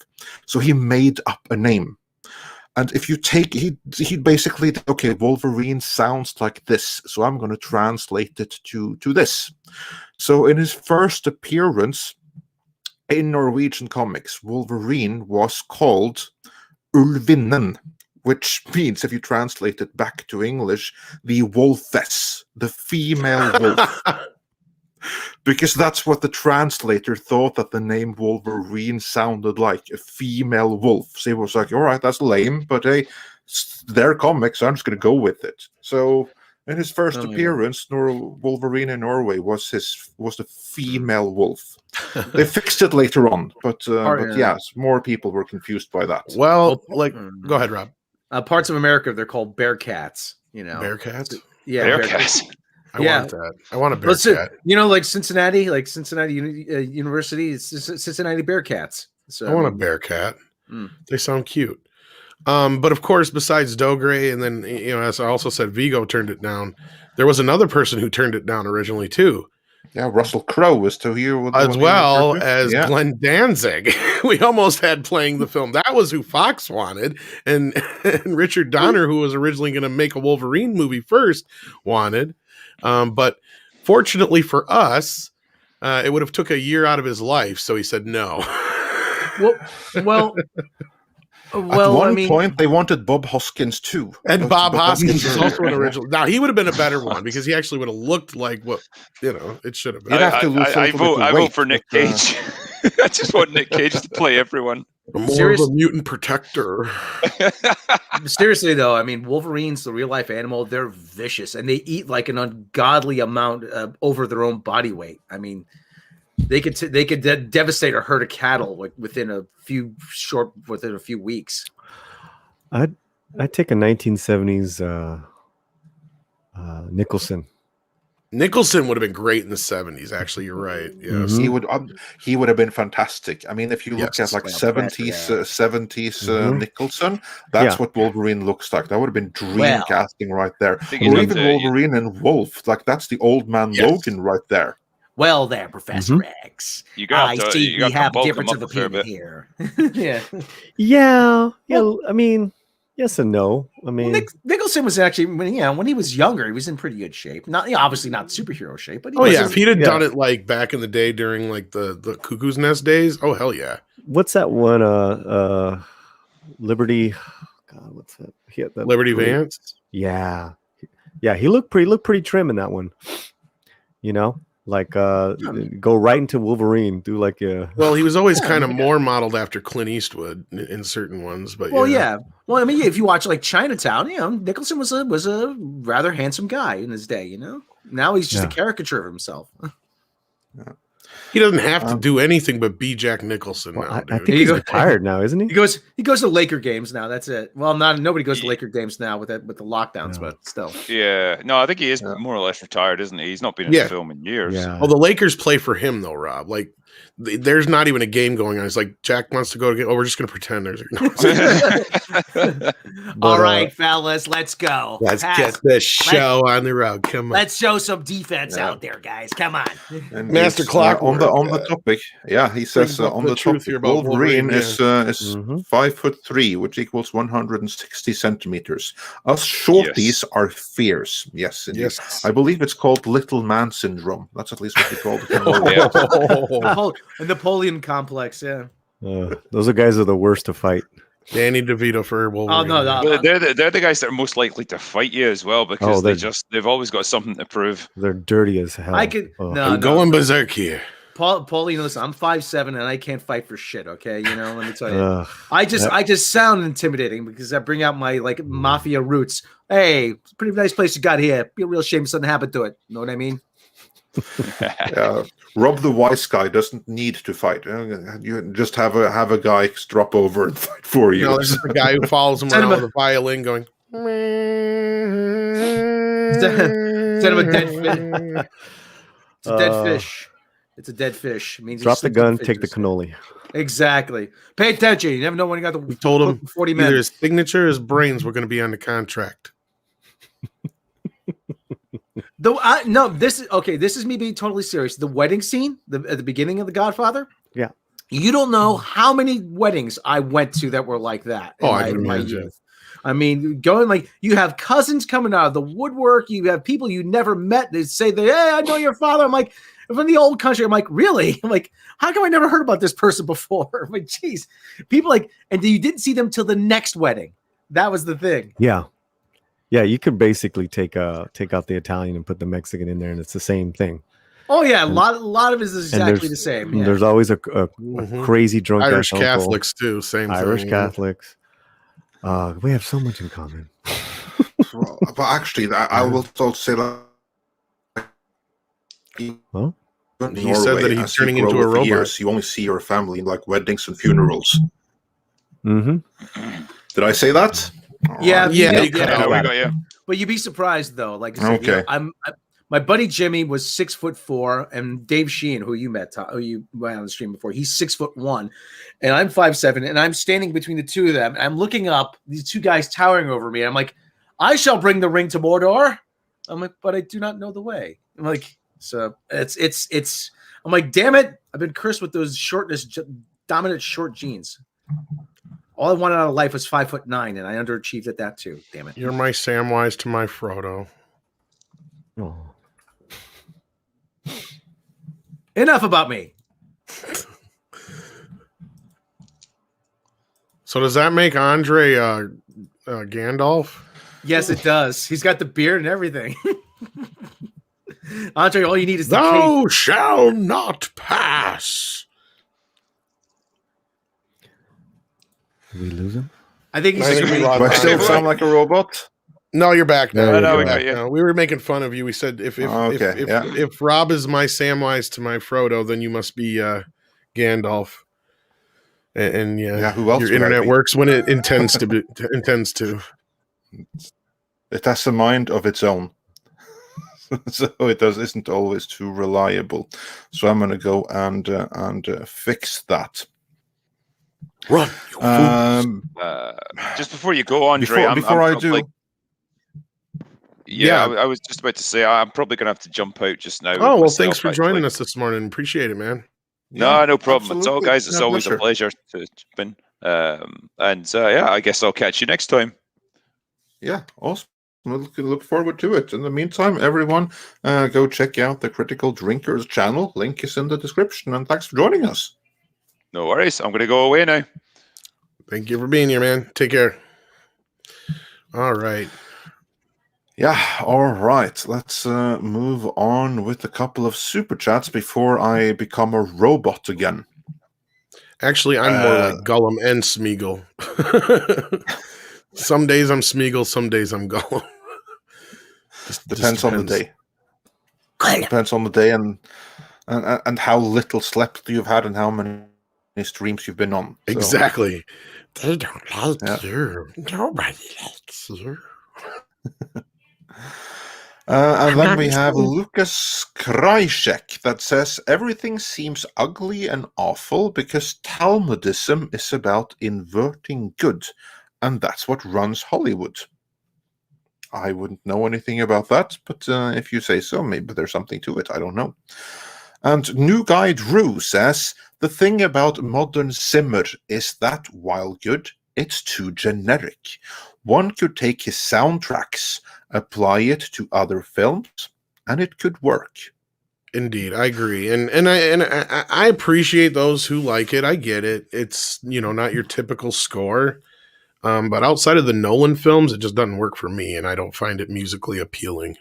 So he made up a name. And if you take, he basically, okay, Wolverine sounds like this, so I'm going to translate it to this. So in his first appearance in Norwegian comics, Wolverine was called Ulvinnen, which means, if you translate it back to English, the wolfess, the female wolf. Because that's what the translator thought that the name Wolverine sounded like, a female wolf. So he was like, all right, that's lame, but hey, they're comics, so I'm just going to go with it. So in his first appearance, Wolverine in Norway was the female wolf. They fixed it later on, but yes, more people were confused by that. Well, go ahead, Rob. Parts of America, they're called Bearcats. You know, Bearcats. Yeah, Bearcats. I want that. I want a Bearcat. You know, like Cincinnati University, it's Cincinnati Bearcats. So I want a Bearcat. They sound cute. But of course, besides Dogre, and then, you know, as I also said, Vigo turned it down. There was another person who turned it down originally too. Yeah, Russell Crowe was to here as well as Glenn Danzig. We almost had playing the film. That was who Fox wanted, and Richard Donner, who was originally going to make a Wolverine movie first, wanted. But fortunately for us, it would have took a year out of his life, so he said no. Well, at one point, they wanted Bob Hoskins too. And Bob Hoskins is also an original. Now, he would have been a better one because he actually would have looked like what, you know, it should have been. I vote for Nick Cage. I just want Nick Cage to play everyone. More of a mutant protector. Seriously, though, I mean, Wolverine's the real life animal. They're vicious, and they eat like an ungodly amount over their own body weight. I mean, they could devastate a herd of cattle like within a few weeks. I'd take a 1970s Nicholson. Nicholson would have been great in the 70s. Actually, you're right. Yes, he would have been fantastic. I mean, if you look at like 70s Nicholson, that's what Wolverine looks like. That would have been dream casting right there. Or even Wolverine and Wolf, like that's the old man Logan right there. Well, there, Professor X. I see we have difference of opinion here. Yeah. I mean, yes and no. I mean, Nicholson was actually when he was younger, he was in pretty good shape. Not obviously not superhero shape, but if he'd have done it like back in the day during like the Cuckoo's Nest days, oh hell yeah. What's that one? Liberty. God, what's that? Liberty Vance. Yeah. He looked pretty trim in that one. You know. Like go right into Wolverine, do like a. Well, he was always kind of more modeled after Clint Eastwood in certain ones, but well, I mean, if you watch like Chinatown, you know, Nicholson was a rather handsome guy in his day. You know, now he's just a caricature of himself. He doesn't have to do anything but be Jack Nicholson now. I think he's retired now, isn't he? He goes to Laker games now. That's it. Well, nobody goes to Laker games now with the lockdowns, but still. Yeah, no, I think he is more or less retired, isn't he? He's not been in the film in years. Yeah. Well, the Lakers play for him though, Rob. Like, there's not even a game going on. It's like Jack wants to go to. We're just going to pretend there's. All right, fellas, let's go. Let's get this show on the road. Come on. Let's show some defense out there, guys. Come on. And Master Clock on the topic. Yeah, he says on the topic. Wolverine is 5'3", which equals 160 centimeters. Us shorties are fierce. Yes, indeed. Yes. I believe it's called little man syndrome. That's at least what we call it. A Napoleon complex, yeah. Those are guys are the worst to fight. Danny DeVito for Wolverine. Oh no, But they're the guys that are most likely to fight you as well because they've always got something to prove. They're dirty as hell. I could I'm going berserk here. Pauline, listen, I'm 5'7" and I can't fight for shit. Okay, let me tell you, I just sound intimidating because I bring out my like mafia roots. Hey, it's a pretty nice place you got here. Be a real shame if something happened to it. Know what I mean? Rob the wise guy doesn't need to fight. You just have a guy drop over and fight for you. There's just a guy who follows him around with a violin going. Instead of a dead fish. It's a dead fish. It's a dead fish. It means drop the gun, take the cannoli. Exactly. Pay attention. You never know when you got the. We told him 40 men. Either his signature or his brains were going to be on the contract. This is me being totally serious. The wedding scene at the beginning of The Godfather. Yeah. You don't know how many weddings I went to that were like that. I can imagine. I mean, going like you have cousins coming out of the woodwork. You have people you never met. They say that, hey, I know your father. I'm like, from the old country. I'm like, really? I'm like, how come I never heard about this person before? I'm like, geez, people like, and you didn't see them till the next wedding. That was the thing. Yeah. Yeah, you could basically take out the Italian and put the Mexican in there, and it's the same thing. Oh yeah, a lot of it is exactly the same. Yeah. There's always a crazy drunk Irish Catholics too, same Irish thing. Catholics. We have so much in common. Well, but actually, I will also say that. Well, he said that he's turning into a robot. Years, you only see your family in like weddings and funerals. Mm-hmm. Did I say that? Yeah, we got you. But you'd be surprised though. Like, I said, okay, my buddy Jimmy was 6'4", and Dave Sheehan, who you met, who you went on the stream before, he's 6'1", and I'm 5'7", and I'm standing between the two of them. And I'm looking up, these two guys towering over me. And I'm like, I shall bring the ring to Mordor. I'm like, but I do not know the way. I'm like, so it's. I'm like, damn it! I've been cursed with those dominant short jeans. All I wanted out of life was 5'9", and I underachieved at that too. Damn it! You're my Samwise to my Frodo. Oh. Enough about me. So does that make Andre Gandalf? Yes, it does. He's got the beard and everything. Andre, all you need is the Thou cape. shall not pass. Did we lose him? I think he's I think just we gonna lost do I him. still sound like a robot? No, you're back now. No, no, You're we back got you. now. We were making fun of you. We said if Rob is my Samwise to my Frodo, then you must be Gandalf. And who else your would I internet be? works when it intends to be intends to. It has a mind of its own. So it isn't always too reliable. So I'm going to go and fix that. Run. Just before you go, Andre, I was just about to say I'm probably going to have to jump out just now. Oh, well, thanks for joining us this morning. Appreciate it, man. No problem. It's all, absolutely. guys. It's My always a pleasure to jump in. I guess I'll catch you next time. Yeah, awesome. We'll look forward to it. In the meantime, everyone, go check out the Critical Drinkers channel. Link is in the description. And thanks for joining us. No worries. I'm going to go away now. Thank you for being here, man. Take care. All right. Yeah, all right. Let's move on with a couple of super chats before I become a robot again. Actually, I'm more like Gollum and Smeagol. Some days I'm Smeagol, some days I'm Gollum. Depends on the day. Depends on the day and how little slept you've had and how many streams you've been on. So. Exactly. They don't like you. Nobody likes you. And then we have Lucas Krajcek that says everything seems ugly and awful because Talmudism is about inverting good, and that's what runs Hollywood. I wouldn't know anything about that, but if you say so, maybe there's something to it. I don't know. And New Guy Drew says, the thing about modern Zimmer is that, while good, it's too generic. One could take his soundtracks, apply it to other films, and it could work. Indeed, I agree, and I appreciate those who like it. I get it. It's not your typical score, but outside of the Nolan films, it just doesn't work for me, and I don't find it musically appealing.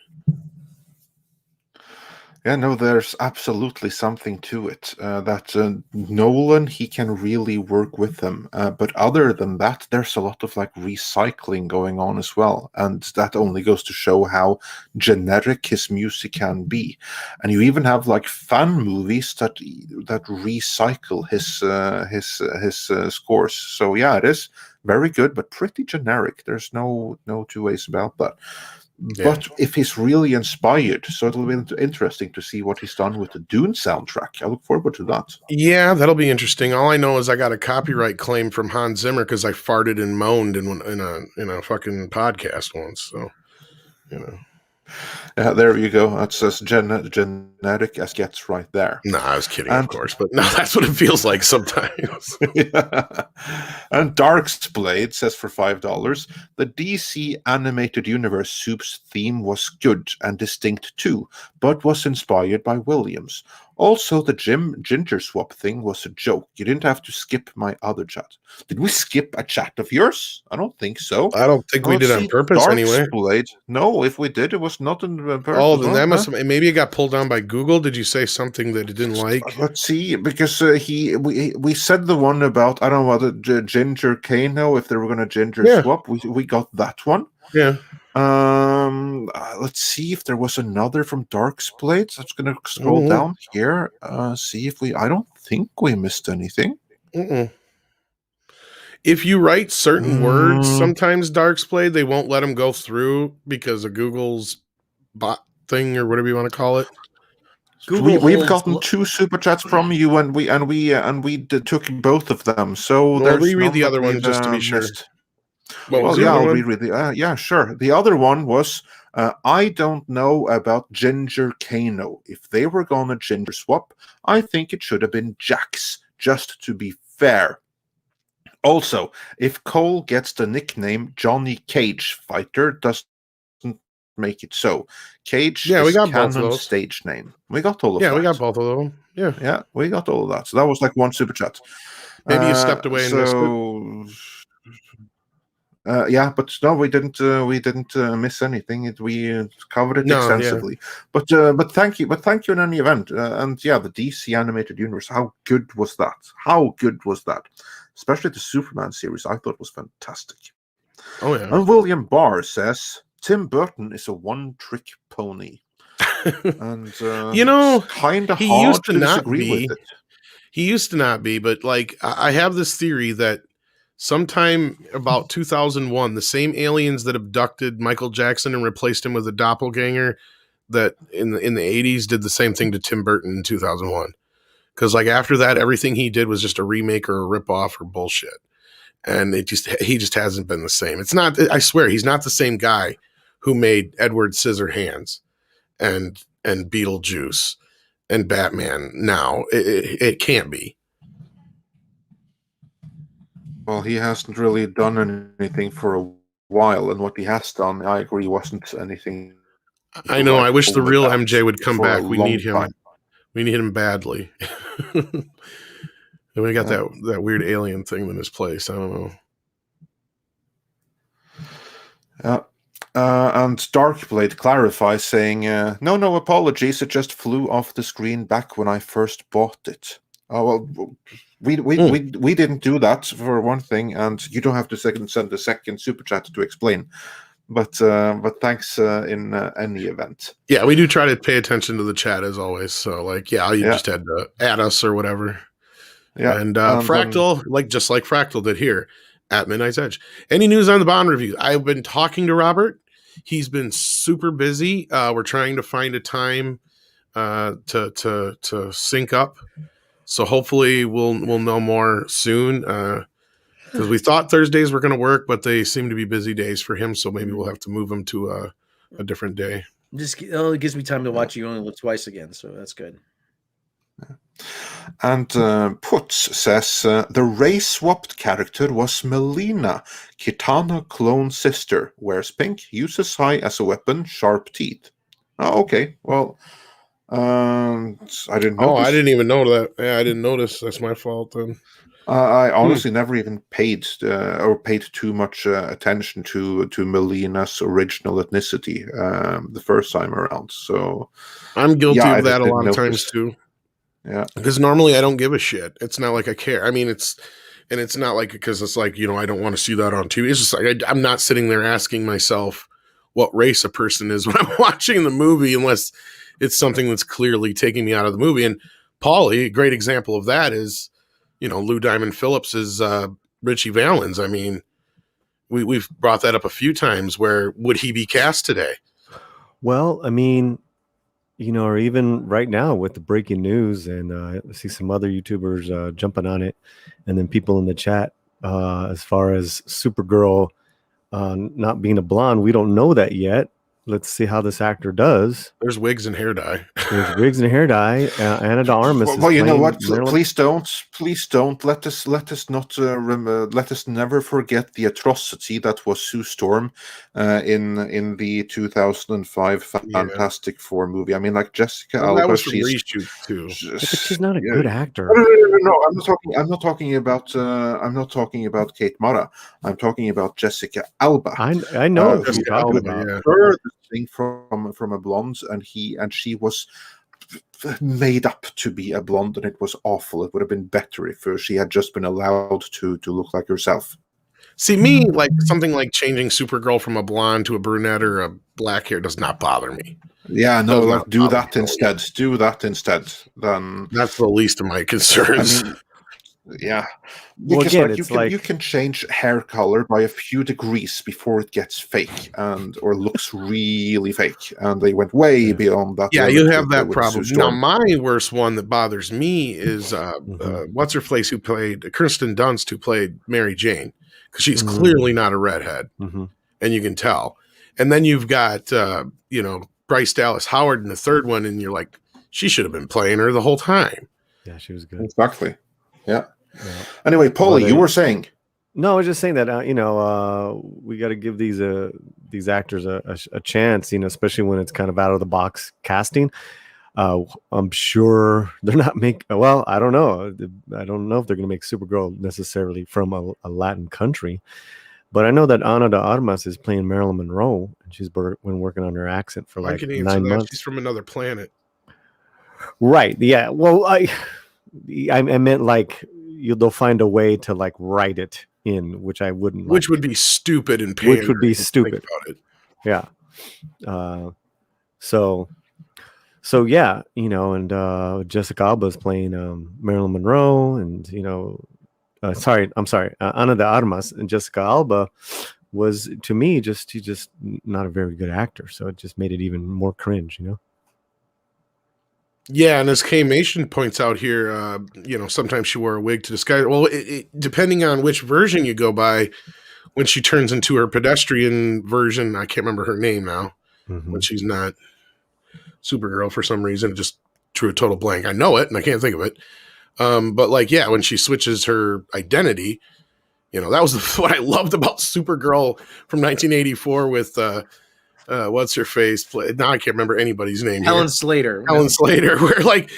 Yeah, no, there's absolutely something to it. That Nolan, he can really work with them. But other than that, there's a lot of like recycling going on as well. And that only goes to show how generic his music can be. And you even have like fan movies that recycle his scores. So yeah, it is very good, but pretty generic. There's no two ways about that. But if he's really inspired, so it'll be interesting to see what he's done with the Dune soundtrack. I look forward to that. Yeah, that'll be interesting. All I know is I got a copyright claim from Hans Zimmer because I farted and moaned in a fucking podcast once. So, Yeah, there you go. That's as genetic as gets right there. No, I was kidding, of course, but no, that's what it feels like sometimes. Yeah. And Dark's Blade says for $5, the DC Animated Universe Soup's theme was good and distinct too, but was inspired by Williams. Also, the ginger swap thing was a joke. You didn't have to skip my other chat. Did we skip a chat of yours? I don't think so. I don't think we did on purpose Dark's anyway. Blade. No, if we did, it was not on purpose. Oh, then that must have, maybe it got pulled down by Google. Did you say something that it didn't like? Let's see, because we said the one about, I don't know what, Ginger Kano, if they were going to ginger swap. We got that one. Yeah. Let's see if there was another from Dark's Blade. I'm just gonna scroll down here. See if I don't think we missed anything. If you write certain words, sometimes Dark's Blade, they won't let them go through because of Google's bot thing or whatever you want to call it. We've gotten 2 super chats from you, and we took both of them. So there's reread the other one just to be sure. I'll reread the. Yeah, sure. The other one was, I don't know about Ginger Kano. If they were gonna ginger swap, I think it should have been Jax, just to be fair. Also, if Cole gets the nickname Johnny Cage Fighter, doesn't make it so. Cage we is got Canon's both of those. stage name. We got all of that. Yeah, we got both of them. Yeah, we got all of that. So that was like one super chat. Maybe you stepped away and missed it. Yeah, but no, we didn't miss anything. We covered it extensively. Yeah. But thank you in any event. And yeah, the DC Animated Universe. How good was that? Especially the Superman series, I thought was fantastic. Oh yeah. And William Barr says Tim Burton is a one-trick pony, and kind of hard to disagree with it. He used to not be, but like I have this theory that sometime about 2001, the same aliens that abducted Michael Jackson and replaced him with a doppelganger that in the 80s did the same thing to Tim Burton in 2001. Because like after that, everything he did was just a remake or a ripoff or bullshit. And he just hasn't been the same. It's not, I swear, he's not the same guy who made Edward Scissorhands and Beetlejuice and Batman now. It can't be. Well, he hasn't really done anything for a while, and what he has done, I agree, wasn't anything. I know. I wish the real MJ would come back. We need him. Time. We need him badly. And we got that weird alien thing in his place. I don't know. Yeah. And Darkblade clarifies, saying, no apologies. It just flew off the screen back when I first bought it. Oh, well, we didn't do that, for one thing, and you don't have to send a second super chat to explain. But thanks in any event. Yeah, we do try to pay attention to the chat as always. So like, just had to add us or whatever. Yeah, and Fractal, just like Fractal did here at Midnight's Edge. Any news on the Bond review? I've been talking to Robert. He's been super busy. We're trying to find a time to sync up. So hopefully we'll know more soon. Because we thought Thursdays were going to work, but they seem to be busy days for him. So maybe we'll have to move them to a different day. It gives me time to watch You Only Live Twice again, so that's good. And Putz says the race-swapped character was Melina, Kitana clone sister, wears pink, uses Sai as a weapon, sharp teeth. Oh, okay, well, I didn't Oh, notice. I didn't even know that. Yeah, I didn't notice. That's my fault then. I honestly never even paid too much attention to Melina's original ethnicity the first time around. So I'm guilty I of that a didn't lot of times notice. too. Yeah, Because normally I don't give a shit. It's not like I care. I mean, it's not like because it's like, I don't want to see that on TV. It's just like I'm not sitting there asking myself what race a person is when I'm watching the movie, unless it's something that's clearly taking me out of the movie. And Paulie, a great example of that is, Lou Diamond Phillips is Richie Valens. I mean, we've brought that up a few times. Where would he be cast today? Well, I mean, or even right now with the breaking news, and I see some other YouTubers jumping on it, and then people in the chat as far as Supergirl not being a blonde, we don't know that yet. Let's see how this actor does. There's wigs and hair dye. There's wigs and hair dye. Anna de Armas. Well, you know what? Marilyn. Please don't let us let us never forget the atrocity that was Sue Storm in the 2005 Fantastic Four movie. I mean, like Jessica Alba, that was from reshoot too. But she's not a good actor. No, I'm not talking about Kate Mara. I'm talking about Jessica Alba. I know who you're talking about. Yeah. Thing from a blonde, and she was made up to be a blonde, and it was awful. It would have been better if she had just been allowed to look like herself. See, me, like something like changing Supergirl from a blonde to a brunette or a black hair does not bother me. Yeah, no, like do that instead. Do that instead. Then that's the least of my concerns. I mean, yeah, because well, again, you can change hair color by a few degrees before it gets fake or looks really fake, and they went way beyond that. Yeah, you have that problem. Now, my worst one that bothers me is what's her face who played Kirsten Dunst, who played Mary Jane, because she's clearly not a redhead, and you can tell. And then you've got Bryce Dallas Howard in the third one, and you're like, she should have been playing her the whole time. Yeah, she was good. Exactly. Yeah. Anyway, Paulie, you were saying. No, I was just saying that we got to give these actors a chance, especially when it's kind of out of the box casting. I'm sure they're not well, I don't know. I don't know if they're going to make Supergirl necessarily from a Latin country, but I know that Ana de Armas is playing Marilyn Monroe, and she's been working on her accent for like 9 months. She's from another planet, right? Yeah. Well, I meant like they'll find a way to like write it in, which I wouldn't. Which would be stupid and pandering. Which would be stupid. About it. Yeah. So yeah, and Jessica Alba is playing Marilyn Monroe, and I'm sorry, Ana de Armas, and Jessica Alba was, to me, she's just not a very good actor, so it just made it even more cringe, Yeah, and as K-Mation points out here, sometimes she wore a wig to disguise. Well, depending on which version you go by, when she turns into her pedestrian version, I can't remember her name now, when she's not Supergirl for some reason, it just drew a total blank. I know it, and I can't think of it. But when she switches her identity, that was what I loved about Supergirl from 1984 with what's her face? Now I can't remember anybody's name. Helen Slater. Helen Slater, where like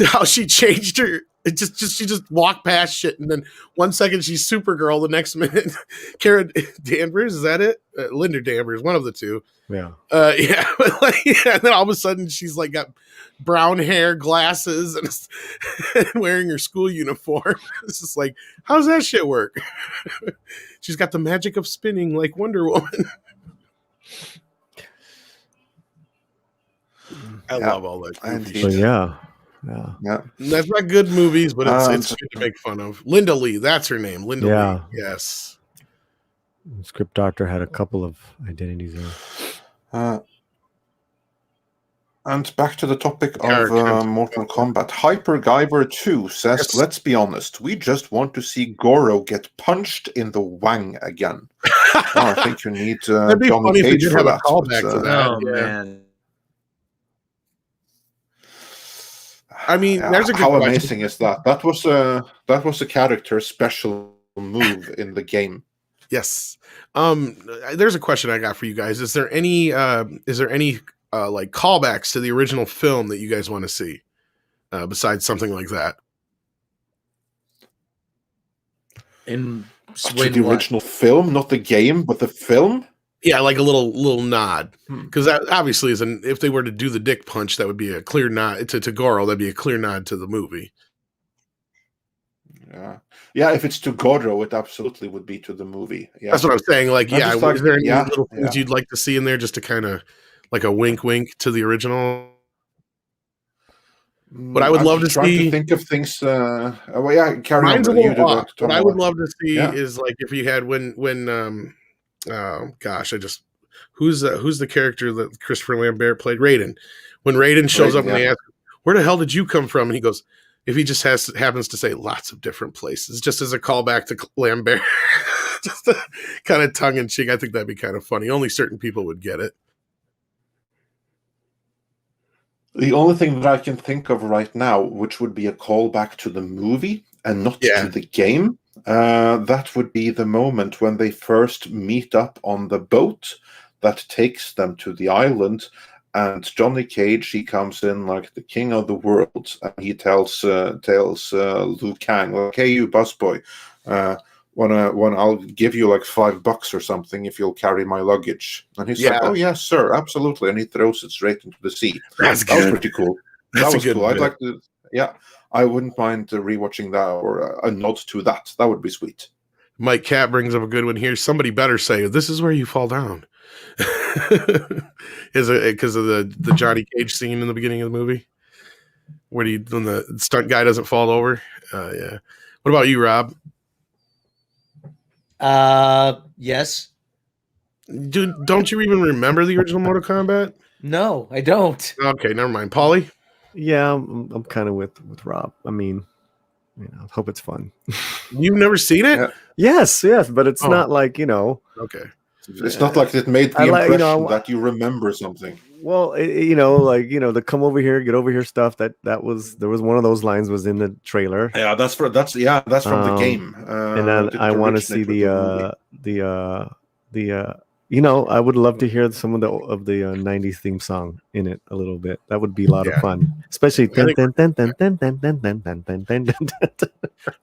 how she changed her. She just walked past shit, and then 1 second she's Supergirl, the next minute Kara Danvers, is that it? Linda Danvers, one of the two. Yeah. And then all of a sudden she's like got brown hair, glasses, and wearing her school uniform. It's just like, how does that shit work? She's got the magic of spinning like Wonder Woman. I love all that. Yeah. That's not good movies, but it's good to make fun of. Linda Lee, that's her name. Linda Lee. Yes. Script Doctor had a couple of identities there. And back to the topic of Mortal Kombat. Hyper Guyver 2 says, let's be honest, we just want to see Goro get punched in the wang again. I think you need That'd be Johnny funny Cage if for have that. a callback to that. Oh, man. I mean, there's a good how question. amazing is that? That was a character's special move in the game. Yes. There's a question I got for you guys. Is there any like callbacks to the original film that you guys want to see, besides something like that? In To the original film, not the game, but the film. Yeah, like a little nod, Hmm. because that obviously is if they were to do the dick punch, that would be a clear nod to Goro. That'd be a clear nod to the movie. Yeah. If it's to Goro, it absolutely would be to the movie. Yeah, That's what I'm saying. Like, I'm just like, is there any yeah, little things yeah. you'd like to see in there, just to kind of like a wink to the original? But I would I'm love to just trying see. to think of things. Well, yeah, carry Mine's a on. little You do off. that. What I would love to see Yeah. is like if you had gosh, who's the character that Christopher Lambert played? Raiden. When Raiden shows up and they ask, "Where the hell did you come from?" and he goes, if he just happens to say lots of different places, just as a callback to Lambert, just kind of tongue in cheek. I think that'd be kind of funny. Only certain people would get it. The only thing that I can think of right now, which would be a callback to the movie and not to the game, that would be the moment when they first meet up on the boat that takes them to the island. And Johnny Cage, he comes in like the king of the world, and he tells Liu Kang, like, "Hey, you busboy, when I'll give you like $5 or something if you'll carry my luggage." And he's like, "Oh yes, sir, absolutely," and he throws it straight into the sea. That was pretty cool. That was good cool. I'd bit. like to, I wouldn't mind rewatching that or a nod to that. That would be sweet. Mike Cat brings up a good one here. Somebody better say, "This is where you fall down." Is it because of the Johnny Cage scene in the beginning of the movie when the stunt guy doesn't fall over? Yeah. What about you, Rob? Yes. Dude, don't you even remember the original Mortal Kombat? No, I don't. Okay, never mind. Paulie? Yeah, I'm kind of with Rob. I mean, hope it's fun. You've never seen it? Yes, but it's not like, Okay. It's not like it made the impression that you remember something. Well, the come over here, get over here stuff. There was one of those lines was in the trailer. Yeah, that's from the game. And then I want to see I would love to hear some of the 90s theme song in it a little bit. That would be a lot of fun, especially.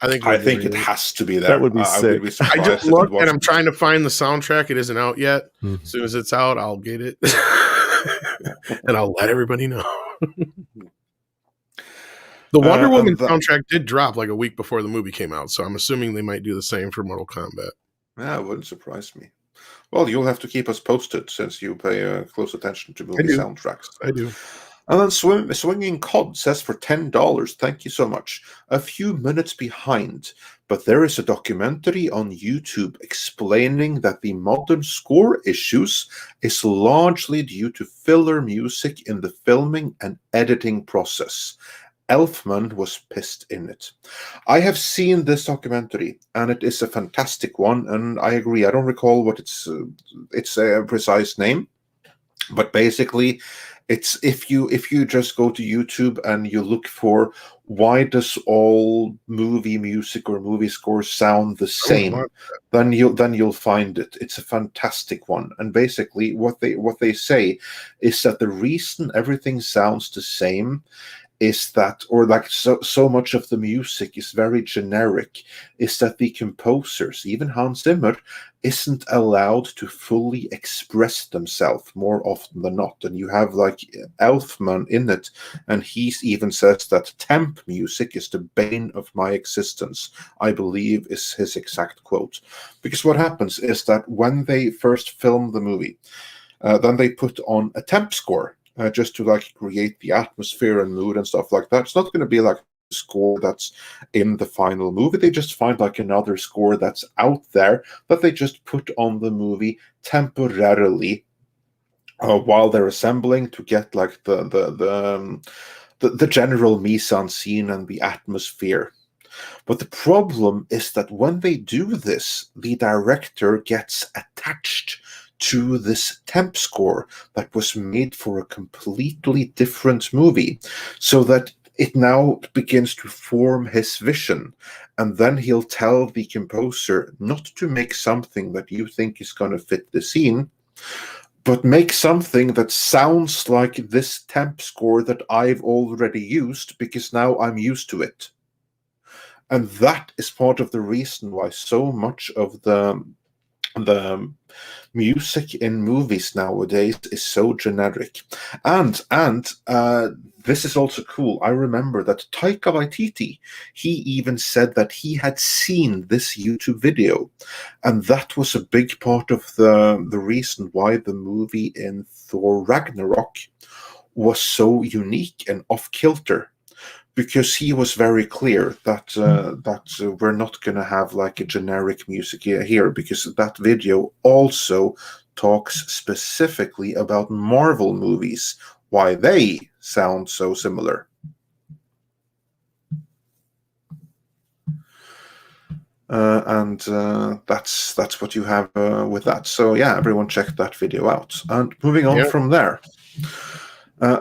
I think it has to be there. That would be sick. I just looked and I'm trying to find the soundtrack. It isn't out yet. Mm-hmm. As soon as it's out, I'll get it and I'll let everybody know. The Wonder Woman soundtrack did drop like a week before the movie came out, so I'm assuming they might do the same for Mortal Kombat. Yeah, it wouldn't surprise me. Well, you'll have to keep us posted since you pay close attention to movie soundtracks. I do. And then Swinging Cod says for $10, thank you so much. A few minutes behind, but there is a documentary on YouTube explaining that the modern score issues is largely due to filler music in the filming and editing process. Elfman was pissed in it. I have seen this documentary, and it is a fantastic one, and I agree. I don't recall what its a precise name, but basically, it's if you just go to YouTube and you look for why does all movie music or movie scores sound the same, then you'll find it. It's a fantastic one, and basically what they say is that the reason everything sounds the same is that, or like so much of the music is very generic, is that the composers, even Hans Zimmer, isn't allowed to fully express themselves more often than not. And you have like Elfman in it, and he even says that temp music is the bane of my existence, I believe is his exact quote. Because what happens is that when they first film the movie, then they put on a temp score, just to like create the atmosphere and mood and stuff like that. It's not going to be like a score that's in the final movie. They just find like another score that's out there that they just put on the movie temporarily while they're assembling to get like the general mise-en-scene and the atmosphere. But the problem is that when they do this, the director gets attached to this temp score that was made for a completely different movie, so that it now begins to form his vision, and then he'll tell the composer not to make something that you think is going to fit the scene, but make something that sounds like this temp score that I've already used because now I'm used to it. And that is part of the reason why so much of the music in movies nowadays is so generic. And this is also cool. I remember that Taika Waititi, he even said that he had seen this YouTube video, and that was a big part of the reason why the movie in Thor Ragnarok was so unique and off-kilter. Because he was very clear that we're not going to have like a generic music here, because that video also talks specifically about Marvel movies, why they sound so similar. And that's what you have with that. So yeah, everyone check that video out. And moving on from there,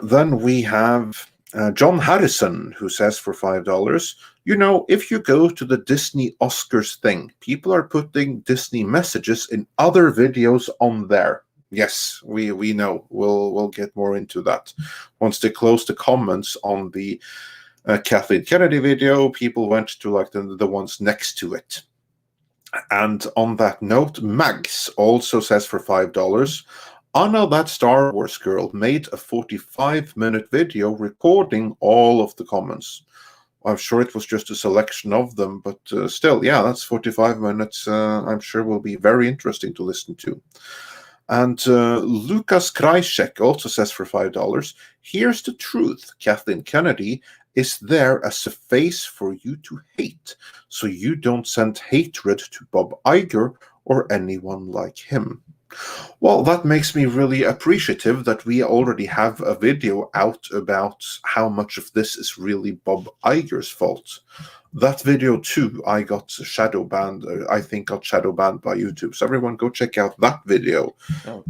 then we have John Harrison, who says for $5, if you go to the Disney Oscars thing, people are putting Disney messages in other videos on there. Yes, we know. We'll get more into that. Once they close the comments on the Kathleen Kennedy video, people went to like the ones next to it. And on that note, Mags also says for $5, Anna, that Star Wars girl, made a 45-minute video recording all of the comments. I'm sure it was just a selection of them, but still, yeah, that's 45 minutes. I'm sure will be very interesting to listen to. And Lucas Krajcek also says for $5, here's the truth. Kathleen Kennedy is there as a face for you to hate, so you don't send hatred to Bob Iger or anyone like him. Well, that makes me really appreciative that we already have a video out about how much of this is really Bob Iger's fault. That video too, I got shadow banned. I think got shadow banned by YouTube. So everyone go check out that video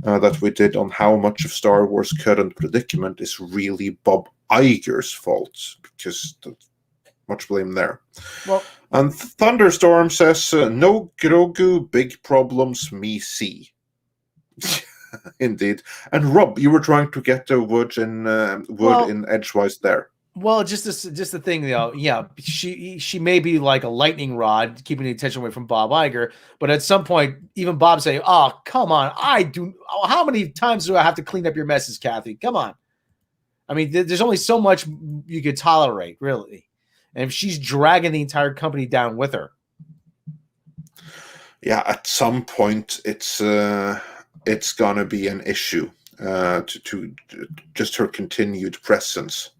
that we did on how much of Star Wars' current predicament is really Bob Iger's fault, because much blame there. Well, and Thunderstorm says, no Grogu, big problems me see. Indeed. And Rob, you were trying to get the wood in edgewise there. Well, just the thing, though. Yeah, she may be like a lightning rod, keeping the attention away from Bob Iger. But at some point, even Bob say, "Oh, come on! How many times do I have to clean up your messes, Kathy? Come on!" I mean, there's only so much you could tolerate, really. And if she's dragging the entire company down with her, yeah, at some point, it's gonna be an issue to just her continued presence.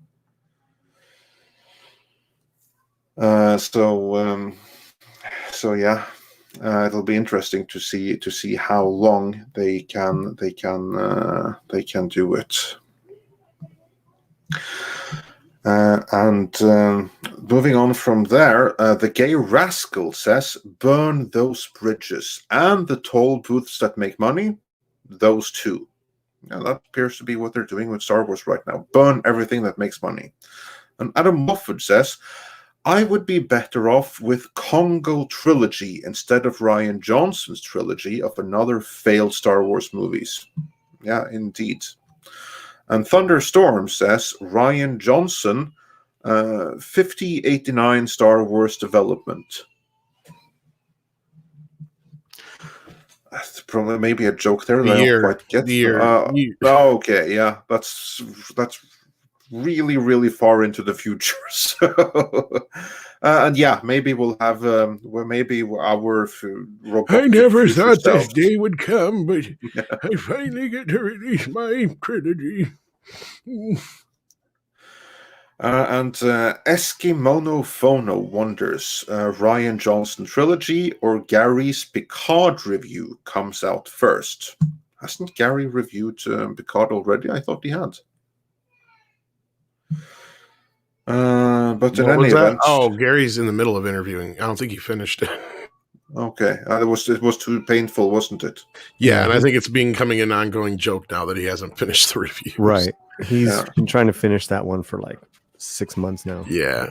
So yeah, it'll be interesting to see how long they can do it. And moving on from there, the gay rascal says, burn those bridges and the toll booths that make money, those two. Now, that appears to be what they're doing with Star Wars right now. Burn everything that makes money. And Adam Moffat says, I would be better off with Congo Trilogy instead of Rian Johnson's trilogy of another failed Star Wars movies. Yeah, indeed. And Thunderstorm says, Rian Johnson, 5089 Star Wars development. That's probably maybe a joke there that I don't quite get. Okay, yeah, that's really, really far into the future. So, and yeah, maybe we'll have, maybe our robot. I never thought this day would come, but I finally get to release my trilogy. And Eskimono wonders, Rian Johnson trilogy or Gary's Picard review comes out first. Hasn't Gary reviewed Picard already? I thought he had. But in any event, Gary's in the middle of interviewing. I don't think he finished it. Okay, it was too painful, wasn't it? Yeah, and I think it's becoming an ongoing joke now that he hasn't finished the review. Right, he's been trying to finish that one for like 6 months now. Yeah.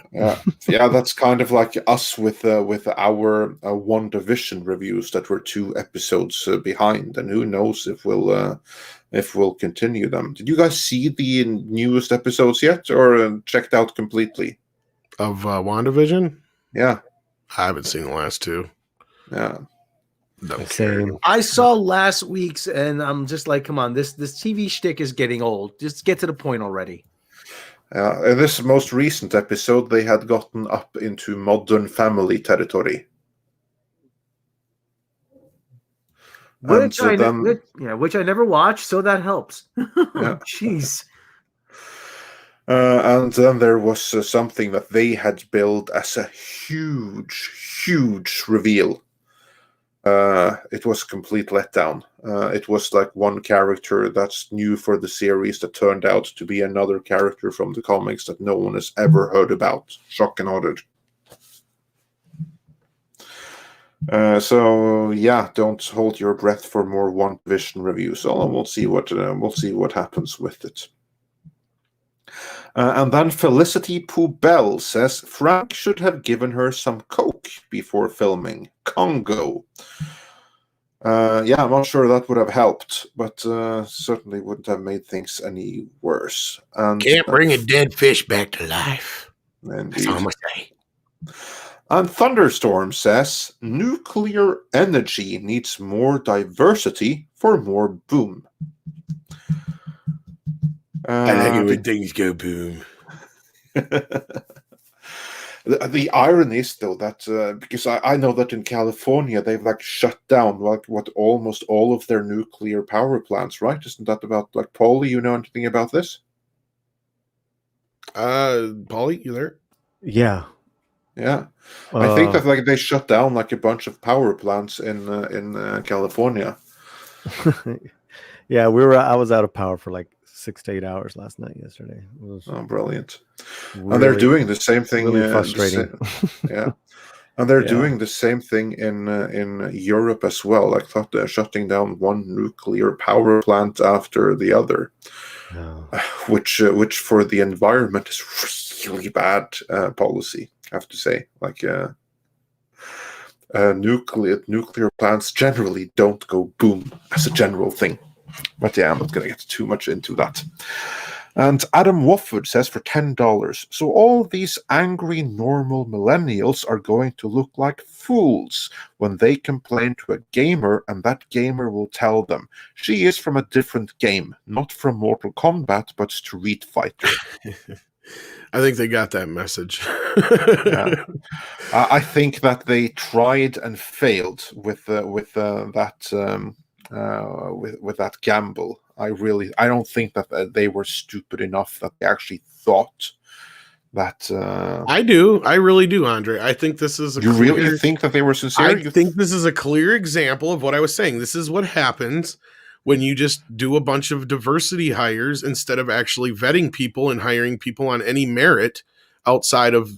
Yeah, that's kind of like us with our WandaVision reviews that were 2 episodes behind, and who knows if we'll continue them. Did you guys see the newest episodes yet, or checked out completely? Of WandaVision? Yeah. I haven't seen the last 2. Yeah. Same. I saw last week's, and I'm just like, come on, this TV shtick is getting old. Just get to the point already. In this most recent episode, they had gotten up into Modern Family territory. Which I never watched, so that helps. Yeah. Jeez. And then there was something that they had billed as a huge reveal. It was a complete letdown. It was like one character that's new for the series that turned out to be another character from the comics that no one has ever heard about. Shock and horror. So yeah, don't hold your breath for more WandaVision reviews. We'll see what happens with it. And then Felicity Poubelle says Frank should have given her some coke before filming. Congo. Yeah, I'm not sure that would have helped, but certainly wouldn't have made things any worse. And can't bring a dead fish back to life. Indeed. That's all I'm gonna say. And Thunderstorm says nuclear energy needs more diversity for more boom. I like it when things go boom. The irony is though that because I know that in California they've like shut down like what almost all of their nuclear power plants, right? Isn't that about like Paulie? You know anything about this? Paulie, you there? Yeah. Yeah, I think that like they shut down like a bunch of power plants in California. Yeah, I was out of power for like 6 to 8 hours yesterday. It was brilliant. really, and they're doing the same thing. Really frustrating. Yeah, and they're doing the same thing in Europe as well. Like they're shutting down one nuclear power plant after the other, which for the environment is really bad policy. I have to say, like nuclear plants generally don't go boom as a general thing. But yeah, I'm not going to get too much into that. And Adam Wofford says for $10, so all these angry normal millennials are going to look like fools when they complain to a gamer, and that gamer will tell them she is from a different game, not from Mortal Kombat, but Street Fighter. I think they got that message. Yeah. I think that they tried and failed with that gamble. I don't think that they were stupid enough that they actually thought that. I do. I really do, Andre. I think this is. You really think that they were sincere? I think this is a clear example of what I was saying. This is what happens when you just do a bunch of diversity hires instead of actually vetting people and hiring people on any merit outside of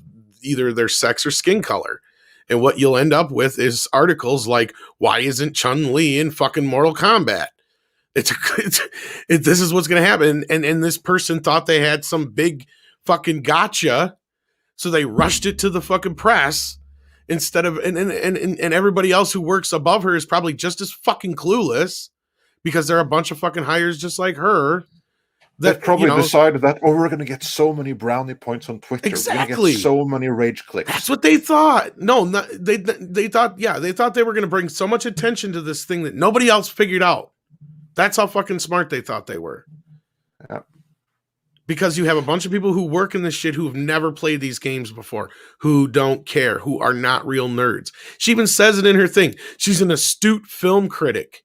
either their sex or skin color. And what you'll end up with is articles like, why isn't Chun-Li in fucking Mortal Kombat? This is what's going to happen. And this person thought they had some big fucking gotcha. So they rushed it to the fucking press instead of, and everybody else who works above her is probably just as fucking clueless because they're a bunch of fucking hires just like her. They probably decided that, we're going to get so many brownie points on Twitter. Exactly. We're going to get so many rage clicks. That's what they thought. No, they thought they were going to bring so much attention to this thing that nobody else figured out. That's how fucking smart they thought they were. Yeah. Because you have a bunch of people who work in this shit who have never played these games before, who don't care, who are not real nerds. She even says it in her thing. She's an astute film critic.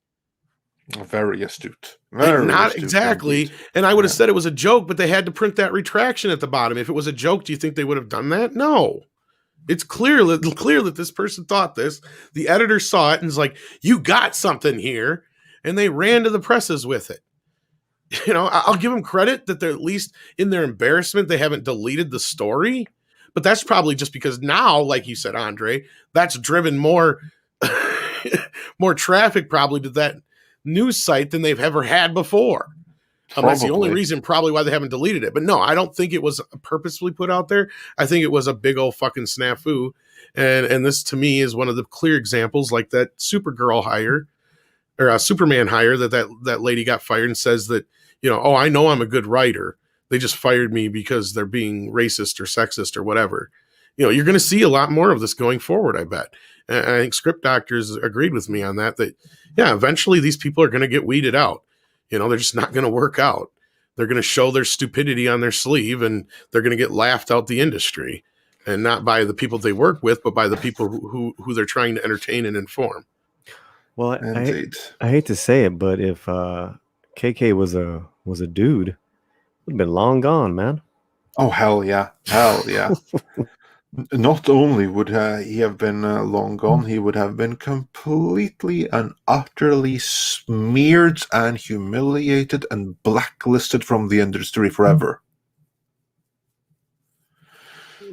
Very astute. Not astute exactly. indeed. And I would have said it was a joke, but they had to print that retraction at the bottom. If it was a joke, do you think they would have done that? No. It's clear that this person thought this. The editor saw it and was like, you got something here. And they ran to the presses with it. You know, I'll give them credit that they're at least in their embarrassment, they haven't deleted the story. But that's probably just because now, like you said, Andre, that's driven more traffic probably to that news site than they've ever had before. And that's the only Probably. reason probably why they haven't deleted it. But no, I don't think it was purposefully put out there. I think it was a big old fucking snafu. And this to me is one of the clear examples, like that Supergirl hire or a Superman hire that lady got fired and says that, oh, I know I'm a good writer. They just fired me because they're being racist or sexist or whatever. You're going to see a lot more of this going forward, I bet. And I think script doctors agreed with me on that, yeah, eventually these people are going to get weeded out. They're just not going to work out. They're going to show their stupidity on their sleeve, and they're going to get laughed out the industry, and not by the people they work with, but by the people who they're trying to entertain and inform. Well, Indeed. I hate to say it, but if KK was a dude, it would have been long gone, man. Oh, hell yeah. Hell yeah. Not only would he have been long gone, he would have been completely and utterly smeared and humiliated and blacklisted from the industry forever.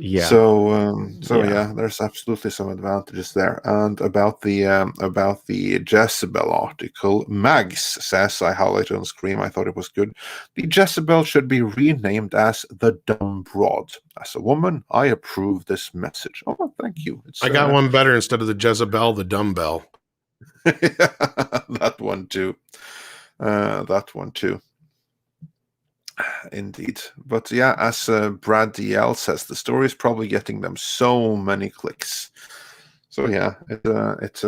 Yeah. So yeah, there's absolutely some advantages there. And about the Jezebel article, Mags says, I highlighted on screen, I thought it was good. The Jezebel should be renamed as the Dumb Broad. As a woman, I approve this message. Oh, thank you. I got one better instead of the Jezebel, the Dumbbell. That one too. That one too. Indeed. But yeah, as Brad DL says, the story is probably getting them so many clicks. So yeah, it's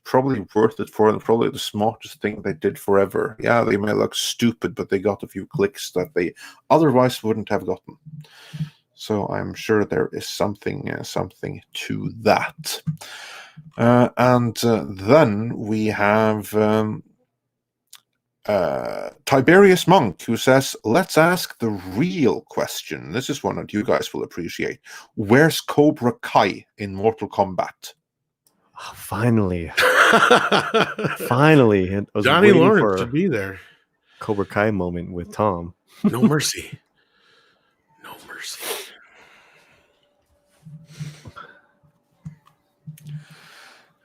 probably worth it for them. Probably the smartest thing they did forever. Yeah, they may look stupid, but they got a few clicks that they otherwise wouldn't have gotten. So I'm sure there is something to that. And then we have Tiberius Monk, who says, let's ask the real question. This is one that you guys will appreciate. Where's Cobra Kai in Mortal Kombat? Oh, finally. Finally. I was Johnny waiting Lawrence for should be there. Cobra Kai moment with Tom. No mercy. No mercy.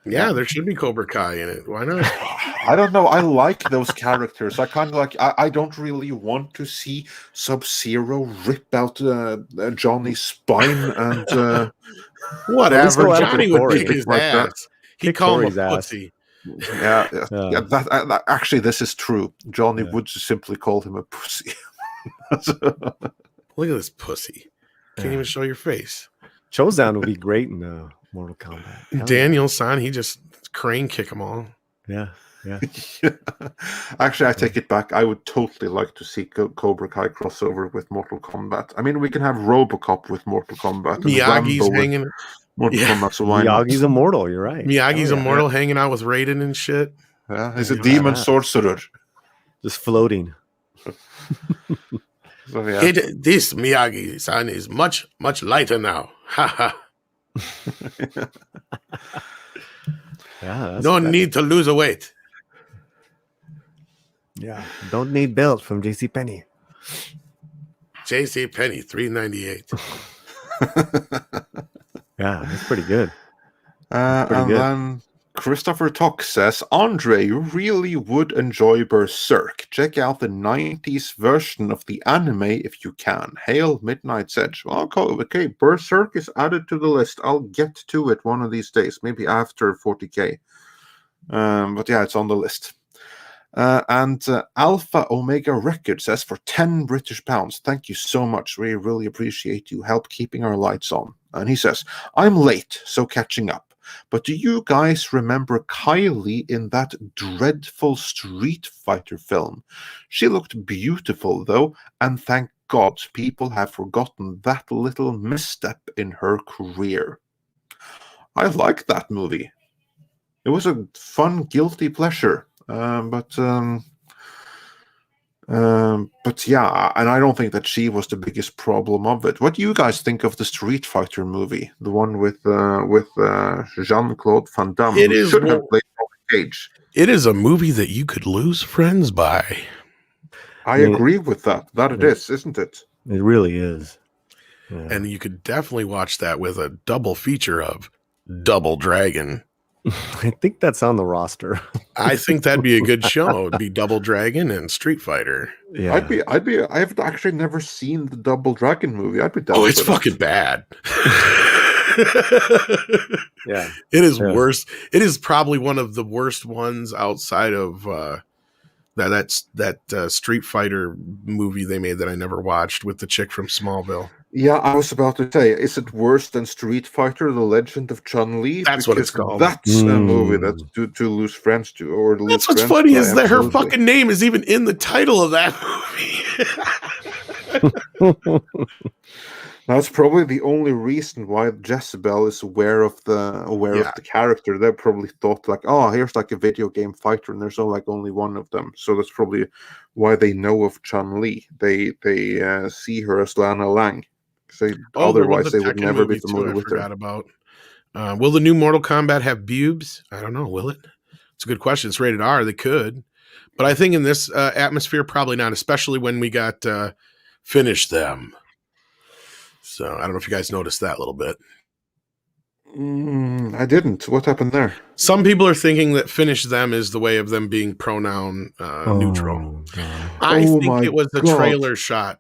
Yeah, there should be Cobra Kai in it. Why not? I don't know. I like those characters. I kind of like. I don't really want to see Sub-Zero rip out Johnny's spine and whatever. Johnny would Corey. kick his Like ass. that. He'd Kick call him Corey's a ass. pussy. yeah. That actually, this is true. Johnny would just simply call him a pussy. Look at this pussy. Can't even show your face. Chouzan would be great in Mortal Kombat. Hell Daniel San, he just crane kick them all. Yeah. Actually, I take it back. I would totally like to see Cobra Kai crossover with Mortal Kombat. I mean, we can have RoboCop with Mortal Kombat. And Miyagi's Rambo with hanging. Mortal Kombat. So why not? Miyagi's immortal. You're right. Miyagi's immortal, hanging out with Raiden and shit. Yeah, he's a demon sorcerer. Just floating. So, yeah. This Miyagi-san is much, much lighter now. Ha ha. Yeah. No need to lose a weight. Yeah. Don't need belt from JCPenney. JC Penney, $3.98. Yeah, that's pretty good. Then Christopher Tock says, Andre, you really would enjoy Berserk. Check out the 90s version of the anime if you can. Hail Midnight's Edge. Well, okay, Berserk is added to the list. I'll get to it one of these days, maybe after 40k. But yeah, it's on the list. And Alpha Omega Record says, for 10 British pounds, thank you so much. We really appreciate you help keeping our lights on. And he says, I'm late, so catching up. But do you guys remember Kylie in that dreadful Street Fighter film? She looked beautiful, though, and thank God people have forgotten that little misstep in her career. I liked that movie. It was a fun, guilty pleasure. But yeah, and I don't think that she was the biggest problem of it. What do you guys think of the Street Fighter movie, the one with Jean-Claude Van Damme? It who is should have played Cage. It is a movie that you could lose friends by. I agree with that. That it is, isn't it? It really is. Yeah. And you could definitely watch that with a double feature of Double Dragon. I think that's on the roster. I think that'd be a good show. It'd be Double Dragon and Street Fighter. Yeah. I've actually never seen the Double Dragon movie. I'd be down. Oh, it's for that. fucking bad. Yeah. It is Yeah. worse. It is probably one of the worst ones outside of that Street Fighter movie they made that I never watched with the chick from Smallville. Yeah, I was about to say, is it worse than Street Fighter: The Legend of Chun-Li? That's what it's Because called. That's a movie that's to lose friends to, or lose That's what's friends funny to, is that her absolutely. fucking name is even in the title of that movie. That's probably the only reason why Jezebel is aware of the character. They probably thought like, oh, here's like a video game fighter, and there's only one of them. So that's probably why they know of Chun-Li. They see her as Lana Lang. Otherwise, they would never be familiar with her. I forgot about. Will the new Mortal Kombat have boobs? I don't know. Will it? It's a good question. It's rated R. They could, but I think in this atmosphere, probably not. Especially when we got Finish Them. So I don't know if you guys noticed that a little bit. I didn't. What happened there? Some people are thinking that Finish Them is the way of them being pronoun neutral. I think it was the trailer shot.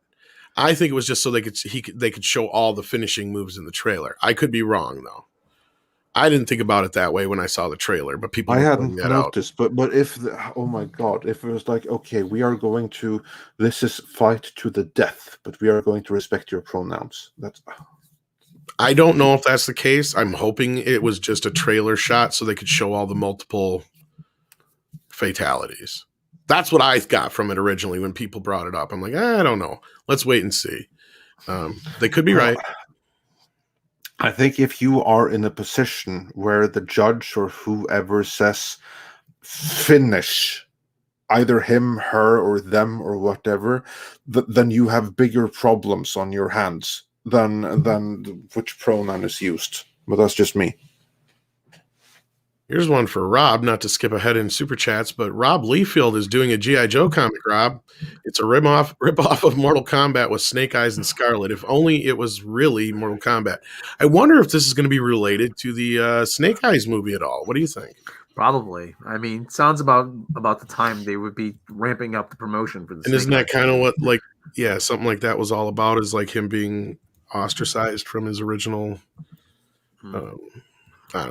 I think it was just so they could show all the finishing moves in the trailer. I could be wrong though. I didn't think about it that way when I saw the trailer, but people I hadn't noticed. But if oh my god, if it was like, okay, this is fight to the death, but we are going to respect your pronouns. I don't know if that's the case. I'm hoping it was just a trailer shot so they could show all the multiple fatalities. That's what I got from it originally when people brought it up. I'm like, I don't know. Let's wait and see. They could be right. I think if you are in a position where the judge or whoever says finish, either him, her, or them, or whatever, then you have bigger problems on your hands than which pronoun is used. But that's just me. Here's one for Rob, not to skip ahead in Super Chats, but Rob Liefeld is doing a G.I. Joe comic, Rob. It's a rip-off of Mortal Kombat with Snake Eyes and Scarlet. If only it was really Mortal Kombat. I wonder if this is going to be related to the Snake Eyes movie at all. What do you think? Probably. I mean, sounds about the time they would be ramping up the promotion for the And isn't that kind of what, like, yeah, something like that was all about, is like him being ostracized from his original...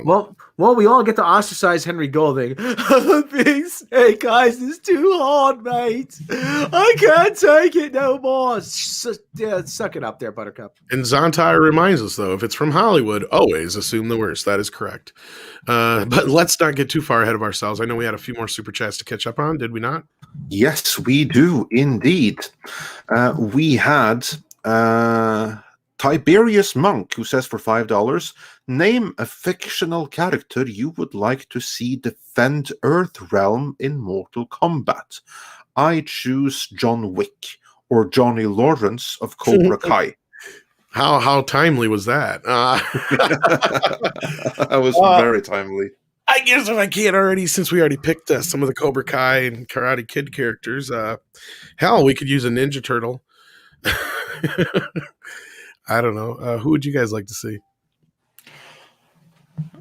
Well, we all get to ostracize Henry Golding. Being Snake Eyes is too hard, mate. I can't take it no more. Suck it up there, Buttercup. And Zontai reminds us, though, if it's from Hollywood, always assume the worst. That is correct. But let's not get too far ahead of ourselves. I know we had a few more Super Chats to catch up on. Did we not? Yes, we do indeed. We had... Tiberius Monk, who says for $5, name a fictional character you would like to see defend Earthrealm in Mortal Kombat. I choose John Wick or Johnny Lawrence of Cobra Kai. How timely was that? That was very timely. I guess if I can't already, since we already picked some of the Cobra Kai and Karate Kid characters, hell, we could use a Ninja Turtle. I don't know. Who would you guys like to see?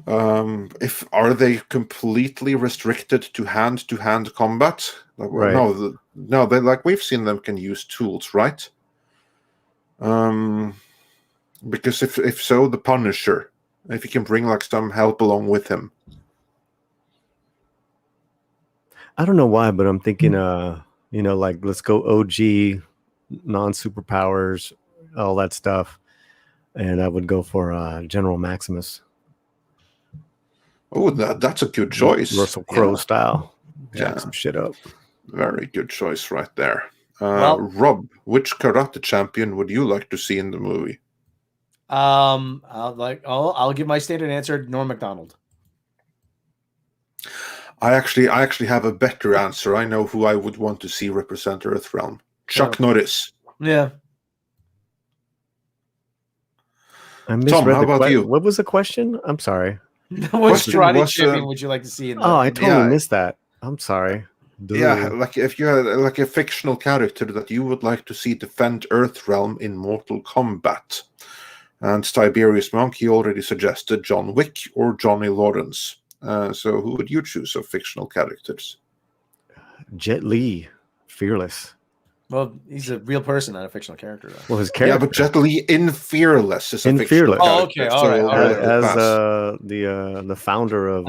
Are they completely restricted to hand combat? Right. No. They, like, we've seen them can use tools, right? Because if so, the Punisher, if he can bring like some help along with him. I don't know why, but I'm thinking, like let's go OG, non-superpowers, all that stuff. And I would go for General Maximus. Oh, that's a good choice. Russell Crowe style. Jack Yeah. some shit up. Very good choice right there. Rob, which karate champion would you like to see in the movie? I'll give my standard answer, Norm Macdonald. I actually have a better answer. I know who I would want to see represent Earthrealm. Chuck Norris. Yeah. I misread Tom, how about you? What was the question? I'm sorry. Which karate champion would you like to see in the I totally missed that. I'm sorry. Duh. Yeah, like if you had like a fictional character that you would like to see defend Earthrealm in Mortal Kombat. And Tiberius Monk, he already suggested John Wick or Johnny Lawrence. So who would you choose of fictional characters? Jet Li, Fearless. Well, he's a real person, not a fictional character, though. Well, his character. Yeah, but Jet Li in Fearless is a In fictional Fearless. Oh, character. okay, all right, all right. as pass. the founder of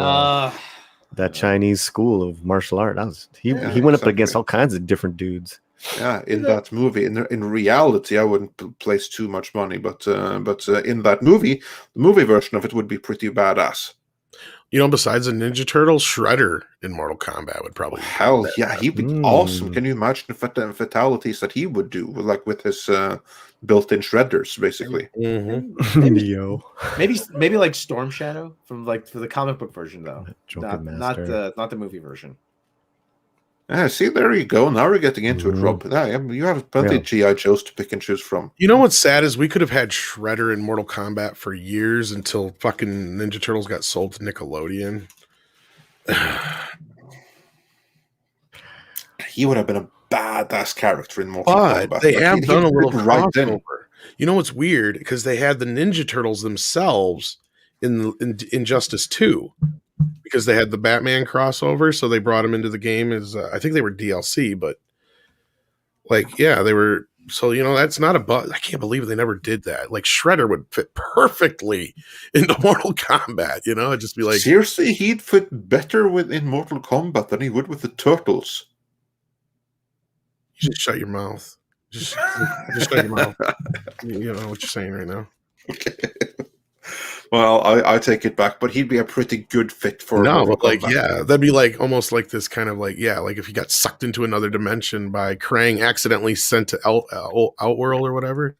that Chinese school of martial art. He went up exactly. against all kinds of different dudes. Yeah, in that movie, in reality, I wouldn't place too much money, but in that movie, the movie version of it would be pretty badass. You know, besides the Ninja Turtles, Shredder in Mortal Kombat would probably Hell yeah, he'd be awesome. Can you imagine the fatalities that he would do, like with his built-in shredders, basically? Neo. Maybe like Storm Shadow from for the comic book version, though. Not the movie version. Yeah, see, there you go. Now we're getting into it, Rob. You have plenty of G.I. Joes to pick and choose from. You know what's sad is we could have had Shredder in Mortal Kombat for years until fucking Ninja Turtles got sold to Nickelodeon. He would have been a badass character in Mortal Kombat. But they have done a little right then. You know what's weird? Because they had the Ninja Turtles themselves in Injustice 2. Because they had the Batman crossover, so they brought him into the game as I think they were DLC, but they were. So that's not a bug. I can't believe they never did that. Like Shredder would fit perfectly into Mortal Kombat. It'd just be like, seriously, he'd fit better in Mortal Kombat than he would with the Turtles. You just shut your mouth. Just shut your mouth. You know what you're saying right now. Okay. Well, I take it back, but he'd be a pretty good fit for. No, but that'd be like almost like this kind of like if he got sucked into another dimension by Krang accidentally sent to Outworld or whatever.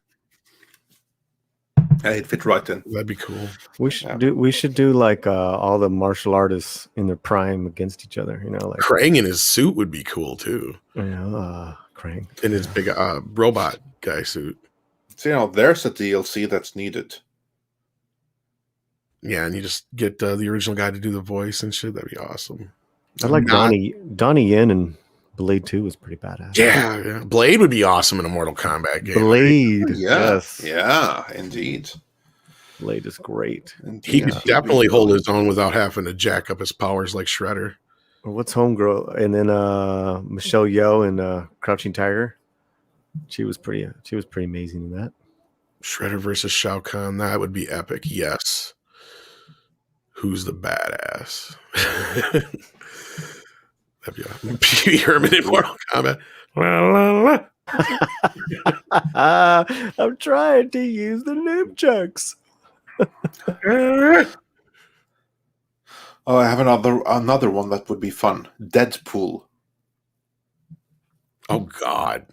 Yeah, he'd fit right in. That'd be cool. We should do like all the martial artists in their prime against each other. Like Krang in his suit would be cool too. Krang in his big robot guy suit. So there's a DLC that's needed. Yeah, and you just get the original guy to do the voice and shit. That'd be awesome. I like Donnie Yen and Blade 2 was pretty badass. Yeah. Blade would be awesome in a Mortal Kombat game. Blade, right? yes. Yeah, indeed. Blade is great. He could definitely hold his own without having to jack up his powers like Shredder. What's Homegirl? And then Michelle Yeoh in Crouching Tiger. She was pretty amazing in that. Shredder versus Shao Kahn, that would be epic. Yes. Who's the badass? That'd be awesome. Pee-wee Herman in Mortal Kombat. I'm trying to use the nunchucks. Oh, I have another one that would be fun. Deadpool. Oh God.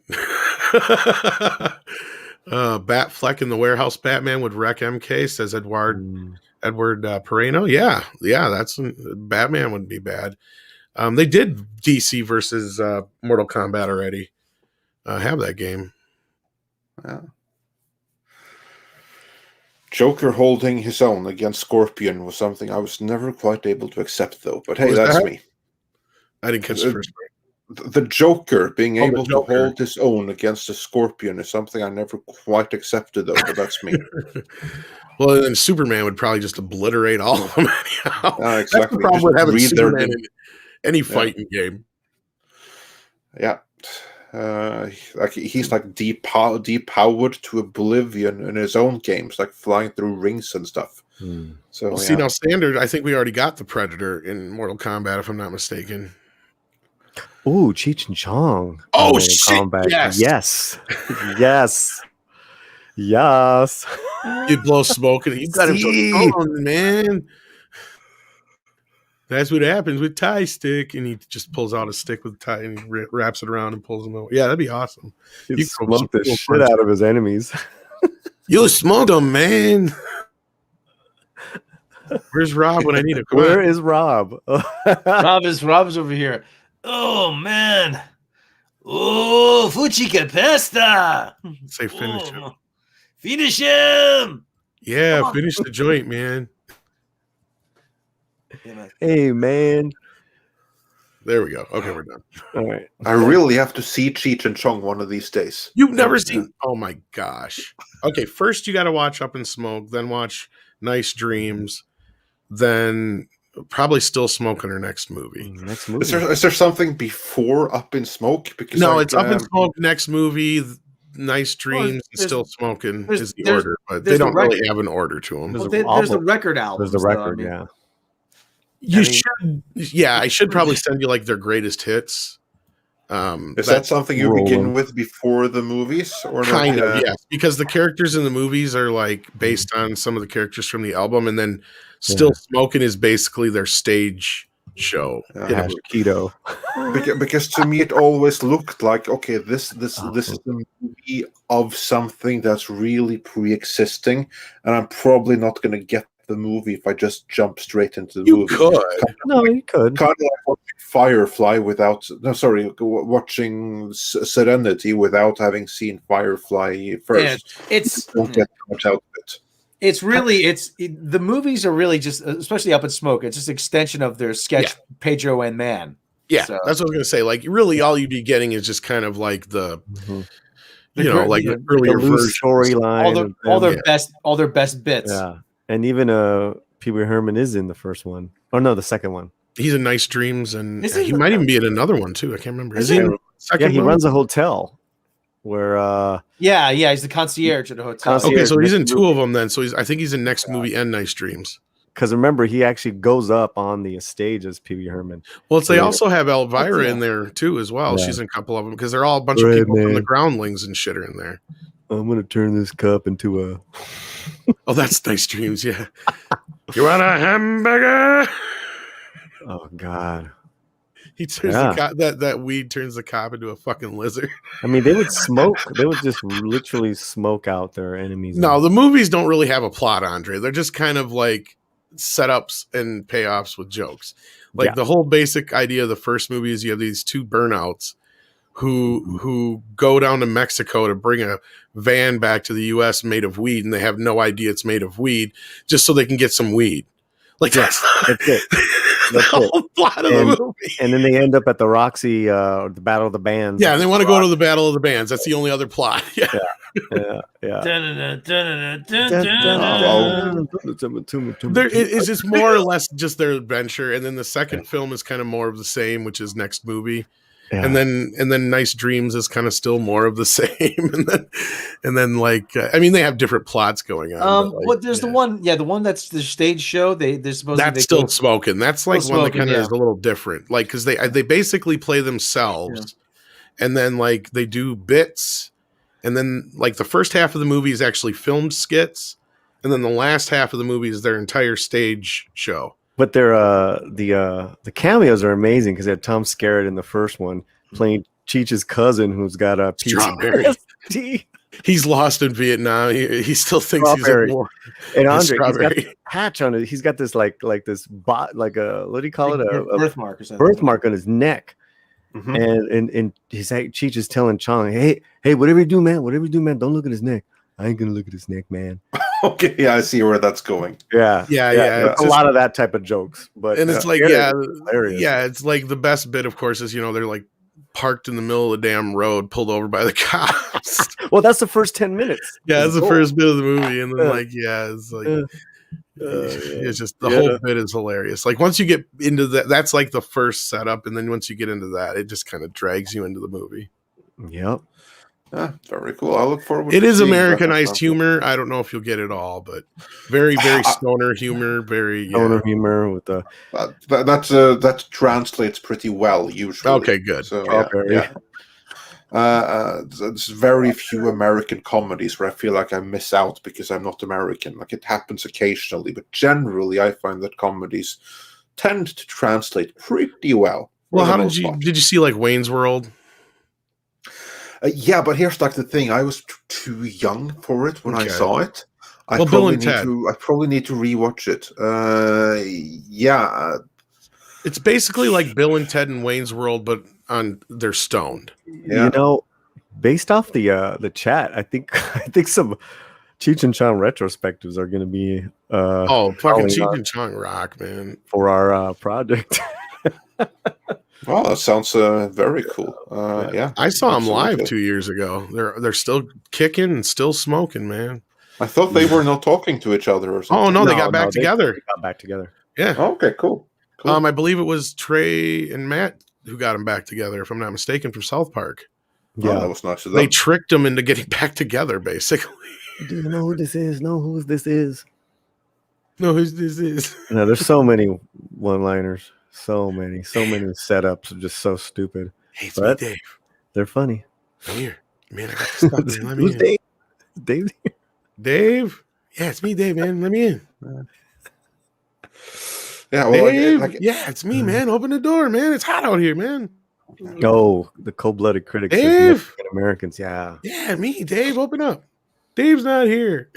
Batfleck in the Warehouse Batman would wreck MK, says Edward Pereno. Yeah, that's Batman wouldn't be bad. They did DC versus Mortal Kombat already. Have that game. Yeah. Joker holding his own against Scorpion was something I was never quite able to accept, though. But hey, that's me. I didn't catch the first part. The Joker being able to hold his own against a Scorpion is something I never quite accepted, though. But that's me. Well, then Superman would probably just obliterate all of them anyhow. Exactly. That's the problem with having Superman in any fighting game. Yeah. He's like depowered to oblivion in his own games, like flying through rings and stuff. So see, now standard, I think we already got the Predator in Mortal Kombat, if I'm not mistaken. Ooh, Cheech and Chong. Oh shit! Yes. You blow smoke and you got him on, man. That's what happens with tie stick, and he just pulls out a stick with tie and he wraps it around and pulls them out. Yeah, that'd be awesome. You smoked the shit out of his enemies. You smoked them, man. Where's Rob when I need him? Where is Rob? Rob's over here. Oh man. Oh, fuchica pesta. Say finish him. Finish him. Yeah, finish the joint, man. Hey, man. There we go. Okay, we're done. All right. I really have to see Cheech and Chong one of these days. You've never seen? Oh my gosh. Okay, first you got to watch Up in Smoke, then watch Nice Dreams, then probably Still Smoking her next movie. Next movie. Is there something before Up in Smoke? Because No, it's Up in Smoke, next movie, Nice Dreams, and there's- Still Smoking there's- is the there's- order, but there's they the don't really have an order to them. There's There's the record album. There's the record, yeah. I should probably send you like their greatest hits. Is that something you begin with before the movies, or kind of? Yes, because the characters in the movies are like based on some of the characters from the album, and then Still Smoking is basically their stage show. Keto. Because to me it always looked like, okay, this is a movie of something that's really pre-existing, and I'm probably not going to get the movie if I just jump straight into the movie. Could. You could. Kind of like watching Firefly watching Serenity without having seen Firefly first. Yeah, don't get much out of it. It's really the movies are really just, especially Up in Smoke, it's just an extension of their sketch Pedro and Man. Yeah, So- that's what I was gonna say. Like, really, all you'd be getting is just kind of like the earlier version storyline, all their best bits. Yeah, and even Pee Wee Herman is in the first one. Oh no, the second one. He's in Nice Dreams, and Is he might even be in another one too. I can't remember. Is he? he? In the second He one? runs a hotel where he's the concierge at the hotel. Okay, so he's in two of them then. So I think he's in next movie and Nice Dreams. because remember he actually goes up on the stage as Pee Wee Herman. Well, they also have Elvira in there too as well. Yeah. She's in a couple of them because they're all a bunch of people from the Groundlings and shit are in there. I'm gonna turn this cup into a. Oh, that's Nice Dreams. Yeah. You want a hamburger? Oh God. He turns the cop, that weed turns the cop into a fucking lizard. I mean, they would smoke. They would just literally smoke out their enemies. No, the movies don't really have a plot, Andre. They're just kind of like setups and payoffs with jokes. Like the whole basic idea of the first movie is you have these two burnouts who go down to Mexico to bring a van back to the U.S. made of weed, and they have no idea it's made of weed, just so they can get some weed. Like that's it. That's the whole plot of the movie. And then they end up at the Roxy, the Battle of the Bands. Yeah, and they want to go to the Battle of the Bands. That's the only other plot. Yeah. It's just more or less just their adventure, and then the second film is kind of more of the same, which is next movie. Yeah. And then Nice Dreams is kind of still more of the same, and then like I mean they have different plots going on. There's the one that's the stage show. They're supposed that's still smoking. That's like one that kind of is a little different, like because they basically play themselves, and then like they do bits, and then like the first half of the movie is actually filmed skits, and then the last half of the movie is their entire stage show. But they're the cameos are amazing because they had Tom Skerritt in the first one playing Cheech's cousin who's got a PTSD. He's lost in Vietnam. He still thinks he's at war. And Andre, he's got this patch on it. He's got this like this bot, like a what do you call it? A birthmark or something. Birthmark on his neck. Mm-hmm. And he's like Cheech is telling Chong, hey, whatever you do, man, don't look at his neck. I ain't gonna look at his neck, man. Okay, yeah, I see where that's going. Yeah. It's a lot of that type of jokes, but and it's like it's like the best bit, of course, is they're like parked in the middle of the damn road, pulled over by the cops. Well, that's the first 10 minutes. Yeah, that's the first bit of the movie, and then it's like it's just the whole bit is hilarious. Like once you get into that's like the first setup, and then once you get into that, it just kind of drags you into the movie. Yep. Very cool. I look forward. It is Americanized humor. I don't know if you'll get it all, but very, very stoner humor. Very stoner humor with the that translates pretty well usually. Okay, good. So there's very few American comedies where I feel like I miss out because I'm not American. Like it happens occasionally, but generally I find that comedies tend to translate pretty well. Well, how did you see like Wayne's World? Yeah, but here's like the thing. I was too young for it when I saw it. I probably need to rewatch it. It's basically like Bill and Ted and Wayne's World, but they're stoned. Yeah. Based off the chat, I think some Cheech and Chong retrospectives are going to be fucking Cheech and Chong rock, man, for our project. Wow, that sounds very cool. I saw them live 2 years ago. They're still kicking and still smoking, man. I thought they were not talking to each other or something. Oh no, they got back together. They got back together. Yeah. Okay, cool. Cool. I believe it was Trey and Matt who got them back together, if I'm not mistaken, from South Park. Yeah, that was nice of them. They tricked them into getting back together, basically. Do you know who this is? Know who this is? No, who this is? No, there's so many one-liners, so many setups are just so stupid. Hey, it's But me, Dave. they're funny. Come here. Man, I got this stuff, man. Let me Who's in. Dave? Dave's here. Dave? Yeah, it's me, Dave, man. Let me in. Yeah, well, Dave? Yeah, it's me, man. Open the door, man. It's hot out here, man. Oh, the cold-blooded critics of Dave? Mexican Americans. Yeah. Yeah, me, Dave. Open up. Dave's not here.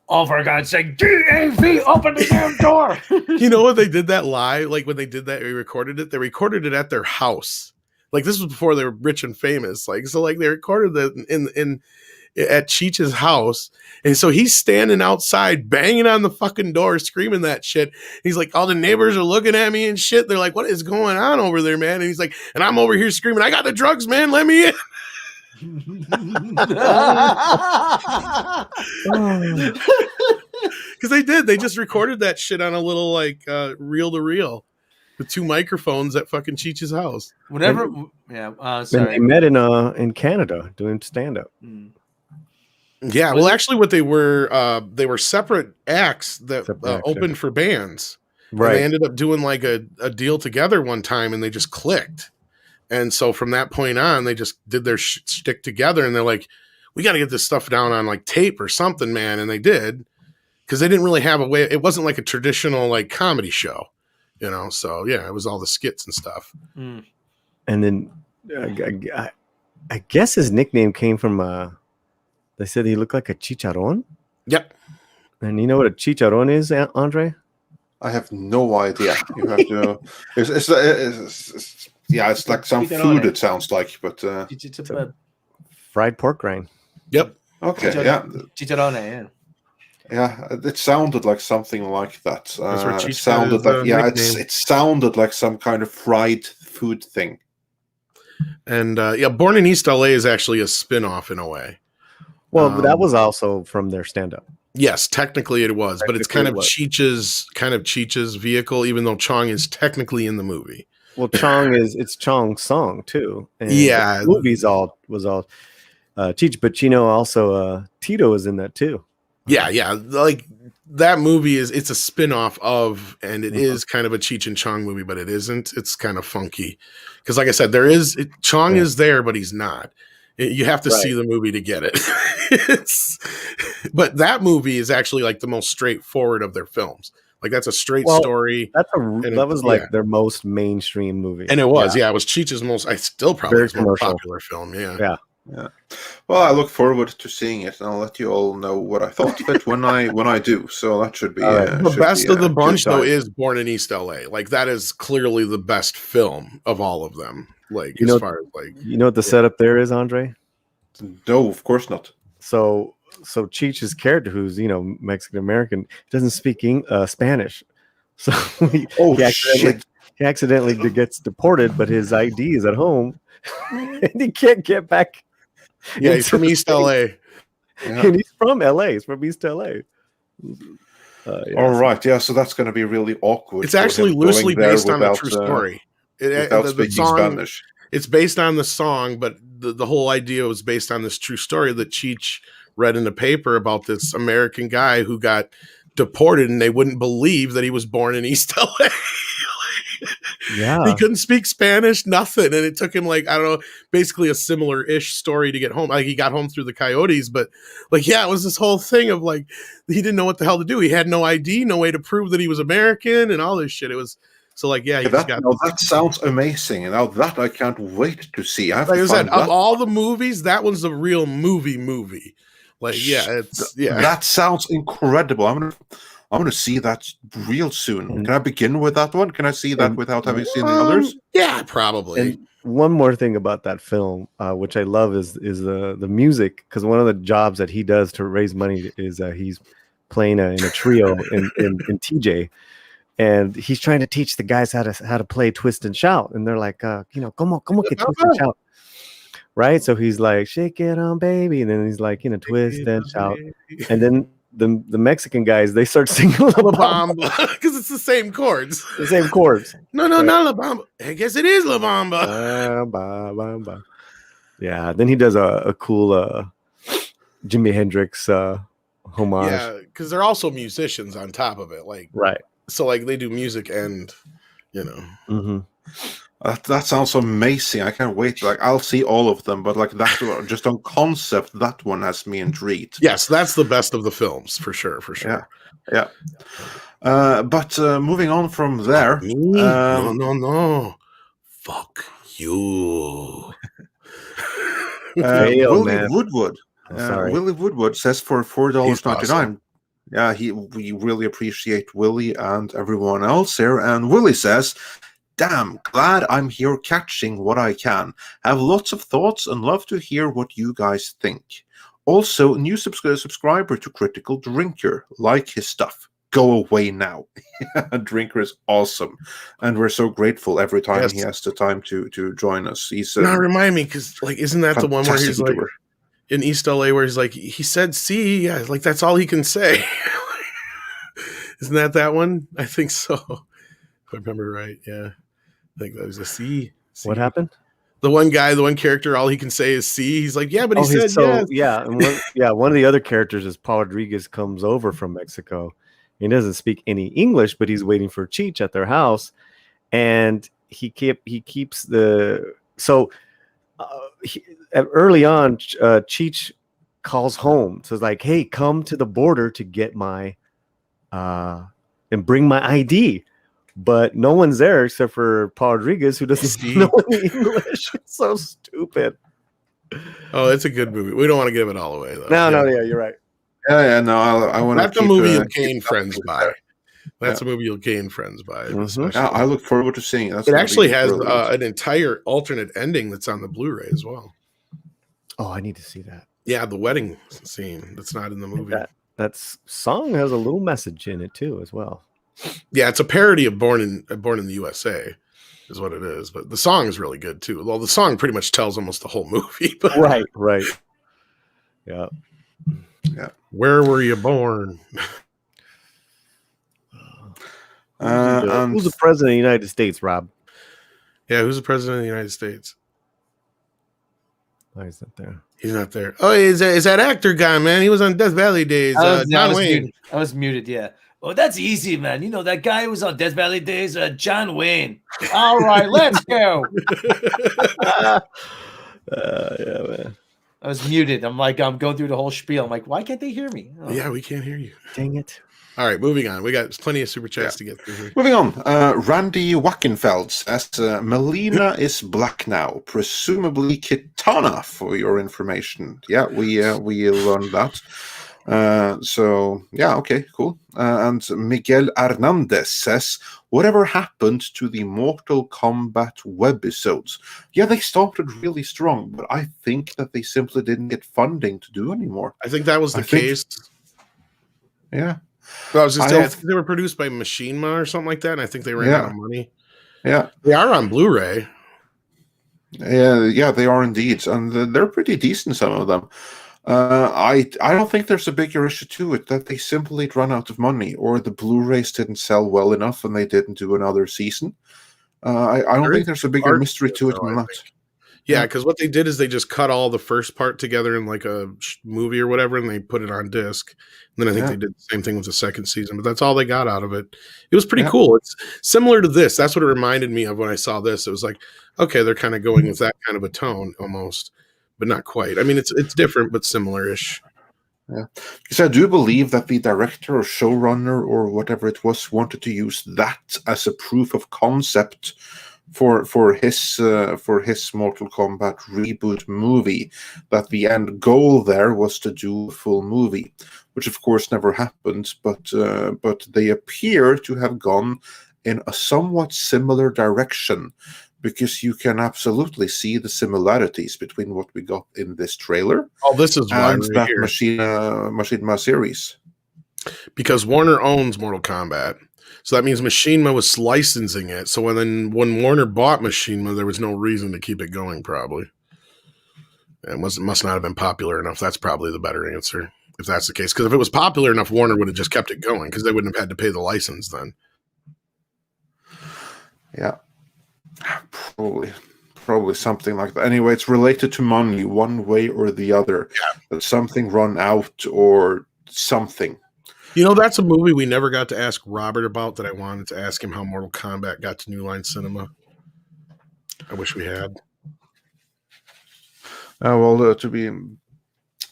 Oh, for God's sake, DAV, open the damn door. You know what? They did that live. Like when they did that, they recorded it at their house. Like this was before they were rich and famous. Like, so like they recorded that in at Cheech's house. And so he's standing outside banging on the fucking door, screaming that shit. He's like, all the neighbors are looking at me and shit. They're like, what is going on over there, man? And he's like, and I'm over here screaming, I got the drugs, man. Let me in. Because they just recorded that shit on a little like reel to reel with 2 microphones at fucking Cheech's house. Whenever, And sorry. they met in Canada doing stand-up. Yeah, well, actually, what they were separate acts that opened for bands. Right. And they ended up doing like a deal together one time, and they just clicked. And so from that point on, they just did their shtick together, and they're like, "We got to get this stuff down on like tape or something, man." And they did, because they didn't really have a way. It wasn't like a traditional like comedy show, you know. So yeah, it was all the skits and stuff. And then I guess his nickname came from. They said he looked like a chicharron. Yep. And you know what a chicharron is, Andre? I have no idea. You have to. It's like some food. It sounds like, but fried pork rind. Yep. Okay. Yeah. Chicharrone, Yeah, it sounded like something like that. That's where It Cheech sounded got like his, it sounded like some kind of fried food thing. And Born in East LA is actually a spin-off in a way. Well, but that was also from their stand-up. Yes, technically it was, but it's kind of Cheech's vehicle, even though Chong is technically in the movie. Well, it's Chong's song too. And yeah, the movie's was all Cheech, but also Tito is in that too. Yeah, like that movie it's a spin-off of, and it is kind of a Cheech and Chong movie, but it isn't. It's kind of funky because, like I said, Chong is there, but he's not. You have to see the movie to get it. But that movie is actually like the most straightforward of their films. Like that's a straight story. That was like their most mainstream movie, and it was. Yeah, it was Cheech's most. I still probably his most popular film. Yeah. Well, I look forward to seeing it, and I'll let you all know what I thought of it when I do. So that should be the best of the bunch, though, is Born in East LA. Like that is clearly the best film of all of them. Like as far as like what the setup there is, Andre? No, of course not. So Cheech's character, who's Mexican American, doesn't speak Spanish, so he accidentally gets deported, but his ID is at home, and he can't get back. Yeah, he's from East LA, and he's from LA. He's from East LA. All right, yeah. So that's going to be really awkward. It's actually loosely based on a true story. Without speaking Spanish. It's based on the song, but the whole idea was based on this true story that Cheech read in the paper about this American guy who got deported, and they wouldn't believe that he was born in East LA. Yeah, he couldn't speak Spanish, nothing, and it took him like I don't know, basically a similar-ish story to get home. Like he got home through the Coyotes, but like it was this whole thing of like he didn't know what the hell to do. He had no ID, no way to prove that he was American, and all this shit. It was. So like that sounds amazing, and now that I can't wait to see. Like I said, of all the movies, that one's the real movie. Like that sounds incredible. I'm gonna see that real soon. Can I begin with that one? Can I see that without having seen the others? Yeah, probably. And one more thing about that film, which I love, is the music, because one of the jobs that he does to raise money is he's playing in a trio in TJ. And he's trying to teach the guys how to play twist and shout, and they're like, como que twist and shout, right? So he's like, shake it on, baby, and then he's like, twist and shout, and then the Mexican guys, they start singing La Bamba. Because it's the same chords. The same chords. No, not La Bamba. I guess it is La Bamba. Yeah, then he does a cool Jimi Hendrix homage. Yeah, because they're also musicians on top of it. Like, right. So like they do music and, you know. Mm-hmm. That sounds amazing. I can't wait. Like, I'll see all of them, but like that, just on concept, that one has me intrigued. Yes, that's the best of the films for sure. Yeah. But moving on from there, no. Fuck you. Willie Woodward. Sorry. Willie Woodward says for $4.99. Awesome. Yeah, we really appreciate Willie and everyone else here. And Willie says, "Damn, glad I'm here catching what I can. Have lots of thoughts and love to hear what you guys think. Also, new subscriber to Critical Drinker. Like his stuff. Go away now." Drinker is awesome, and we're so grateful every time he has the time to join us. He's now remind me, because like, isn't that the one where he's like in East LA where he's like, he said "see," yeah, like that's all he can say. Isn't that one? I think so. If I remember right, yeah. I think that was a C. What happened? The one character, all he can say is "C." He's like, yeah, but he said yes. Yeah, and one of the other characters is Paul Rodriguez comes over from Mexico. He doesn't speak any English, but he's waiting for Cheech at their house, and he keeps the early on. Cheech calls home, so it's like, "Hey, come to the border to get my and bring my ID." But no one's there except for Paul Rodriguez, who doesn't know any English. It's so stupid. Oh, it's a good movie. We don't want to give it all away, though. No, you're right. Yeah, no, I want to. That's a movie you'll gain friends by. That's a movie you'll gain friends by. Mm-hmm. Yeah, I look forward to seeing it. It actually has an entire alternate ending that's on the Blu-ray as well. Oh, I need to see that. Yeah, the wedding scene that's not in the movie. That song has a little message in it too, as well. Yeah, it's a parody of Born in the USA, is what it is. But the song is really good too. Well, the song pretty much tells almost the whole movie. But right. Yeah. Where were you born? Who's the president of the United States, Rob? Yeah, who's the president of the United States? Why is that there? He's not there. Oh, is that actor guy, man? He was on Death Valley Days. John Wayne. I was muted, yeah. Oh, that's easy, man. You know, that guy who was on Death Valley Days, John Wayne. All right, let's go. Yeah, man. I was muted. I'm going through the whole spiel. I'm like, why can't they hear me? Oh. Yeah, we can't hear you. Dang it. All right, moving on. We got plenty of super chats to get through here. Moving on. Randy Wackenfeld says Melina is black now, presumably Kitana, for your information. Yeah, we learned that. So yeah, okay, cool. And Miguel Hernandez says, whatever happened to the Mortal Kombat webisodes? Yeah, they started really strong, but I think that they simply didn't get funding to do anymore. I think that was the case. Yeah. Well, I was just saying, I think they were produced by Machinima or something like that, and I think they ran out of money. Yeah. They are on Blu-ray. Yeah, they are indeed. And they're pretty decent, some of them. I don't think there's a bigger issue to it that they simply run out of money, or the Blu-rays didn't sell well enough and they didn't do another season. I don't think there's a bigger mystery to it than that. Yeah, because what they did is they just cut all the first part together in like a movie or whatever, and they put it on disc. And then I think they did the same thing with the second season, but that's all they got out of it. It was pretty cool. It's similar to this. That's what it reminded me of when I saw this. It was like, okay, they're kind of going with that kind of a tone almost, but not quite. I mean, it's different, but similar-ish. Yeah, because I do believe that the director or showrunner or whatever it was wanted to use that as a proof of concept for his Mortal Kombat reboot movie. That the end goal there was to do a full movie, which of course never happened. But they appear to have gone in a somewhat similar direction, because you can absolutely see the similarities between what we got in this trailer. Oh, this is and that Machinima series. Because Warner owns Mortal Kombat. So that means Machinima was licensing it. So when Warner bought Machinima, there was no reason to keep it going, probably. It must not have been popular enough. That's probably the better answer. if that's the case. Because if it was popular enough, Warner would have just kept it going because they wouldn't have had to pay the license then. Yeah, probably something like that. Anyway, it's related to money one way or the other. That something run out or something. You know, that's a movie we never got to ask Robert about that I wanted to ask him how Mortal Kombat got to New Line Cinema. I wish we had. To be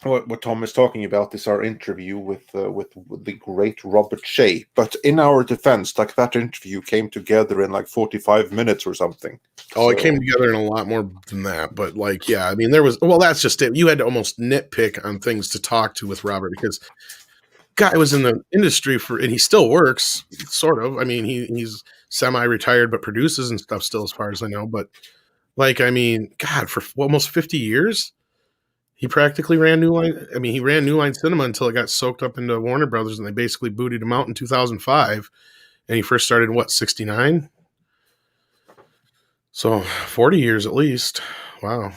what Tom is talking about is our interview with the great Robert Shea. But in our defense, like that interview came together in like 45 minutes or something. Oh, it came together in a lot more than that. But like, yeah, I mean, that's just it. You had to almost nitpick on things to talk to with Robert because guy was in the industry and he still works, sort of. I mean, he's semi-retired but produces and stuff still, as far as I know. But like, I mean, God, for almost 50 years. He practically ran New Line. I mean, he ran New Line Cinema until it got soaked up into Warner Brothers, and they basically booted him out in 2005. And he first started in 69? So 40 years at least. Wow.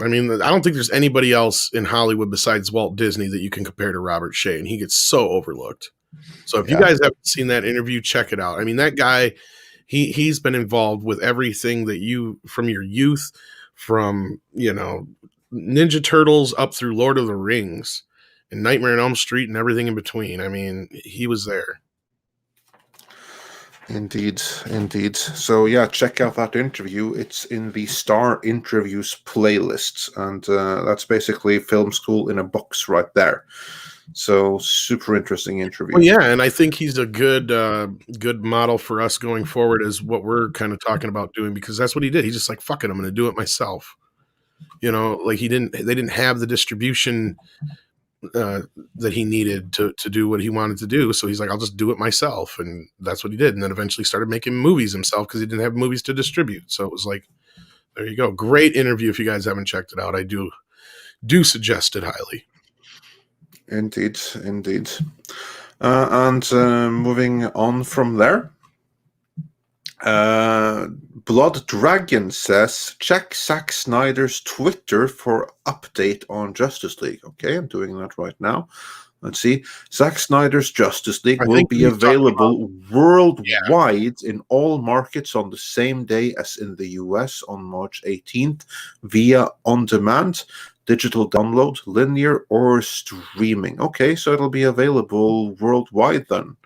I mean, I don't think there's anybody else in Hollywood besides Walt Disney that you can compare to Robert Shea, and he gets so overlooked. So if you guys haven't seen that interview, check it out. I mean, that guy, he's been involved with everything that you, from your youth, from, you know, Ninja Turtles up through Lord of the Rings and Nightmare on Elm Street and everything in between. I mean, he was there. Indeed. So yeah, check out that interview. It's in the Star Interviews playlist, and that's basically film school in a box right there. So super interesting interview. Well, yeah, and I think he's a good model for us going forward, is what we're kind of talking about doing, because that's what he did. He's just like, fuck it, I'm going to do it myself. You know, like they didn't have the distribution that he needed to do what he wanted to do. So he's like, I'll just do it myself. And that's what he did. And then eventually started making movies himself because he didn't have movies to distribute. So it was like, there you go. Great interview. If you guys haven't checked it out, I do suggest it highly. Indeed. And moving on from there, Blood Dragon says, check Zack Snyder's Twitter for update on Justice League. Okay, I'm doing that right now. Let's see. Zack Snyder's Justice League will be available worldwide in all markets on the same day as in the US on March 18th via on-demand, digital download, linear, or streaming. Okay, so it'll be available worldwide then.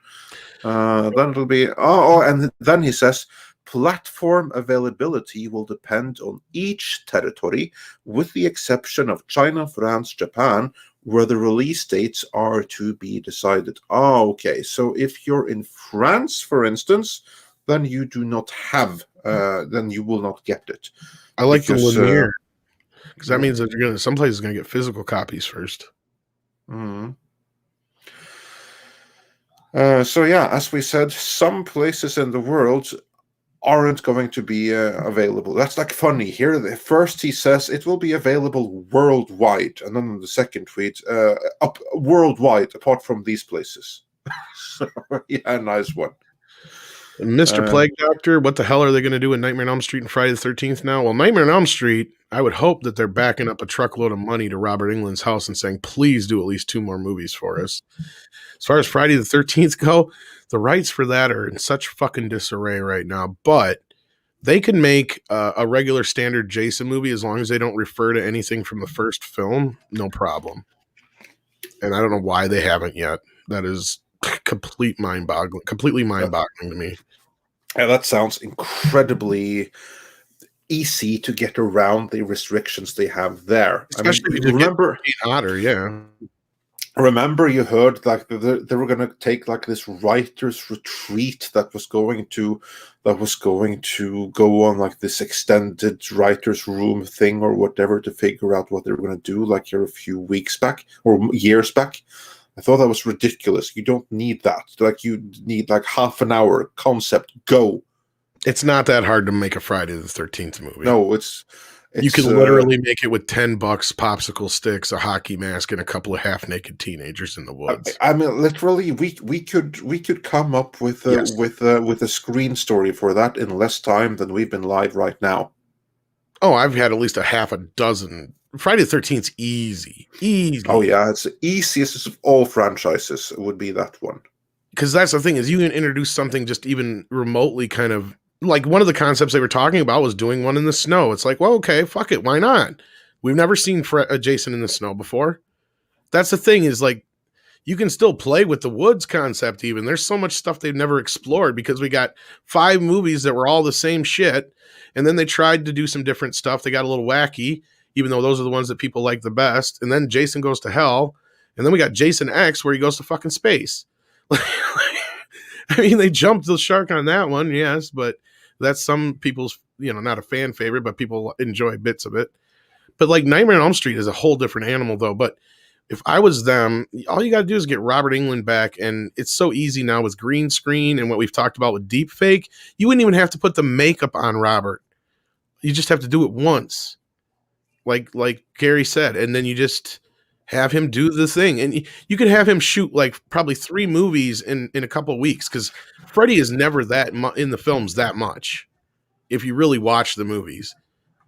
Then it'll be and then he says platform availability will depend on each territory, with the exception of China, France, Japan, where the release dates are to be decided. Okay, so if you're in France, for instance, then you do not have, then you will not get it. I like the linear, because that means that some places are going to get physical copies first. Mm-hmm. So yeah, as we said, some places in the world aren't going to be available. That's like funny. Here, first he says it will be available worldwide, and then in the second tweet, up worldwide apart from these places. So yeah, nice one. Mr. Plague Doctor, what the hell are they going to do in Nightmare on Elm Street and Friday the 13th now? Well, Nightmare on Elm Street, I would hope that they're backing up a truckload of money to Robert Englund's house and saying, please do at least 2 more movies for us. As far as Friday the 13th go, the rights for that are in such fucking disarray right now. But they can make a regular standard Jason movie as long as they don't refer to anything from the first film, no problem. And I don't know why they haven't yet. That is completely mind-boggling to me. Yeah, that sounds incredibly easy to get around the restrictions they have there. Especially if you remember hotter, yeah. Remember, you heard like they were going to take like this writers' retreat that was going to go on like this extended writers' room thing or whatever to figure out what they were going to do like here a few weeks back or years back. I thought that was ridiculous. You don't need that. Like you need like half an hour concept. Go. It's not that hard to make a Friday the 13th movie. No, it's you can literally make it with $10, popsicle sticks, a hockey mask, and a couple of half-naked teenagers in the woods. I mean, literally, we could come up with a screen story for that in less time than we've been live right now. Oh, I've had at least a half a dozen Friday the 13th easy. Oh yeah, it's the easiest of all franchises. It would be that one. Because that's the thing, is you can introduce something just even remotely kind of like one of the concepts they were talking about was doing one in the snow. It's like, well, okay, fuck it. Why not? We've never seen Jason in the snow before. That's the thing, is like, you can still play with the woods concept even. There's so much stuff they've never explored because we got 5 movies that were all the same shit. And then they tried to do some different stuff. They got a little wacky, even though those are the ones that people like the best. And then Jason Goes to Hell. And then we got Jason X where he goes to fucking space. I mean, they jumped the shark on that one, yes, but that's some people's, not a fan favorite, but people enjoy bits of it. But like Nightmare on Elm Street is a whole different animal, though. But if I was them, all you got to do is get Robert Englund back, and it's so easy now with green screen and what we've talked about with deep fake. You wouldn't even have to put the makeup on Robert. You just have to do it once, like Gary said, and then you just have him do the thing, and you could have him shoot like probably 3 movies in a couple of weeks, because Freddy is never that in the films that much. If you really watch the movies,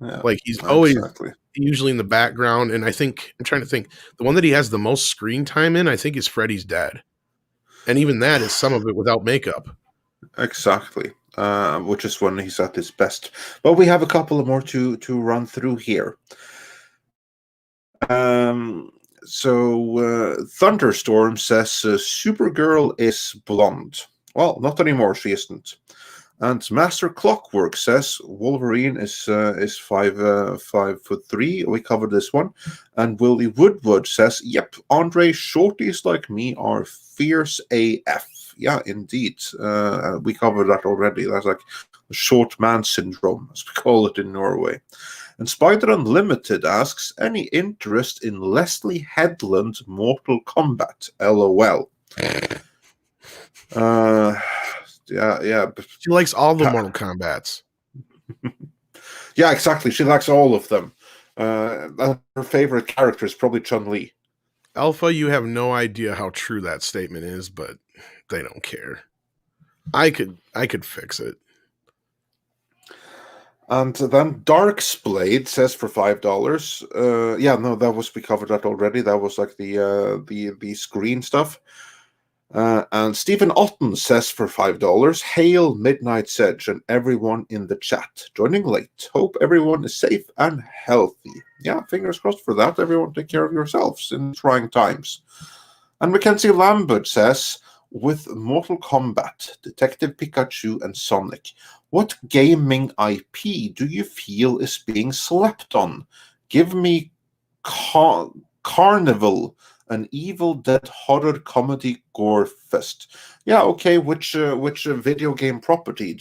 like he's always usually in the background. And I think I'm trying to think, the one that he has the most screen time in, I think, is Freddy's Dead, and even that is some of it without makeup. Exactly, which is when he's at his best. But we have a couple more to run through here. So Thunderstorm says Supergirl is blonde. Well, not anymore. She isn't. And Master Clockwork says Wolverine is 5'3". We covered this one. And Willie Woodward says, "Yep, Andre, shorties like me are fierce AF." Yeah, indeed. We covered that already. That's like the short man syndrome, as we call it in Norway. And Spider Unlimited asks, "Any interest in Leslie Headland Mortal Kombat? LOL." Yeah. She likes all the Mortal Kombats. Yeah, exactly. She likes all of them. Her favorite character is probably Chun-Li. Alpha, you have no idea how true that statement is, but they don't care. I could fix it. And then Darksblade says for $5. We covered that already. That was like the screen stuff. And Stephen Otten says for $5, "Hail Midnight's Edge and everyone in the chat. Joining late. Hope everyone is safe and healthy." Yeah, fingers crossed for that. Everyone take care of yourselves in trying times. And Mackenzie Lambert says, "With Mortal Kombat, Detective Pikachu, and Sonic, what gaming IP do you feel is being slept on? Give me Carnival, an Evil Dead horror comedy gore fest." Yeah, okay. Which video game property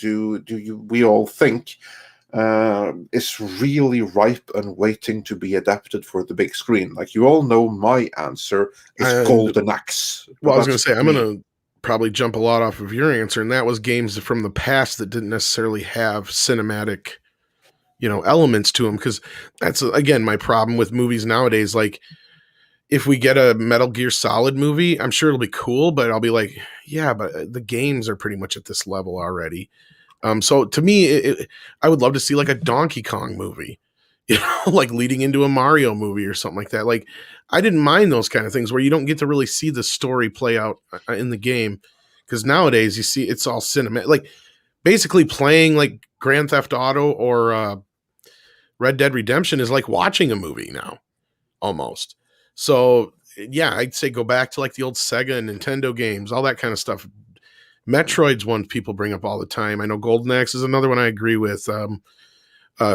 we all think is really ripe and waiting to be adapted for the big screen? Like, you all know my answer is Golden Axe. Well, I was going to say, I'm going to probably jump a lot off of your answer, and that was games from the past that didn't necessarily have cinematic, elements to them. Because that's, again, my problem with movies nowadays. Like, if we get a Metal Gear Solid movie, I'm sure it'll be cool, but I'll be like, yeah, but the games are pretty much at this level already. So to me, I would love to see like a Donkey Kong movie, like leading into a Mario movie or something like that. Like, I didn't mind those kind of things where you don't get to really see the story play out in the game. Because nowadays you see it's all cinematic, like basically playing like Grand Theft Auto or Red Dead Redemption is like watching a movie now, almost. So yeah, I'd say go back to like the old Sega and Nintendo games, all that kind of stuff. Metroid's one people bring up all the time. I know Golden Axe is another one I agree with.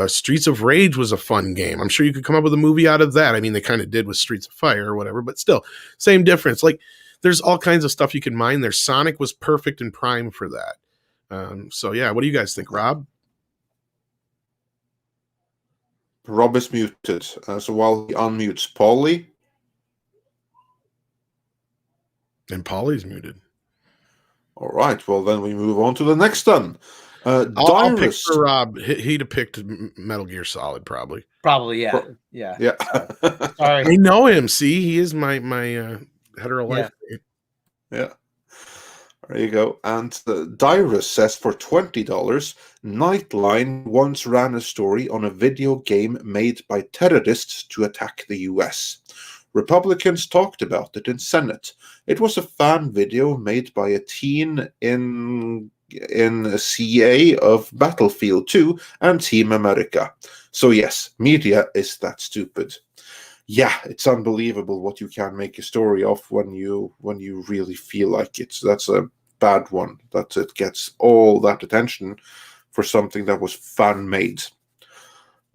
Streets of Rage was a fun game. I'm sure you could come up with a movie out of that. I mean, they kind of did with Streets of Fire or whatever, but still, same difference. Like, there's all kinds of stuff you can mine there. Sonic was perfect and prime for that. So yeah, what do you guys think, Rob? Rob is muted. So while he unmutes Paulie. And Paulie's muted. All right. Well, then we move on to the next one. I'll pick for Rob. He'd have picked Metal Gear Solid, probably. Probably, yeah. Sorry. I know him. See, he is my hetero life. Yeah. There you go. And Dyrus says for $20, Nightline once ran a story on a video game made by terrorists to attack the US. Republicans talked about it in Senate. It was a fan video made by a teen in CA of Battlefield 2 and Team America. So yes, media is that stupid. Yeah, it's unbelievable what you can make a story of when you really feel like it. That's a bad one, that it gets all that attention for something that was fan made.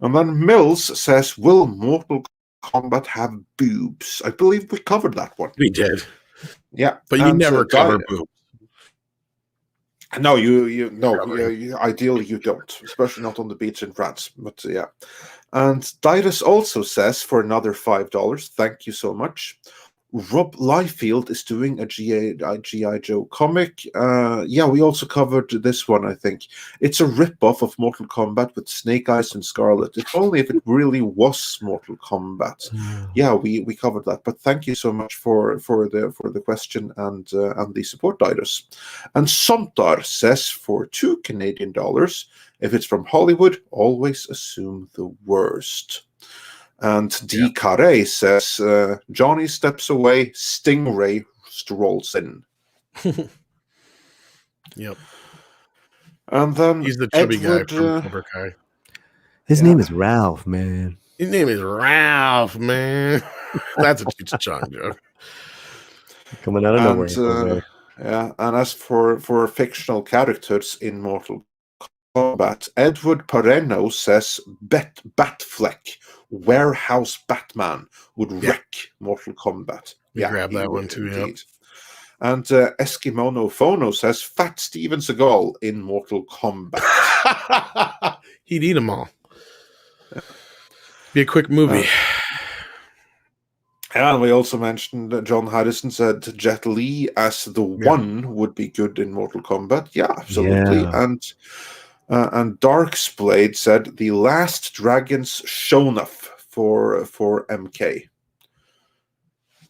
And then Mills says, will Mortal Kombat have boobs? I believe we covered that one. We did. Yeah. But you never cover boobs. No, ideally you don't, especially not on the beach in France. But yeah. And Dyrus also says for another $5, thank you so much. Rob Liefeld is doing a G.I. Joe comic. Yeah, we also covered this one, I think. It's a rip-off of Mortal Kombat with Snake Eyes and Scarlet. If only if it really was Mortal Kombat. Yeah, we covered that. But thank you so much for the question and the support, Dyrus. And Sontar says for $2 Canadian, if it's from Hollywood, always assume the worst. And D. Carre says, Johnny steps away, Stingray strolls in. Yep. And then he's the chubby Edward, guy from Cobra Kai. His name is Ralph, man. His name is Ralph, man. That's a Cheech Chong joke. Coming out of nowhere. Yeah, and as for fictional characters in Mortal Kombat, Edward Pareno says Batfleck, Warehouse Batman, would wreck Mortal Kombat. Grab that one too, yeah. And Eskimono Phono says Fat Steven Seagal in Mortal Kombat. He'd eat them all. Be a quick movie. And we also mentioned that John Harrison said Jet Li as the one would be good in Mortal Kombat. Yeah, absolutely. Yeah. And Darksblade said the Last Dragon's Shonuff for MK.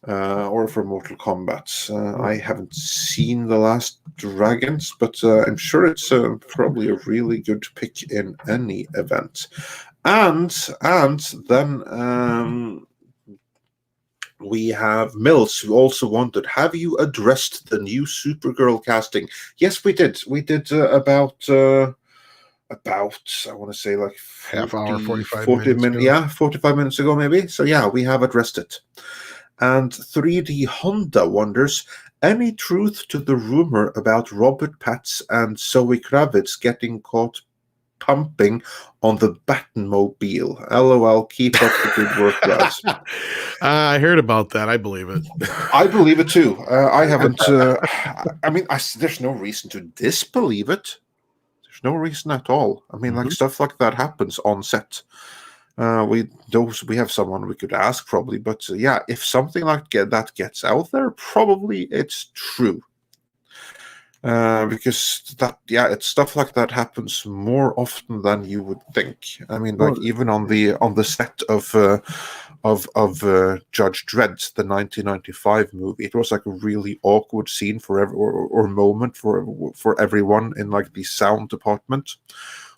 Or for Mortal Kombat. I haven't seen The Last Dragons, but I'm sure it's probably a really good pick in any event. And then we have Mills, who also wondered, have you addressed the new Supergirl casting? Yes, we did. We did about I want to say like 40 minutes. Yeah, 45 minutes ago maybe. So yeah, we have addressed it. And 3D Honda wonders, any truth to the rumor about Robert Patz and Zoe Kravitz getting caught pumping on the Batmobile? LOL, keep up the good work, guys. I heard about that. I believe it. I believe it too. I haven't. I mean, there's no reason to disbelieve it. There's no reason at all. I mean, like stuff like that happens on set. We have someone we could ask probably, but yeah, if something like that gets out there, probably it's true. Because it's stuff like that happens more often than you would think. I mean, like even on the set of Judge Dredd, the 1995 movie, it was like a really awkward scene or moment for everyone in like the sound department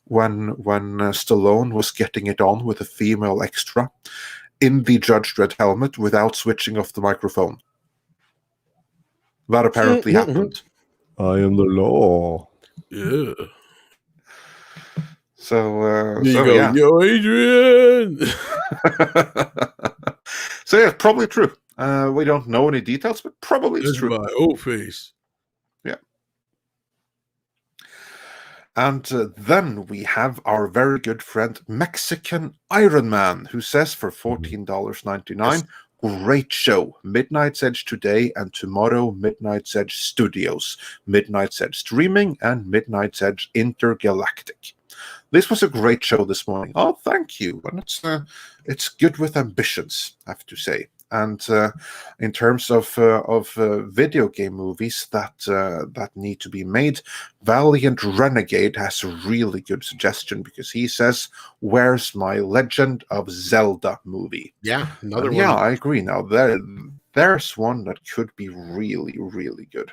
when Stallone was getting it on with a female extra in the Judge Dredd helmet without switching off the microphone. That apparently happened. I am the law. Yeah. So, yeah. Yo, Adrian. So yeah, probably true. We don't know any details, but probably it's true. My old face. Yeah. And then we have our very good friend Mexican Iron Man, who says for $14.99. Great show. Midnight's Edge today and tomorrow, Midnight's Edge Studios, Midnight's Edge Streaming, and Midnight's Edge Intergalactic. This was a great show this morning. Oh, thank you. And it's good with ambitions, I have to say. And in terms of video game movies that need to be made, Valiant Renegade has a really good suggestion because he says, "Where's my Legend of Zelda movie?" Yeah, another one. Yeah, I agree. Now there's one that could be really, really good.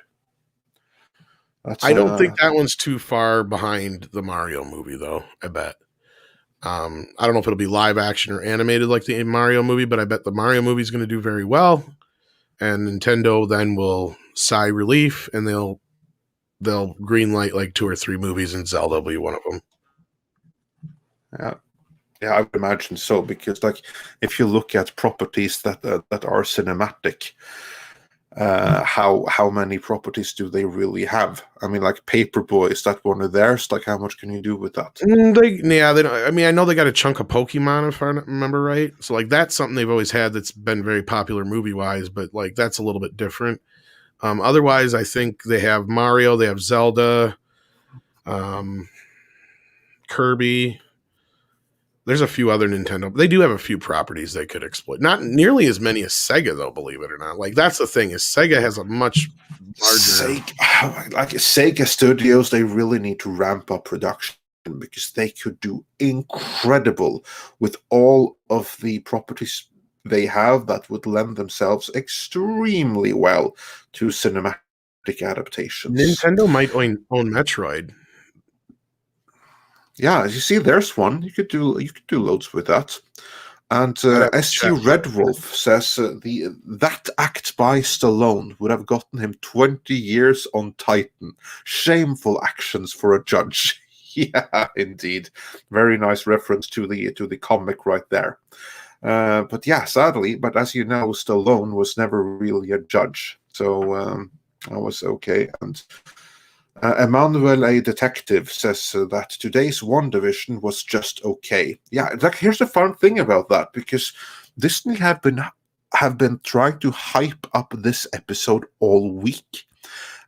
I don't think that one's too far behind the Mario movie, though. I bet. I don't know if it'll be live action or animated like the Mario movie, but I bet the Mario movie is going to do very well. And Nintendo then will sigh relief, and they'll greenlight like 2 or 3 movies, and Zelda will be one of them. Yeah, I would imagine so, because like if you look at properties that are cinematic, how many properties do they really have? I mean, like Paperboy, is that one of theirs? Like, how much can you do with that? They don't. I mean, I know they got a chunk of Pokemon, if I remember right. So like that's something they've always had that's been very popular movie wise, but like that's a little bit different. Otherwise, I think they have Mario, they have Zelda, Kirby. There's a few other Nintendo. They do have a few properties they could exploit. Not nearly as many as Sega, though, believe it or not. Like, that's the thing, is Sega has a much larger... Sega Studios, they really need to ramp up production, because they could do incredible with all of the properties they have that would lend themselves extremely well to cinematic adaptations. Nintendo might own Metroid. Yeah, as you see, there's one. You could do loads with that. And ST Red Wolf says that act by Stallone would have gotten him 20 years on Titan. Shameful actions for a judge. Yeah, indeed. Very nice reference to the comic right there. But yeah, sadly, but as you know, Stallone was never really a judge. So I was okay. And Emmanuel, a detective, says that today's WandaVision was just okay. Yeah, like here's the fun thing about that, because Disney have been trying to hype up this episode all week,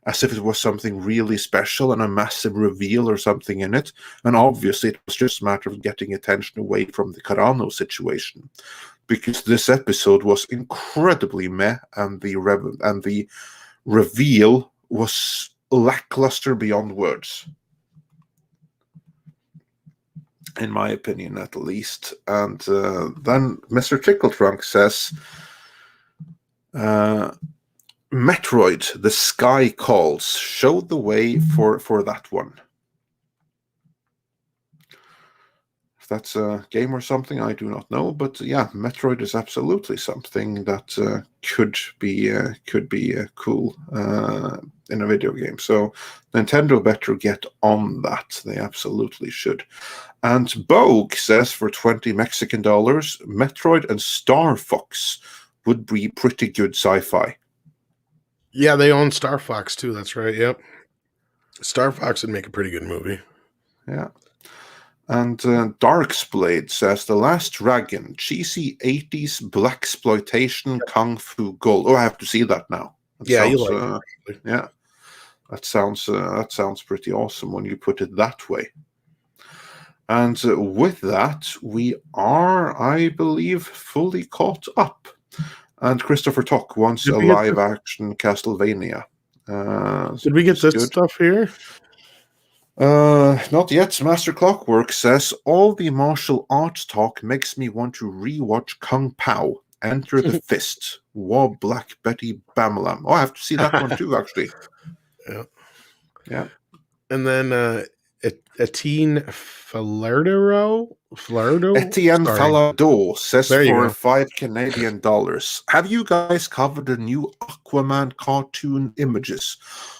as if it was something really special and a massive reveal or something in it. And obviously, it was just a matter of getting attention away from the Carano situation, because this episode was incredibly meh, and the reveal was lackluster beyond words, in my opinion, at least. And then Mr. Tickletrunk says, Metroid, The Sky Calls, showed the way for that one. If that's a game or something, I do not know, but yeah, Metroid is absolutely something that could be cool in a video game. So Nintendo better get on that. They absolutely should. And Bogue says for $20 Mexican, Metroid and Star Fox would be pretty good sci-fi. Yeah, they own Star Fox too. That's right. Yep. Star Fox would make a pretty good movie. Yeah. And Darksblade says The Last Dragon, cheesy 80s blaxploitation kung fu gold. Oh, I have to see that now. You like it. Yeah. That sounds pretty awesome when you put it that way. And with that, we are, I believe, fully caught up. And Christopher Tock wants a live-action Castlevania. Did we get this stuff here? Not yet. Master Clockwork says, all the martial arts talk makes me want to rewatch Kung Pao, Enter the Fist, War Black Betty Bamalam. Oh, I have to see that one too, actually. Yeah. And then Etienne Falardo? Etienne Falardo says there you for go. $5 Canadian. Have you guys covered the new Aquaman cartoon images?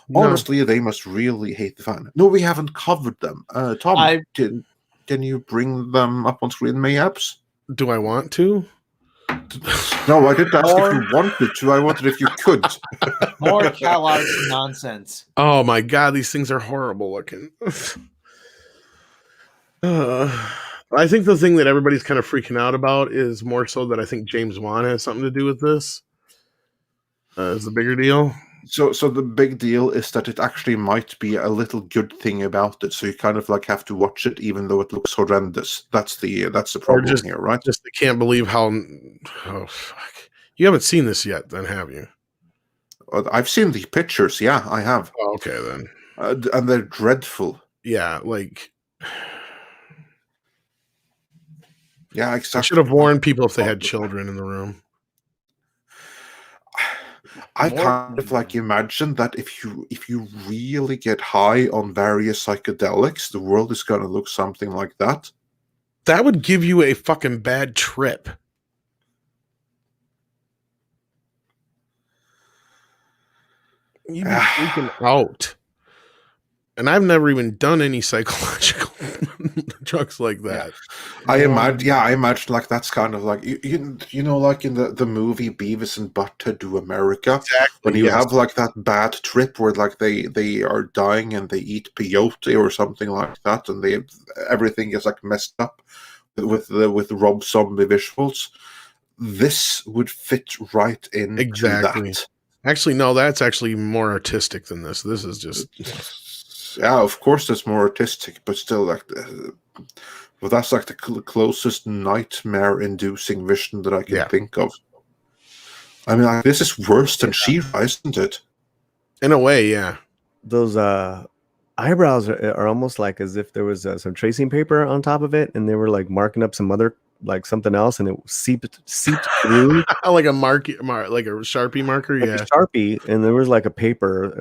No. Honestly, they must really hate the fan. No, we haven't covered them. Tom, can you bring them up on screen, mayhaps? Do I want to? No, I didn't ask if you wanted to. I wanted if you could. More CalArts nonsense. Oh my god, these things are horrible looking. I think the thing that everybody's kind of freaking out about is more so that I think James Wan has something to do with this. Is the bigger deal. So the big deal is that it actually might be a little good thing about it. So you kind of like have to watch it, even though it looks horrendous. That's the problem here, right? Just I can't believe how. Oh fuck! You haven't seen this yet, then, have you? I've seen the pictures. Yeah, I have. Oh, okay, then. And they're dreadful. Yeah, like. Yeah, exactly. I should have warned people if they had children in the room. I More- kind of like imagine that if you really get high on various psychedelics, the world is going to look something like that. That would give you a fucking bad trip. You'd be freaking out. And I've never even done any psychological drugs like that. I imagine like that's kind of like you know like in the movie Beavis and Butthead Do America, Exactly, when you yes. have like that bad trip where like they are dying and they eat peyote or something like that, and everything is like messed up with Rob Zombie visuals. This would fit right into Exactly. that. Actually, no, that's actually more artistic than this. This is just Yeah, of course it's more artistic, but still like well, that's like the closest nightmare-inducing vision that I can think of. I mean, like, this is worse than She-Ra, isn't it? in a way, yeah. Those eyebrows are almost like as if there was some tracing paper on top of it, and they were like marking up some other like something else, and it seeped through Like a like a Sharpie marker, like yeah. a Sharpie, and there was like a paper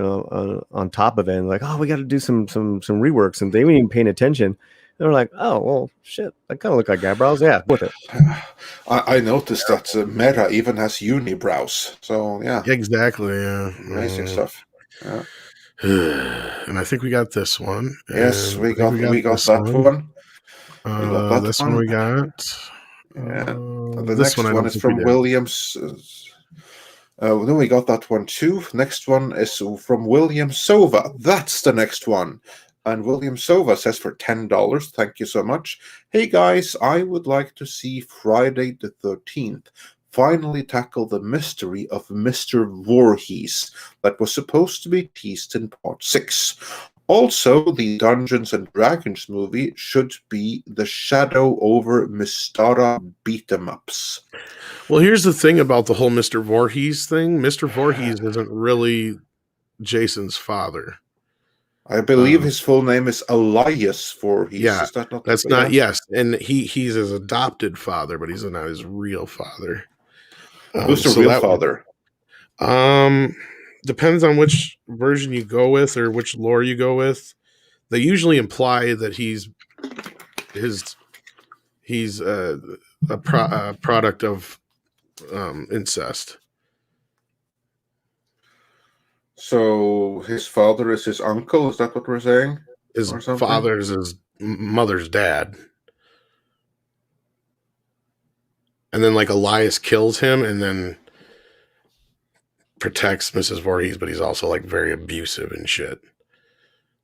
on top of it, and like, oh, we got to do some reworks, and they weren't even paying attention. They were like, oh, well, shit, that kind of look like eyebrows. Yeah, with it. I noticed that Mera even has unibrows. So, yeah. Exactly, yeah. Amazing stuff. Yeah. And I think we got this one. Yes, we got that one. We got this that one we got. The this next one is from Williams. Then we got that one too. Next one is from William Sova. That's the next one. And William Sova says for $10, thank you so much. Hey guys, I would like to see Friday the 13th finally tackle the mystery of Mr. Voorhees that was supposed to be teased in part 6. Also, the Dungeons and Dragons movie should be the Shadow over Mystara beat-em-ups. Well, here's the thing about the whole Mr. Voorhees thing. Mr. Voorhees isn't really Jason's father. I believe his full name is Elias Voorhees. Yeah, is that not that's not. Yes, and he's his adopted father, but he's not his real father. Who's the real father? Depends on which version you go with or which lore you go with. They usually imply that he's a product of incest. So his father is his uncle? Is that what we're saying? His father is his mother's dad. And then like Elias kills him and then protects Mrs. Voorhees, but he's also like very abusive and shit.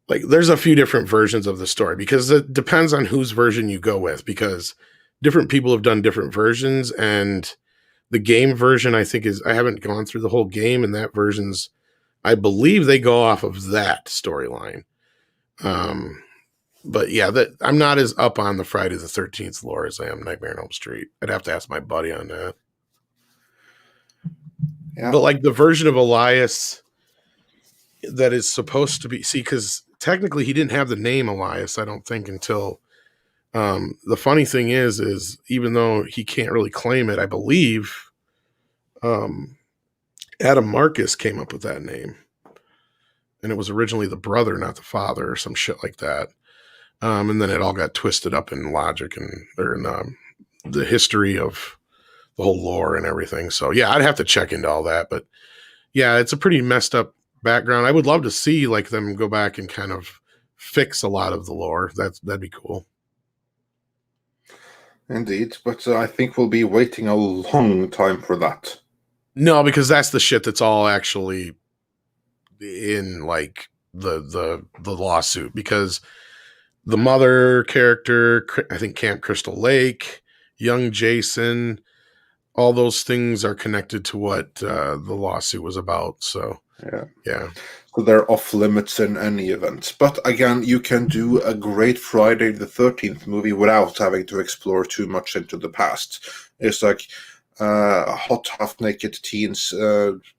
Like there's a few different versions of the story because it depends on whose version you go with, because different people have done different versions, and the game version I think I haven't gone through the whole game, and that version's, I believe they go off of that storyline. But yeah, I'm not as up on the Friday the 13th lore as I am Nightmare on Elm Street. I'd have to ask my buddy on that. Yeah. But like the version of Elias that is supposed to be, because technically he didn't have the name Elias, I don't think, until the funny thing is even though he can't really claim it, I believe Adam Marcus came up with that name, and it was originally the brother, not the father, or some shit like that. And then it all got twisted up in logic and the history of the whole lore and everything. So yeah, I'd have to check into all that, but yeah, it's a pretty messed up background. I would love to see like them go back and kind of fix a lot of the lore. That'd be cool. Indeed, but I think we'll be waiting a long time for that. No, because that's the shit that's all actually in like the lawsuit, because the mother character, I think Camp Crystal Lake, young Jason, all those things are connected to what the lawsuit was about. So yeah. So they're off limits in any event. But again, you can do a great Friday the 13th movie without having to explore too much into the past. It's like hot, half-naked teens,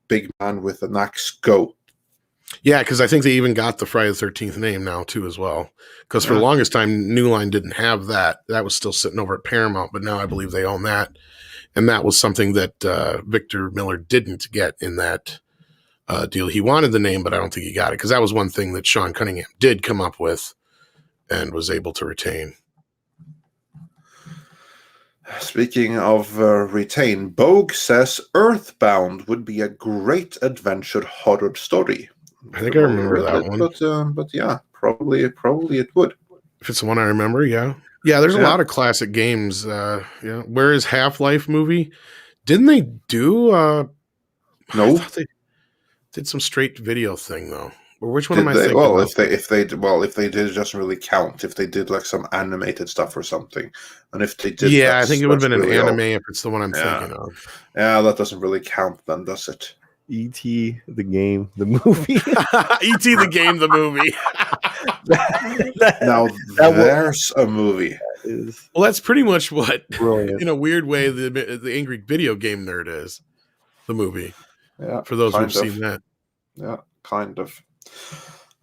big man with an axe, go. Yeah, because I think they even got the Friday the 13th name now, too, as well. Because for the longest time, New Line didn't have that. That was still sitting over at Paramount, but now I believe they own that. And that was something that Victor Miller didn't get in that deal. He wanted the name, but I don't think he got it, because that was one thing that Sean Cunningham did come up with and was able to retain. Speaking of retain, Bogue says Earthbound would be a great adventure horror story. I think I remember that one. But yeah, probably it would. If it's the one I remember, yeah. Yeah, there's a lot of classic games. Yeah. Where is Half-Life movie? Didn't they do No. I thought they did some straight video thing though. Or which one am I thinking? Well, of? if they did, it doesn't really count. If they did like some animated stuff or something, and if they did, I think it would have been really an anime if it's the one I'm thinking of. Yeah, that doesn't really count then, does it? E.T. the game, the movie. E.T. the game, the movie. Now there's a movie. Well, that's pretty much what, Brilliant. in a weird way, the angry video game nerd is. The movie. Yeah. For those who've seen that. Yeah, kind of.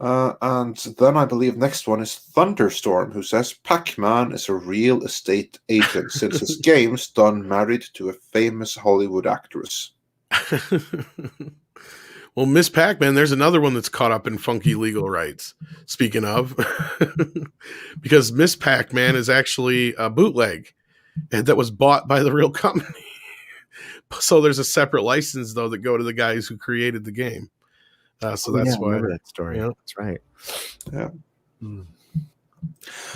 And then I believe next one is Thunderstorm, who says Pac-Man is a real estate agent since his game's done married to a famous Hollywood actress. Well, Miss Pac-Man, there's another one that's caught up in funky legal rights. Speaking of, because Miss Pac-Man is actually a bootleg that was bought by the real company. So there's a separate license though that go to the guys who created the game. So that's why I remember that story. Yeah. That's right. Yeah.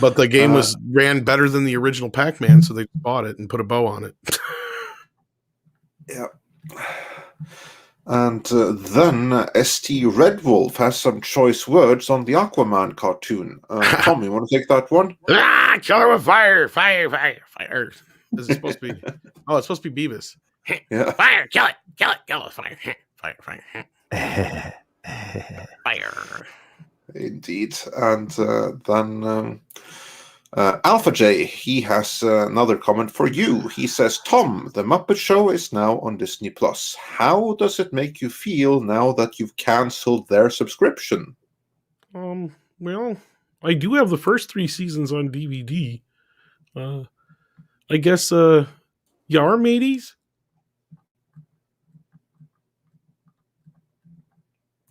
But the game ran better than the original Pac-Man, so they bought it and put a bow on it. Yeah. And then ST Red Wolf has some choice words on the Aquaman cartoon. Tom, you want to take that one? Kill her with fire, fire, fire, fire. This is supposed to be. Oh, it's supposed to be Beavis. Yeah. Fire, kill it, fire, fire, fire, fire. Indeed. And then Alpha J, he has another comment for you. He says, Tom, The Muppet Show is now on Disney+. How does it make you feel now that you've cancelled their subscription? Well, I do have the first 3 seasons on DVD. I guess, you are mateys?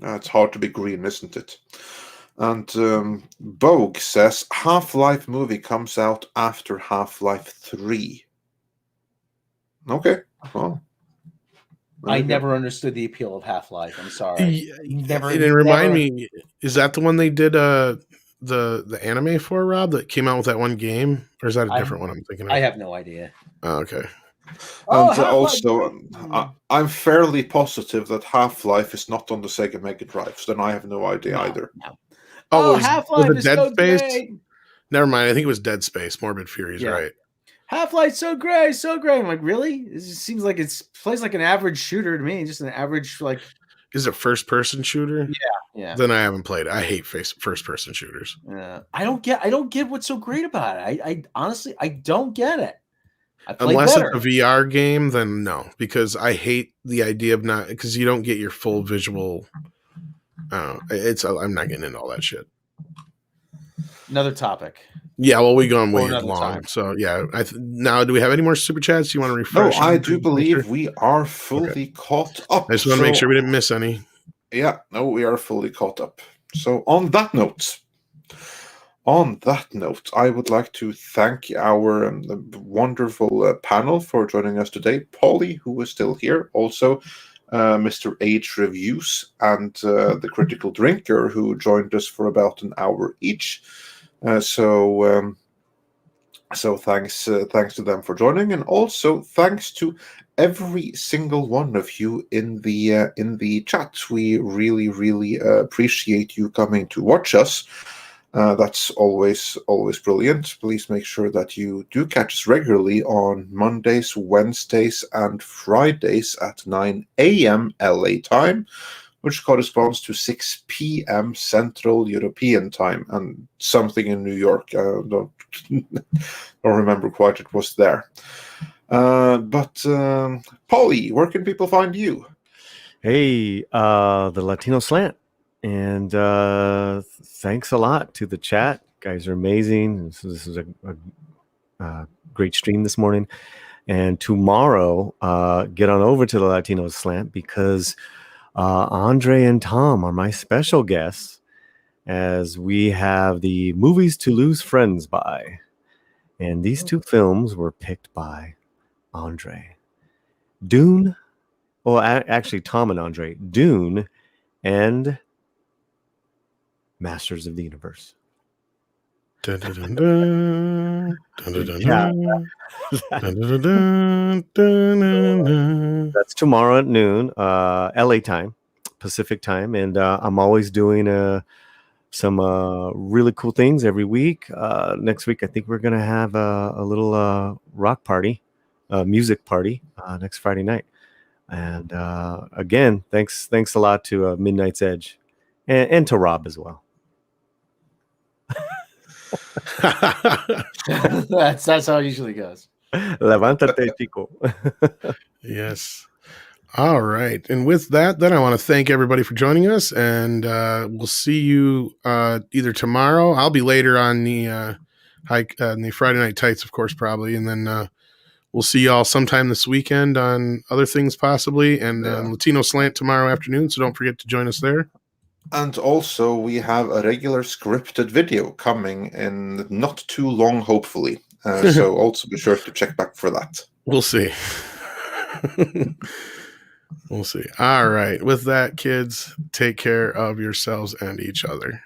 It's hard to be green, isn't it? And Bogue says Half-Life movie comes out after Half-Life 3. Okay. Well, I never understood the appeal of Half-Life. I'm sorry. Remind me, is that the one they did the anime for, Rob, that came out with that one game? Or is that a different one I'm thinking of? I have no idea. Oh, okay. And also, I'm fairly positive that Half-Life is not on the Sega Mega Drive, so then I have no idea either. No. Oh, Half-Life is Dead so Space? great. Never mind. I think it was Dead Space. Morbid Fury's right. Half-Life's so great, so great. I'm like, really? It just seems like it plays like an average shooter to me. Just an average, like. Is it first-person shooter? Yeah. Then I haven't played it. I hate first-person shooters. I don't get what's so great about it. I honestly, I don't get it. Unless it's a VR game, then no, because I hate the idea of not, because you don't get your full visual. I'm not getting into all that shit. Another topic. Yeah, well, we've gone way long. Time. So yeah, now do we have any more super chats? You want to refresh? No, I do believe we are fully caught up. I just want to make sure we didn't miss any. Yeah, no, we are fully caught up. So on that note, I would like to thank our wonderful panel for joining us today. Polly, who is still here, also Mr. H Reviews, and the Critical Drinker, who joined us for about an hour each. So thanks to them for joining, and also thanks to every single one of you in the chat. We really appreciate you coming to watch us. That's always brilliant. Please make sure that you do catch us regularly on Mondays, Wednesdays, and Fridays at 9 a.m. LA time, which corresponds to 6 p.m. Central European time, and something in New York. Don't remember quite. It was there. But Polly, where can people find you? Hey, the Latino Slant. And thanks a lot to the chat. You guys are amazing. This is a great stream this morning. And tomorrow, get on over to the Latino Slant because Andre and Tom are my special guests as we have the movies to lose friends by. And these two films were picked by Andre. Dune, well, actually, Tom and Andre, Dune and Masters of the Universe. Dun, dun, dun, dun. Dun, dun, dun, Yeah. dun. Dun, dun, dun, dun, dun, dun. That's tomorrow at noon, LA time, Pacific time. And I'm always doing some really cool things every week. Next week, I think we're going to have a little rock party, music party next Friday night. And again, thanks a lot to Midnight's Edge and to Rob as well. That's how it usually goes. Levántate, chico. Yes. All right. And with that, then I want to thank everybody for joining us. And we'll see you either tomorrow. I'll be later on the Friday Night Tights, of course, probably. And then we'll see y'all sometime this weekend on other things possibly. And Latino Slant tomorrow afternoon. So don't forget to join us there. And also, we have a regular scripted video coming in not too long, hopefully. So also be sure to check back for that. We'll see. We'll see. All right. With that, kids, take care of yourselves and each other.